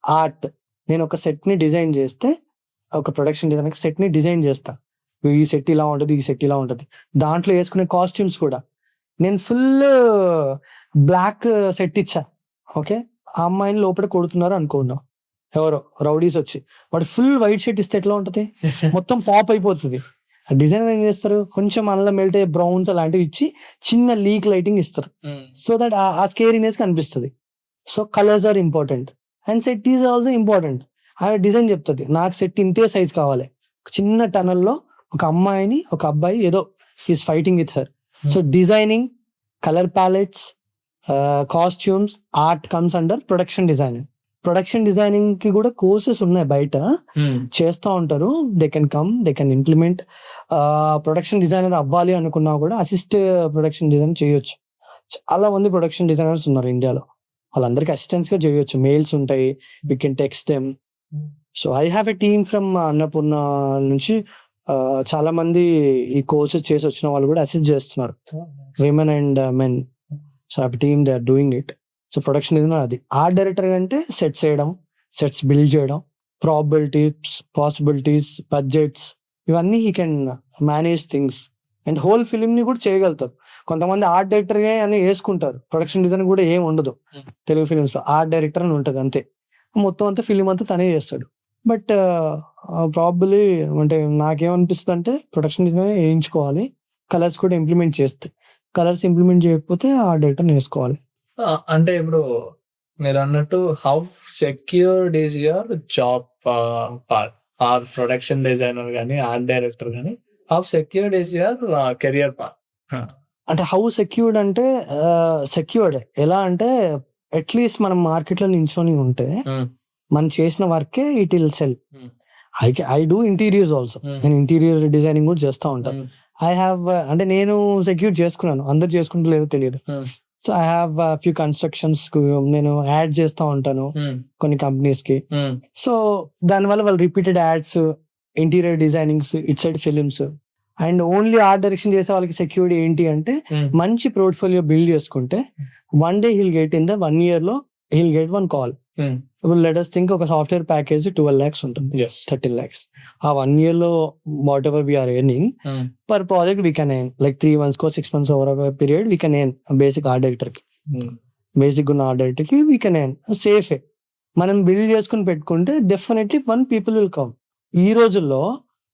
ఆర్ట్. నేను ఒక సెట్ ని డిజైన్ చేస్తే, ఒక ప్రొడక్షన్ డిజైనర్ సెట్ ని డిజైన్ చేస్తా, ఈ సెట్ ఇలా ఉంటుంది, ఈ సెట్ ఇలా ఉంటుంది, దాంట్లో వేసుకునే కాస్ట్యూమ్స్ కూడా. నేను ఫుల్ బ్లాక్ సెట్ ఇచ్చా, ఓకే, ఆ అమ్మాయిని లోపల కొడుతున్నారు అనుకున్నాం ఎవరో రౌడీస్ వచ్చి, వాడు ఫుల్ వైట్ షర్ట్ ఇస్తే ఎట్లా ఉంటది, మొత్తం పాప్ అయిపోతుంది. డిజైనర్ ఏం చేస్తారు, కొంచెం అందులో మెల్ట్ అయ్యే బ్రౌన్స్ అలాంటివి ఇచ్చి చిన్న లీక్ లైటింగ్ ఇస్తారు, సో దట్ ఆ స్కేరీనెస్ కనిపిస్తుంది. So colours are important and set is also important. ఆమె డిజైన్ చెప్తుంది, నాకు సెట్ ఇంతే సైజ్ కావాలి, చిన్న టనల్లో ఒక అమ్మాయిని ఒక అబ్బాయి ఏదో is fighting with her. So designing, colour palettes, costumes, art comes under production designing. Production designing కి కూడా కోర్సెస్ ఉన్నాయి, బయట చేస్తూ ఉంటారు. They can come, they can implement. Production designer అవ్వాలి అనుకున్నా కూడా అసిస్ట్ ప్రొడక్షన్ డిజైన్ చేయొచ్చు. చాలా మంది ప్రొడక్షన్ డిజైనర్స్ ఉన్నారు ఇండియాలో, వాళ్ళందరికీ అసిస్టెంట్స్ గా చేయొచ్చు. మెయిల్స్ ఉంటాయి, we can text them. So I have a team from Annapurna నుంచి చాలా మంది ఈ కోర్సెస్ చేసి వచ్చిన వాళ్ళు కూడా అసిస్ట్ చేస్తున్నారు, విమెన్ అండ్ మెన్. సో ఆ team they are doing it. So production designer అది. ఆర్ట్ డైరెక్టర్ అంటే సెట్స్ వేయడం, సెట్స్ బిల్డ్ చేయడం, ప్రాబిలిటీస్, పాసిబిలిటీస్, బడ్జెట్స్, ఇవన్నీ he can manage things. And whole film ని కూడా చేయగలుగుతారు. కొంతమంది ఆర్ట్ డైరెక్టర్ అని వేసుకుంటారు, ప్రొడక్షన్ డిజైన్ కూడా ఏం ఉండదు తెలుగు ఫిలిమ్స్ లో, ఆర్ట్ డైరెక్టర్ అని ఉంటుంది అంతే, మొత్తం అంతా ఫిలిం అంతా తనే చేస్తాడు. బట్ ప్రాబబ్లీ అంటే నాకేమనిపిస్తుంది అంటే ప్రొడక్షన్ డిజైన్ వేయించుకోవాలి, కలర్స్ కూడా ఇంప్లిమెంట్ చేస్తే. కలర్స్ ఇంప్లిమెంట్ చేయకపోతే ఆర్ట్ డైరెక్టర్ వేసుకోవాలి. అంటే ఇప్పుడు మీరు అన్నట్టు how secured is your job part? Or production designer కానీ ఆర్ట్ డైరెక్టర్ కానీ how secured is your career part? అంటే హౌ సెక్యూర్డ్ అంటే సెక్యూర్డ్ ఎలా అంటే అట్లీస్ట్ మనం మార్కెట్ లో నించొని ఉంటే మనం చేసిన వర్కే it will sell. I do interiors also, నేను ఇంటీరియర్ డిజైనింగ్ కూడా చేస్తూ ఉంటాను. ఐ హ్యావ్ అంటే నేను సెక్యూర్ చేసుకున్నాను, అందరు చేసుకుంటలేదో తెలియదు. So I have few constructions, నేను యాడ్ చేస్తూ ఉంటాను కొన్ని కంపెనీస్ కి. సో దానివల్ల వాళ్ళు repeated ads, interior designings, it side films. And only art direction చేసే వాళ్ళకి సెక్యూరిటీ ఏంటి అంటే మంచి పోర్ట్ఫోలియో బిల్డ్ చేసుకుంటే one day heal get in the 1 year లో హీల్ గెట్ 1 call. ఇప్పుడు లెట్ us థింక్ ఒక సాఫ్ట్వేర్ ప్యాకేజ్ 12 lakhs ఉంటుంది, ఎస్ 13 lakhs. ఆ 1 year లో what ever we're earning per project we can earn like 3 months కో 6 months over period we can earn basic art డైరెక్టర్కి, బేసిక్ ఉన్న ఆర్ట్ డైరెక్టర్కి వీ కెన్ ఎర్న్ సేఫే. మనం బిల్డ్ చేసుకుని పెట్టుకుంటే డెఫినెట్లీ 1 people విల్ కమ్. ఈ రోజుల్లో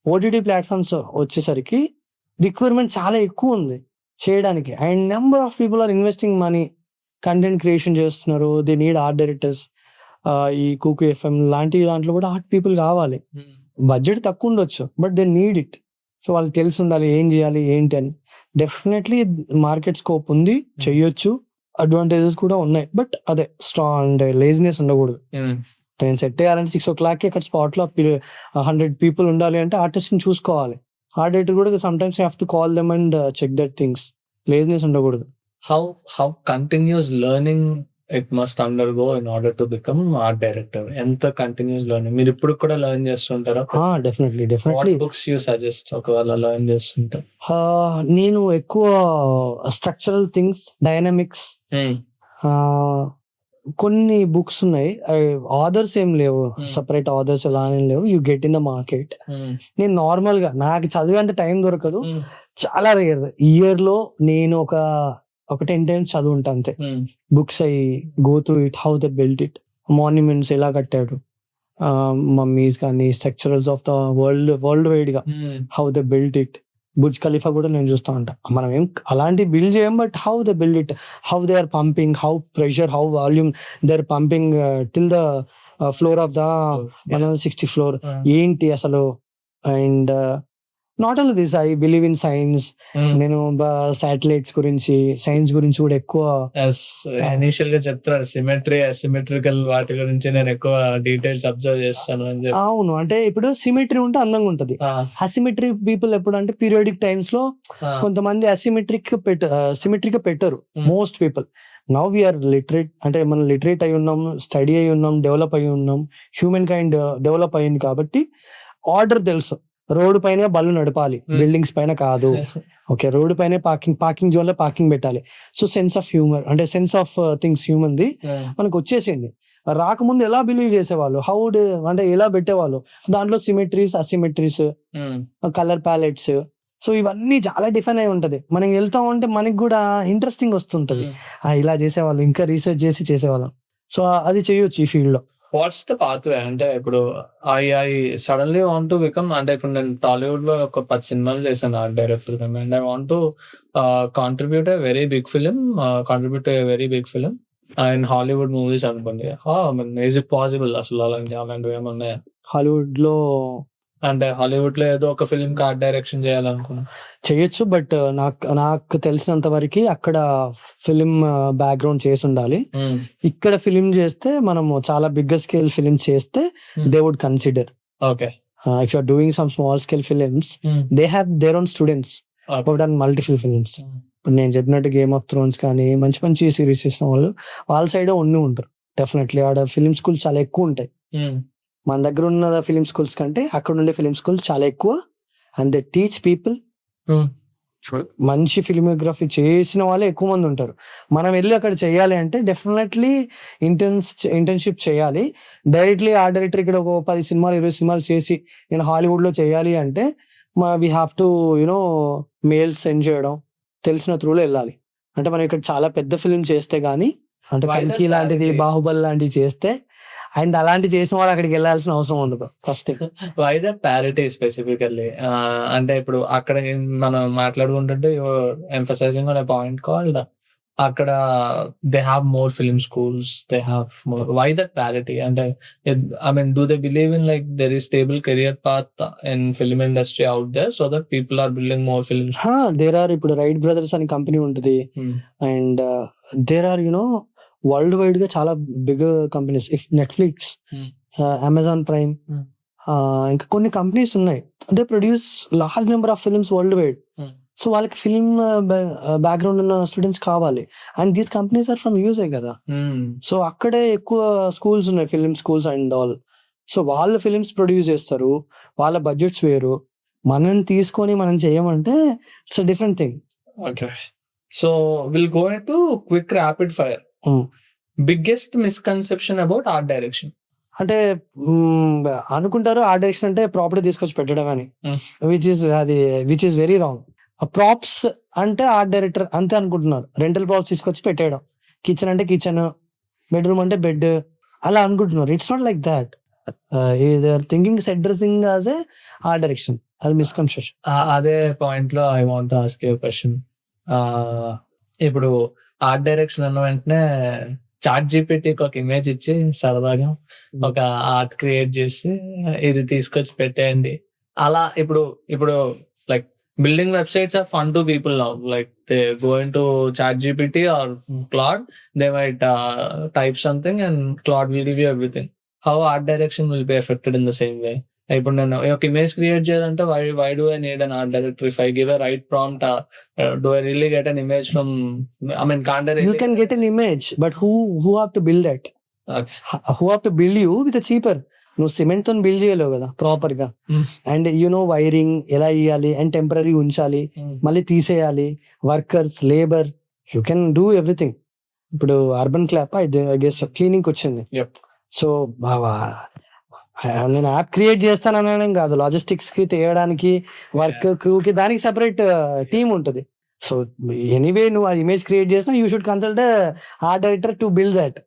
ఓటీటీ ప్లాట్ఫామ్స్ వచ్చేసరికి రిక్వైర్మెంట్ చాలా ఎక్కువ ఉంది చేయడానికి, and number of people are investing money, content creation చేస్తున్నారు. They need art directors. ఈ కుకు ఎఫ్ఎం లాంటి దాంట్లో కూడా ఆర్ట్ పీపుల్ కావాలి. బడ్జెట్ తక్కువ ఉండొచ్చు but they need it. So వాళ్ళకి తెలిసి ఉండాలి ఏం చేయాలి ఏంటి అని. డెఫినెట్లీ మార్కెట్ స్కోప్ ఉంది, చెయ్యొచ్చు, అడ్వాంటేజెస్ కూడా ఉన్నాయి. బట్ అదే స్ట్రాంగ్ అండ్ లేజినెస్ ఉండకూడదు. నేను సెట్ చేయాలంటే 6 o'clock అక్కడ స్పాట్ లో 100 people ఉండాలి అంటే ఆర్టిస్ట్ ని చూసుకోవాలి. ఆర్ట్ డైరెక్టర్ కూడా sometimes you have to call them and check that things. Laziness ఉండకూడదు. How continuous learning it must undergo in order to become art director? ఎంత కంటిన్యూస్ లెర్నింగ్ మీరు ఇప్పుడు కూడా లెర్న్ చేస్తుంటారా? Definitely what definitely books you suggest ఒకవేళ లెర్న్ చేస్తుంటారు? నేను ఎక్కువ స్ట్రక్చరల్ థింగ్స్, డైనమిక్స్, కొన్ని బుక్స్ ఉన్నాయి. ఆథర్స్ ఏం లేవు, సపరేట్ ఆథర్స్ ఎలా ఏం లేవు. You get in the market. నేను నార్మల్ గా నాకు చదివేంత టైం దొరకదు, చాలా రేర్. ఇయర్ లో నేను ఒక 10 times చదువుంటా అంతే. బుక్స్ అయ్యి go through it, how the built it, monuments ఎలా కట్టాడు, మమ్మీస్ కానీ structurals of the world wide గా how the built it. Burj Khalifa కూడా నేను చూస్తా ఉంటా. మనం ఏం అలాంటి బిల్డ్ చేయం, but how the build it, how they are pumping, how pressure, how volume they are pumping till the floor of the 160 floor ఏంటి అసలు. And not only this, I believe in science. నేను శాటిలైట్స్ గురించి, సైన్స్ గురించి కూడా ఎక్కువ. ఇనిషియల్ గా చెప్తారు సిమెట్రీ అసిమెట్రికల్ వాటి గురించి నేను ఎక్కువ డీటెయిల్స్ అబ్జర్వ్ చేస్తాను అని చెప్పి. అవును, అంటే ఇప్పుడు సిమెట్రీ ఉంటే అందంగా ఉంటది. అసిమెట్రీ పీపుల్ ఎప్పుడు అంటే పీరియాడిక్ టైమ్స్ లో కొంతమంది సిమెట్రిక్ పెట్టరు. Most people now we are literate, అంటే మనం లిటరేట్ అయి ఉన్నాం, స్టడీ అయి ఉన్నాం, డెవలప్ అయి ఉన్నాం, హ్యూమన్ కైండ్ డెవలప్ అయింది కాబట్టి ఆర్డర్ తెలుసు. రోడ్డు పైన బళ్ళు నడపాలి, బిల్డింగ్స్ పైన కాదు. ఓకే, రోడ్డు పైన పార్కింగ్ జోన్ లో పార్కింగ్ పెట్టాలి. సో సెన్స్ ఆఫ్ హ్యూమర్, అంటే sense of things human the మనకు వచ్చేసింది. రాకముందు ఎలా బిలీవ్ చేసేవాళ్ళు, అంటే ఎలా పెట్టేవాళ్ళు, దాంట్లో సిమెట్రీస్, అసిమెట్రీస్, కలర్ ప్యాలెట్స్. సో ఇవన్నీ చాలా డిఫైన్ అయి ఉంటది. మనం వెళ్తా ఉంటే మనకి కూడా ఇంట్రెస్టింగ్ వస్తుంటది. ఇలా చేసేవాళ్ళు, ఇంకా రీసెర్చ్ చేసి చేసేవాళ్ళం. సో అది చేయొచ్చు ఈ ఫీల్డ్ లో. What's the pathway? అంటే ఇప్పుడు I suddenly want to become, అంటే ఇప్పుడు నేను టాలీవుడ్ లో ఒక 10 సినిమాలు చేశాను art director, and I want to contribute a very big film, in Hollywood movies అనుకోండి. ఈజ్ ఇట్ పాసిబుల్ అసలు? అలాంటివి ఏమన్నాయా హాలీవుడ్ లో? అంటే హాలీవుడ్ లో ఏదో ఒక ఫిలిం కి ఆర్ట్ డైరెక్షన్ చేయాలనుకున్నా చేయొచ్చు, బట్ నాకు తెలిసినంత వరకు అక్కడ ఫిలిం బ్యాక్గ్రౌండ్ చేసి ఉండాలి. ఇక్కడ ఫిలిం చేస్తే మనము చాలా బిగ్గర్ స్కేల్ ఫిలిం చేస్తే they would consider. Okay, if you're doing some small scale films they have their own students done multiple films. ఇప్పుడు నేను చెప్పినట్టు గేమ్ ఆఫ్ థ్రోన్స్ కానీ మంచి మంచి సిరీస్ చేసిన వాళ్ళు వాళ్ళ సైడ్ ఉండి ఉంటారు. డెఫినెట్లీ ఆడ ఫిలిం స్కూల్ చాలా ఎక్కువ ఉంటాయి. మన దగ్గర ఉన్న ఫిలిం స్కూల్స్ కంటే అక్కడ ఉండే ఫిలిం స్కూల్ చాలా ఎక్కువ. And they teach people. మంచి ఫిలిమోగ్రఫీ చేసిన వాళ్ళే ఎక్కువ మంది ఉంటారు. మనం వెళ్ళి అక్కడ చేయాలి అంటే డెఫినెట్లీ ఇంటర్న్షిప్ చేయాలి. డైరెక్ట్లీ ఆర్ట్ డైరెక్టర్ ఇక్కడ ఒక 10 సినిమాలు 20 సినిమాలు చేసి నేను హాలీవుడ్ లో చేయాలి అంటే we have to mails send చేయడం, తెలిసిన త్రూలో వెళ్ళాలి. అంటే మనం ఇక్కడ చాలా పెద్ద ఫిలిం చేస్తే గానీ, అంటే కల్కి లాంటిది, బాహుబలి లాంటివి చేస్తే, అండ్ అలాంటి చేసిన వాళ్ళు అక్కడికి వెళ్ళాల్సిన అవసరం ఉండదు. First why the parity specifically? అంటే ఇప్పుడు అక్కడ మనం మాట్లాడుకుంటుంటే emphasizing on a point called అక్కడ they have more film schools, they have more. Why that parity? అంటే I mean do they believe in like there is stable career path in film industry out there so that people are building more films? There are. ఇప్పుడు రైట్ బ్రదర్స్ అని కంపెనీ ఉంటుంది, and there are world wide గా చాలా big companies. If Netflix, Amazon Prime, ఇంకా కొన్ని కంపెనీస్ ఉన్నాయి. They produce large number of films world wide. So వాళ్ళకి ఫిల్మ్ బ్యాక్గ్రౌండ్ ఉన్న స్టూడెంట్స్ కావాలి. And these companies are from USA కదా. సో అక్కడే ఎక్కువ స్కూల్స్ ఉన్నాయి, film schools and all. So వాళ్ళు ఫిల్మ్స్ ప్రొడ్యూస్ చేస్తారు, వాళ్ళ బడ్జెట్స్ వేరు. మనం తీసుకొని మనం చేయమంటే it's a different thing. Okay, so will go to quick rapid fire. Biggest misconception about art direction. అంటే అనుకుంటారు ఆర్ట్ డైరెక్షన్ అంటే ప్రాపర్టీ తీసుకొచ్చి పెట్టడం అని, which is very wrong. Props అంటే ఆర్ట్ డైరెక్టర్ అంతే అనుకుంటున్నారు. రెంటల్ ప్రాప్స్ తీసుకొచ్చి పెట్టేయడం, కిచెన్ అంటే కిచెన్, బెడ్రూమ్ అంటే బెడ్, అలా అనుకుంటున్నారు. It's not like that. They are thinking set dressing as a art direction. అది మిస్కన్సెప్షన్. అదే పాయింట్ లో I want ask you question. ఇప్పుడు ఆర్ట్ డైరెక్షన్ అన్న వెంటనే చాట్ జీపీటీకి ఒక ఇమేజ్ ఇచ్చి సరదాగా ఒక ఆర్ట్ క్రియేట్ చేసి ఇది తీసుకొచ్చి పెట్టేయండి అలా. ఇప్పుడు like building websites are fun to people now. Like they go into ChatGPT or Claude, they might type something and Claude will give you everything. How art direction will be affected in the same way? ఇప్పుడు నేను ఒక ఇమేజ్ క్రియేట్ చేయాలంటే why do I need an art director? If I give a right prompt, do I really get an image from? I mean, can't I really? You can get an image, but who have to build that? Okay. Who have to build you with a cheaper? నువ్వు సిమెంట్ తో బిల్డ్ చేయలేవు కదా ప్రాపర్ గా. అండ్ వైరింగ్ ఎలా ఇవ్వాలి అండ్ టెంపరీ ఉంచాలి, మళ్ళీ తీసేయాలి, workers, labour, you can do everything. ఇప్పుడు Urban Clap I guess cleaning వచ్చింది. సో నేను యాప్ క్రియేట్ చేస్తాననడం కాదు, లాజిస్టిక్స్ కి తేయడానికి, వర్క్ క్రూకి దానికి సెపరేట్ టీమ్ ఉంటుంది. సో ఎనీవే నువ్వు ఆ ఇమేజ్ క్రియేట్ చేసినా you should consult art director to build that.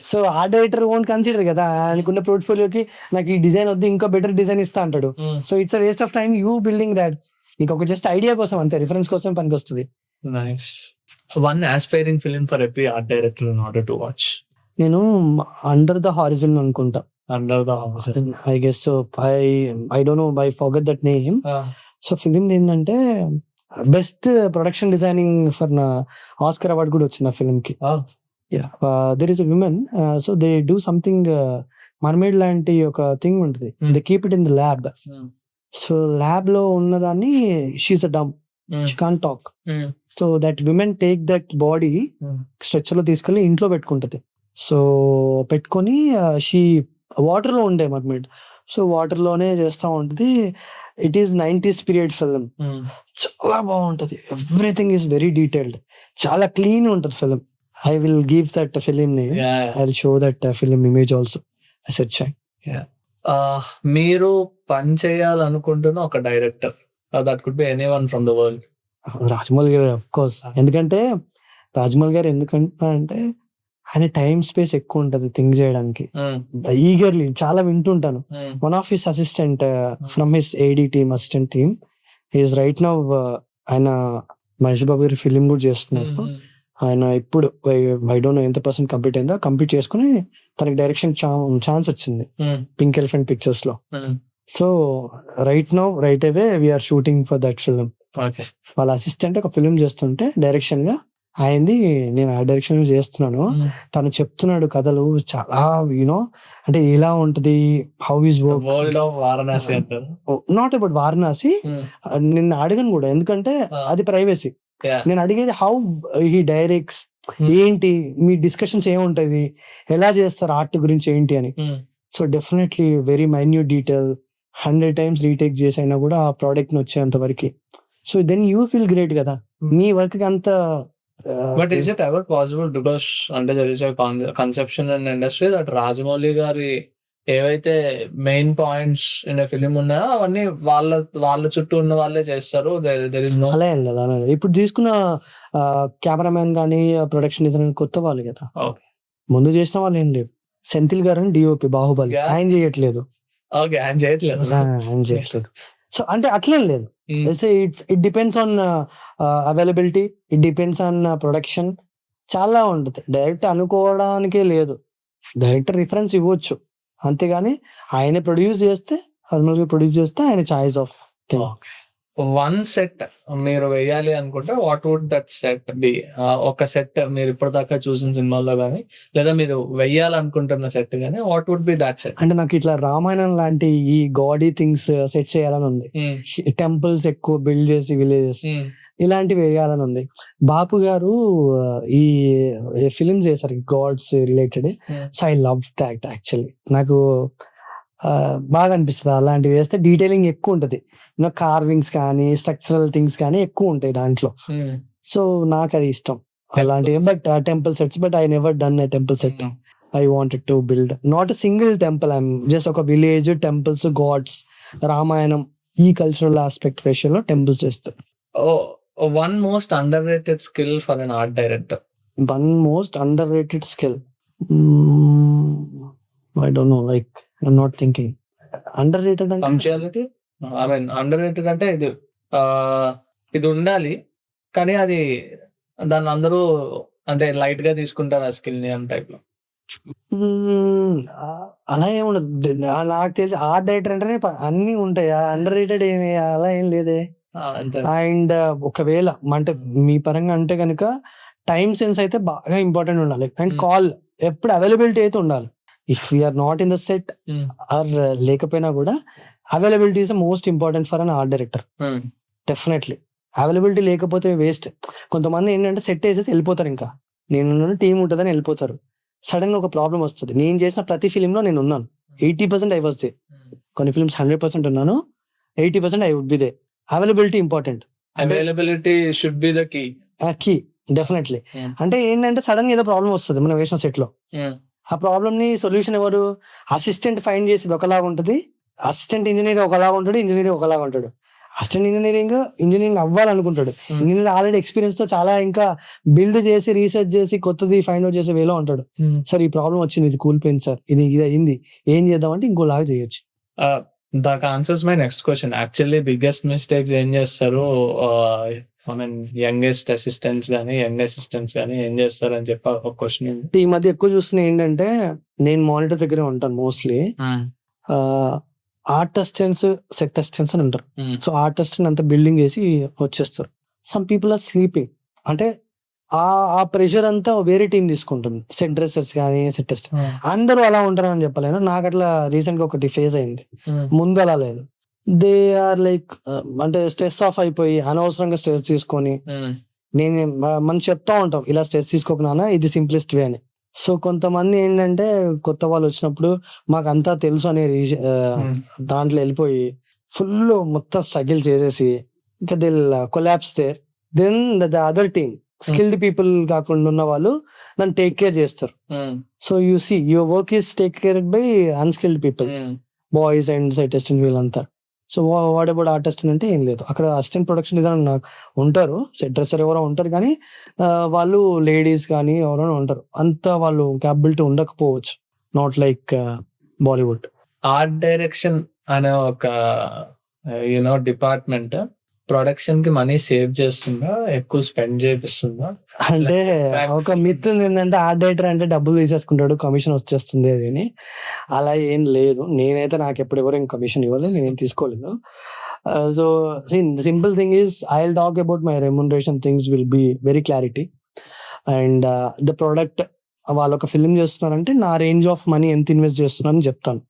So art director own consider కదా, ఆయనకున్న పోర్ట్ఫోలియోకి నాకు ఈ డిజైన్ వద్దు, ఇంకా బెటర్ డిజైన్ ఇస్తా అంటాడు. So it's waste of time you building that. ఇంకొక జస్ట్ ఐడియా కోసం అంతే, రిఫరెన్స్ కోసం పనికి వస్తుంది. Nice. One aspiring film for every art director in order to watch. నేను అండర్ ద హారిజన్ అనుకుంటా. Under the horizon I guess. So I don't know, I forget that name. So film ఏంటంటే best production designing for Oscar award కూడా వచ్చింది ఆ ఫిలిం కి. There is a woman, so they do something mermaid లాంటి ఒక థింగ్ ఉంటుంది. They keep it in the lab. So lab లో ఉన్నదాన్ని she's a dumb, she can't talk. So that women take that body stretcher లో తీసుకెళ్ళి ఇంట్లో పెట్టుకుంటది. సో పెట్టుకొని she వాటర్ లో ఉండే మర్మేడ్, సో వాటర్ లోనే చేస్తా ఉంటుంది. It is 90s period film. చాలా బాగుంటది, ఎవ్రీథింగ్ ఈస్ వెరీ డీటెయిల్డ్, చాలా క్లీన్ ఉంటుంది film. I will give that film name. I'll show that film image also. I said check. మీరు పని చేయాలనుకుంటున్న ఒక director, that could be anyone from the world. Rajamouli గారు ఆఫ్ కోర్స్. ఎందుకంటే రాజమౌళి గారు ఎందుకంటే ఆయన టైం స్పేస్ ఎక్కువ ఉంటది థింక్ చేయడానికి. ఈగర్లీ చాలా వింటుంటాను. One of his assistant from his AD team, assistant team, is right now ఆయన మహేష్ బాబు గారి ఫిలిం కూడా చేస్తున్నారు. ఆయన ఇప్పుడు ఐ డోంట్ నో ఎంత పర్సెంట్ కంప్లీట్ అయిందో, కంప్లీట్ చేసుకుని తనకి డైరెక్షన్ ఛాన్స్ వచ్చింది పింక్ ఎలిఫెంట్ పిక్చర్స్ లో. So right now right away we are shooting for that film. వాళ్ళ అసిస్టెంట్ ఒక ఫిలిం చేస్తుంటే డైరెక్షన్ గా అయింది, నేను ఆ డైరెక్షన్ చేస్తున్నాను. తను చెప్తున్నాడు కథలు చాలా, యూనో అంటే ఎలా ఉంటది, how is work, not about Varanasi. నిన్ను అడగను కూడా, ఎందుకంటే అది ప్రైవసీ. నేను అడిగేది హౌ హీ డైరెక్ట్స్, ఏంటి మీ డిస్కషన్స్ ఏముంటది, ఎలా చేస్తారు ఆర్ట్ గురించి ఏంటి అని. So definitely very minute detail, 100 times retake చేసైనా కూడా ఆ ప్రోడక్ట్ ని వచ్చేంత వరకు. So then you feel great కదా మీ వర్క్ కి అంత. But is it ever possible, because అంటే there is a conception in industry that Rajamouli గారి ఏవైతే మెయిన్ పాయింట్స్ ఇన్ ఫిలిం ఉన్నాయో అవన్నీ వాళ్ళ చుట్టూ ఉన్న వాళ్ళే చేస్తారు. అలా ఏం లేదా, ఇప్పుడు తీసుకున్న కెమెరామెన్ కానీ ప్రొడక్షన్ డిజైనర్ కొత్త వాళ్ళు కదా, ముందు చేసిన వాళ్ళు ఏం లేదు. సెంథిల్ గారు అని డిఓపి బాహుబలి, ఆయన చేయట్లేదు. ఆయన చేయట్లేదు. సో అంటే అట్లేం లేదు. It depends on availability, it depends on production, చాలా ఉంటుంది. డైరెక్ట్ అనుకోవడానికే లేదు, డైరెక్టర్ రిఫరెన్స్ ఇవ్వచ్చు అంతేగాని ఆయన ప్రొడ్యూస్ చేస్తే ఆయన choice of thing. One set మీరు వేయాలి అనుకుంటే what would that set be? ఒక సెట్ మీరు ఇప్పటిదాకా చూసిన సినిమాల్లో కానీ, లేదా మీరు వెయ్యాలనుకుంటున్న సెట్ కానీ, what would be that set? అంటే నాకు ఇట్లా రామాయణం లాంటి ఈ గాడీ థింగ్స్ సెట్ చేయాలని ఉంది. టెంపుల్స్ ఎక్కువ బిల్డ్ చేసి విలేజెస్ ఇలాంటివి వేయాలని ఉంది. బాపు గారు ఈ ఫిలిం చేశారు gods related. So I love that actually. నాకు బాగా అనిపిస్తుంది అలాంటివి వేస్తే. డీటెయిలింగ్ ఎక్కువ ఉంటది, కార్వింగ్స్ కానీ స్ట్రక్చరల్ థింగ్స్ కానీ ఎక్కువ ఉంటాయి దాంట్లో. సో నాకు అది ఇష్టం. అలాంటివి. But temple sets, but I never done a temple set. I wanted to build not a single temple. I'm just ఒక village, temples, gods, రామాయణం, ఈ కల్చరల్ ఆస్పెక్ట్ రేషియోలో టెంపుల్స్ చేస్తారు. One most underrated skill for an art director. One most underrated skill, I don't know, like I'm not thinking. Underrated అంటే punctuality. I mean underrated అంటే ఇది ఉండాలి, కానీ అది దాన్ని అందరూ అంటే లైట్ గా తీసుకుంటారు ఆ స్కిల్ ని అని టైప్ లో. అలా ఏముండదు. నాకు తెలిసి ఆర్ట్ డైరెక్టర్ అంటేనే అన్ని ఉంటాయి. అండర్ రేటెడ్ ఏమి అలా ఏం లేదే. అండ్ ఒకవేళ అంటే మీ పరంగా అంటే కనుక టైం సెన్స్ అయితే బాగా ఇంపార్టెంట్ ఉండాలి. అండ్ కాల్ ఎప్పుడు అవైలబిలిటీ అయితే ఉండాలి. If you're not in the set or లేకపోయినా కూడా availability is most important for an art director. Definitely availability లేకపోతే వేస్ట్. కొంతమంది ఏంటంటే సెట్ వేసేసి వెళ్ళిపోతారు, ఇంకా నేను టీం ఉంటుందని వెళ్ళిపోతారు. సడన్ గా ఒక ప్రాబ్లం వస్తుంది. నేను చేసిన ప్రతి ఫిలిం లో నేను ఉన్నాను. 80% ఐ వాజ్ దే. కొన్ని ఫిల్మ్స్ 100% ఉన్నాను, 80% I would be there. Availability important. Availability should be the key. Key definitely. అంటే ఏంటంటే సడన్ గా ఏదో ప్రాబ్లం వస్తుంది మనం వేసిన సెట్ లో. ఆ ప్రాబ్లమ్ ని సొల్యూషన్ ఎవరు? అసిస్టెంట్ ఫైండ్ చేసేది ఒకలాగా ఉంటుంది, అసిస్టెంట్ ఇంజనీర్ ఒకలాగా ఉంటాడు, ఇంజనీర్ ఒకలాగా ఉంటాడు. అసిస్టెంట్ ఇంజనీరింగ్ అవ్వాలనుకుంటాడు, ఇంజనీర్ ఆల్రెడీ ఎక్స్పీరియన్స్ తో చాలా ఇంకా బిల్డ్ చేసి రీసెర్చ్ చేసి కొత్తది ఫైండ్ అవుట్ చేసే వేలో ఉంటాడు. సార్ ఈ ప్రాబ్లం వచ్చింది, ఇది కూలిపోయింది సార్, ఇది అయింది, ఏం చేద్దాం అంటే ఇంకోలాగా చేయొచ్చు. That answers my next question. Actually biggest mistakes ఏం చేస్తారు ఐ మీన్ యంగెస్ట్ అసిస్టెంట్స్ కానీ ఏం చేస్తారు అని చెప్పి ఒక క్వశ్చన్. ఈ మధ్య ఎక్కువ చూస్తున్నా ఏంటంటే, నేను మానిటర్ దగ్గరే ఉంటాను mostly. Art assistants, set assistants అని ఉంటారు. సో ఆర్ట్ అసిస్టెంట్ అంతా బిల్డింగ్ చేసి వచ్చేస్తారు. Some people are sleeping. అంటే ఆ ప్రెషర్ అంతా వేరే టీం తీసుకుంటుంది. సెట్ డ్రెస్సర్స్ కానీ సెట్ అసిస్టెంట్ అందరూ అలా ఉంటారని చెప్పలేను. నాకు అట్లా రీసెంట్ గా ఒకటి ఫేజ్ అయింది, ముందు అలా లేదు. దే ఆర్ లైక్ అంటే స్ట్రెస్ ఆఫ్ అయిపోయి అనవసరంగా స్ట్రెస్ తీసుకొని, నేను మనం చెప్తా ఉంటాం ఇలా స్ట్రెస్ తీసుకోకున్నా, ఇది సింప్లెస్ట్ వే అని. సో కొంతమంది ఏంటంటే కొత్త వాళ్ళు వచ్చినప్పుడు మాకు అంతా తెలుసు అనే దాంట్లో వెళ్ళిపోయి ఫుల్ మొత్తం స్ట్రగుల్ చేసేసి ఇంకా they'll collapse there. Then the other team skilled people కాకుండా ఉన్న వాళ్ళు నన్ను టేక్ కేర్ చేస్తారు. So you see your work is take care by unskilled people, boys and set assistant వీళ్ళంతా. సో వాట్ అబౌట్ ఆర్టిస్ట్ అంటే ఏం లేదు. అక్కడ అసిస్టెంట్ ప్రొడక్షన్ డిజైనర్ నాకు ఉంటారు, సెట్ డ్రెస్సర్ ఎవరో ఉంటారు, కానీ వాళ్ళు లేడీస్ కానీ ఎవరైనా ఉంటారు. అంత వాళ్ళు క్యాపబిలిటీ ఉండకపోవచ్చు, not like Bollywood. Art direction అనే ఒక డిపార్ట్మెంట్ ప్రొడక్షన్ కి మనీ సేవ్ చేస్తుందా, ఎక్కువ స్పెండ్ చేపిస్తుందా? అంటే ఒక మిత్ ఉంది ఏంటంటే ఆర్ట్ డైరెక్టర్ అంటే డబ్బులు తీసేసుకుంటాడు, కమిషన్ వచ్చేస్తుంది అది అని. అలా ఏం లేదు. నేనైతే నాకు ఎప్పుడు ఎవరు కమిషన్ ఇవ్వలేదు, నేనేం తీసుకోలేదు. So simple thing is I will talk about my remuneration things will be very clarity. And the product వాళ్ళు ఒక ఫిల్మ్ చేస్తున్నారంటే నా రేంజ్ ఆఫ్ మనీ ఎంత ఇన్వెస్ట్ చేస్తున్నారని చెప్తాను.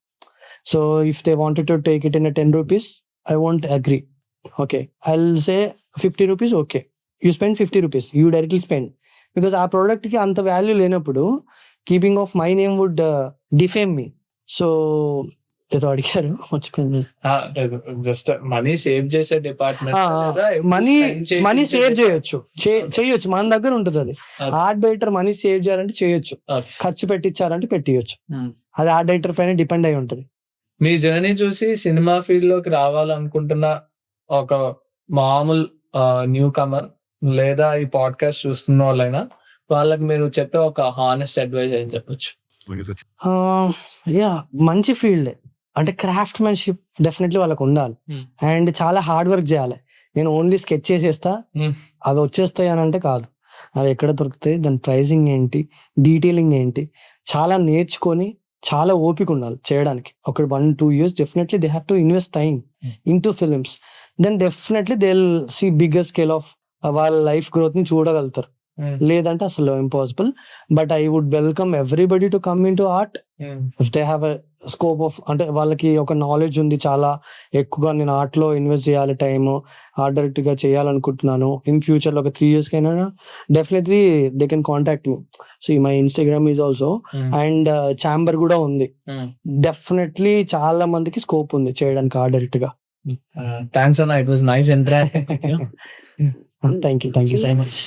So if they wanted to take it in 10 rupees, I won't agree. Okay, I'll say 50 rupees. Okay, you spend 50 rupees, you directly spend, because ఆ ప్రోడక్ట్ కి అంత వాల్యూ లేనప్పుడు keeping of my name would defame me. So ఏదో అడిగారు జస్ట్ మనీ సేవ్ చేసే డిపార్ట్మెంట్. మనీ సేవ్ చేయొచ్చు, మన దగ్గర ఉంటుంది అది. ఆర్ట్ డైరెక్టర్ మనీ సేవ్ చేయాలంటే చేయొచ్చు, ఖర్చు పెట్టించారంటే పెట్టియొచ్చు. అది ఆర్ట్ డైరెక్టర్ పైన డిపెండ్ అయి ఉంటుంది. మీ జర్నీ చూసి సినిమా ఫీల్డ్ లోకి రావాలనుకుంటున్న ఒక మామూలు న్యూ కమర్ లేదా ఈ పాడ్కాస్ట్ చూస్తున్న వాళ్ళైనా వాళ్ళకి మీరు చెప్పే ఒక హానెస్ట్ అడ్వైస్ ఏం చెప్పొచ్చు? మంచి ఫీల్డ్ అంటే క్రాఫ్ట్ మ్యాన్షిప్ డెఫినెట్లీ వాళ్ళకి ఉండాలి. అండ్ చాలా హార్డ్ వర్క్ చేయాలి. నేను ఓన్లీ స్కెచ్ చేసేస్తా అవి వచ్చేస్తాయి అని అంటే కాదు. అవి ఎక్కడ దొరుకుతాయి, దాని ప్రైజింగ్ ఏంటి, డీటెయిలింగ్ ఏంటి, చాలా నేర్చుకొని చాలా ఓపిక ఉండాలి చేయడానికి. ఒక 1-2 years definitely they have to invest time into films. Then definitely they will see bigger scale of వాళ్ళ లైఫ్ గ్రోత్ ని చూడగలుగుతారు. లేదంటే అసలు impossible. But I would welcome everybody to come into art if they have a scope of, అంటే వాళ్ళకి ఒక నాలెడ్జ్ ఉంది చాలా ఎక్కువగా, నేను ఆర్ట్ లో ఇన్వెస్ట్ చేయాలి, టైమ్ ఆర్ట్ డైరెక్టర్ గా చేయాలనుకుంటున్నాను ఇన్ ఫ్యూచర్ లో ఒక 3 years కైనా, definitely they can contact me. So my Instagram is also, and chamber కూడా ఉంది. డెఫినెట్లీ చాలా మందికి స్కోప్ ఉంది చేయడానికి ఆర్ట్ డైరెక్టర్ గా. థ్యాంక్స్ అన్న, it was nice interacting with you. Thank you so much.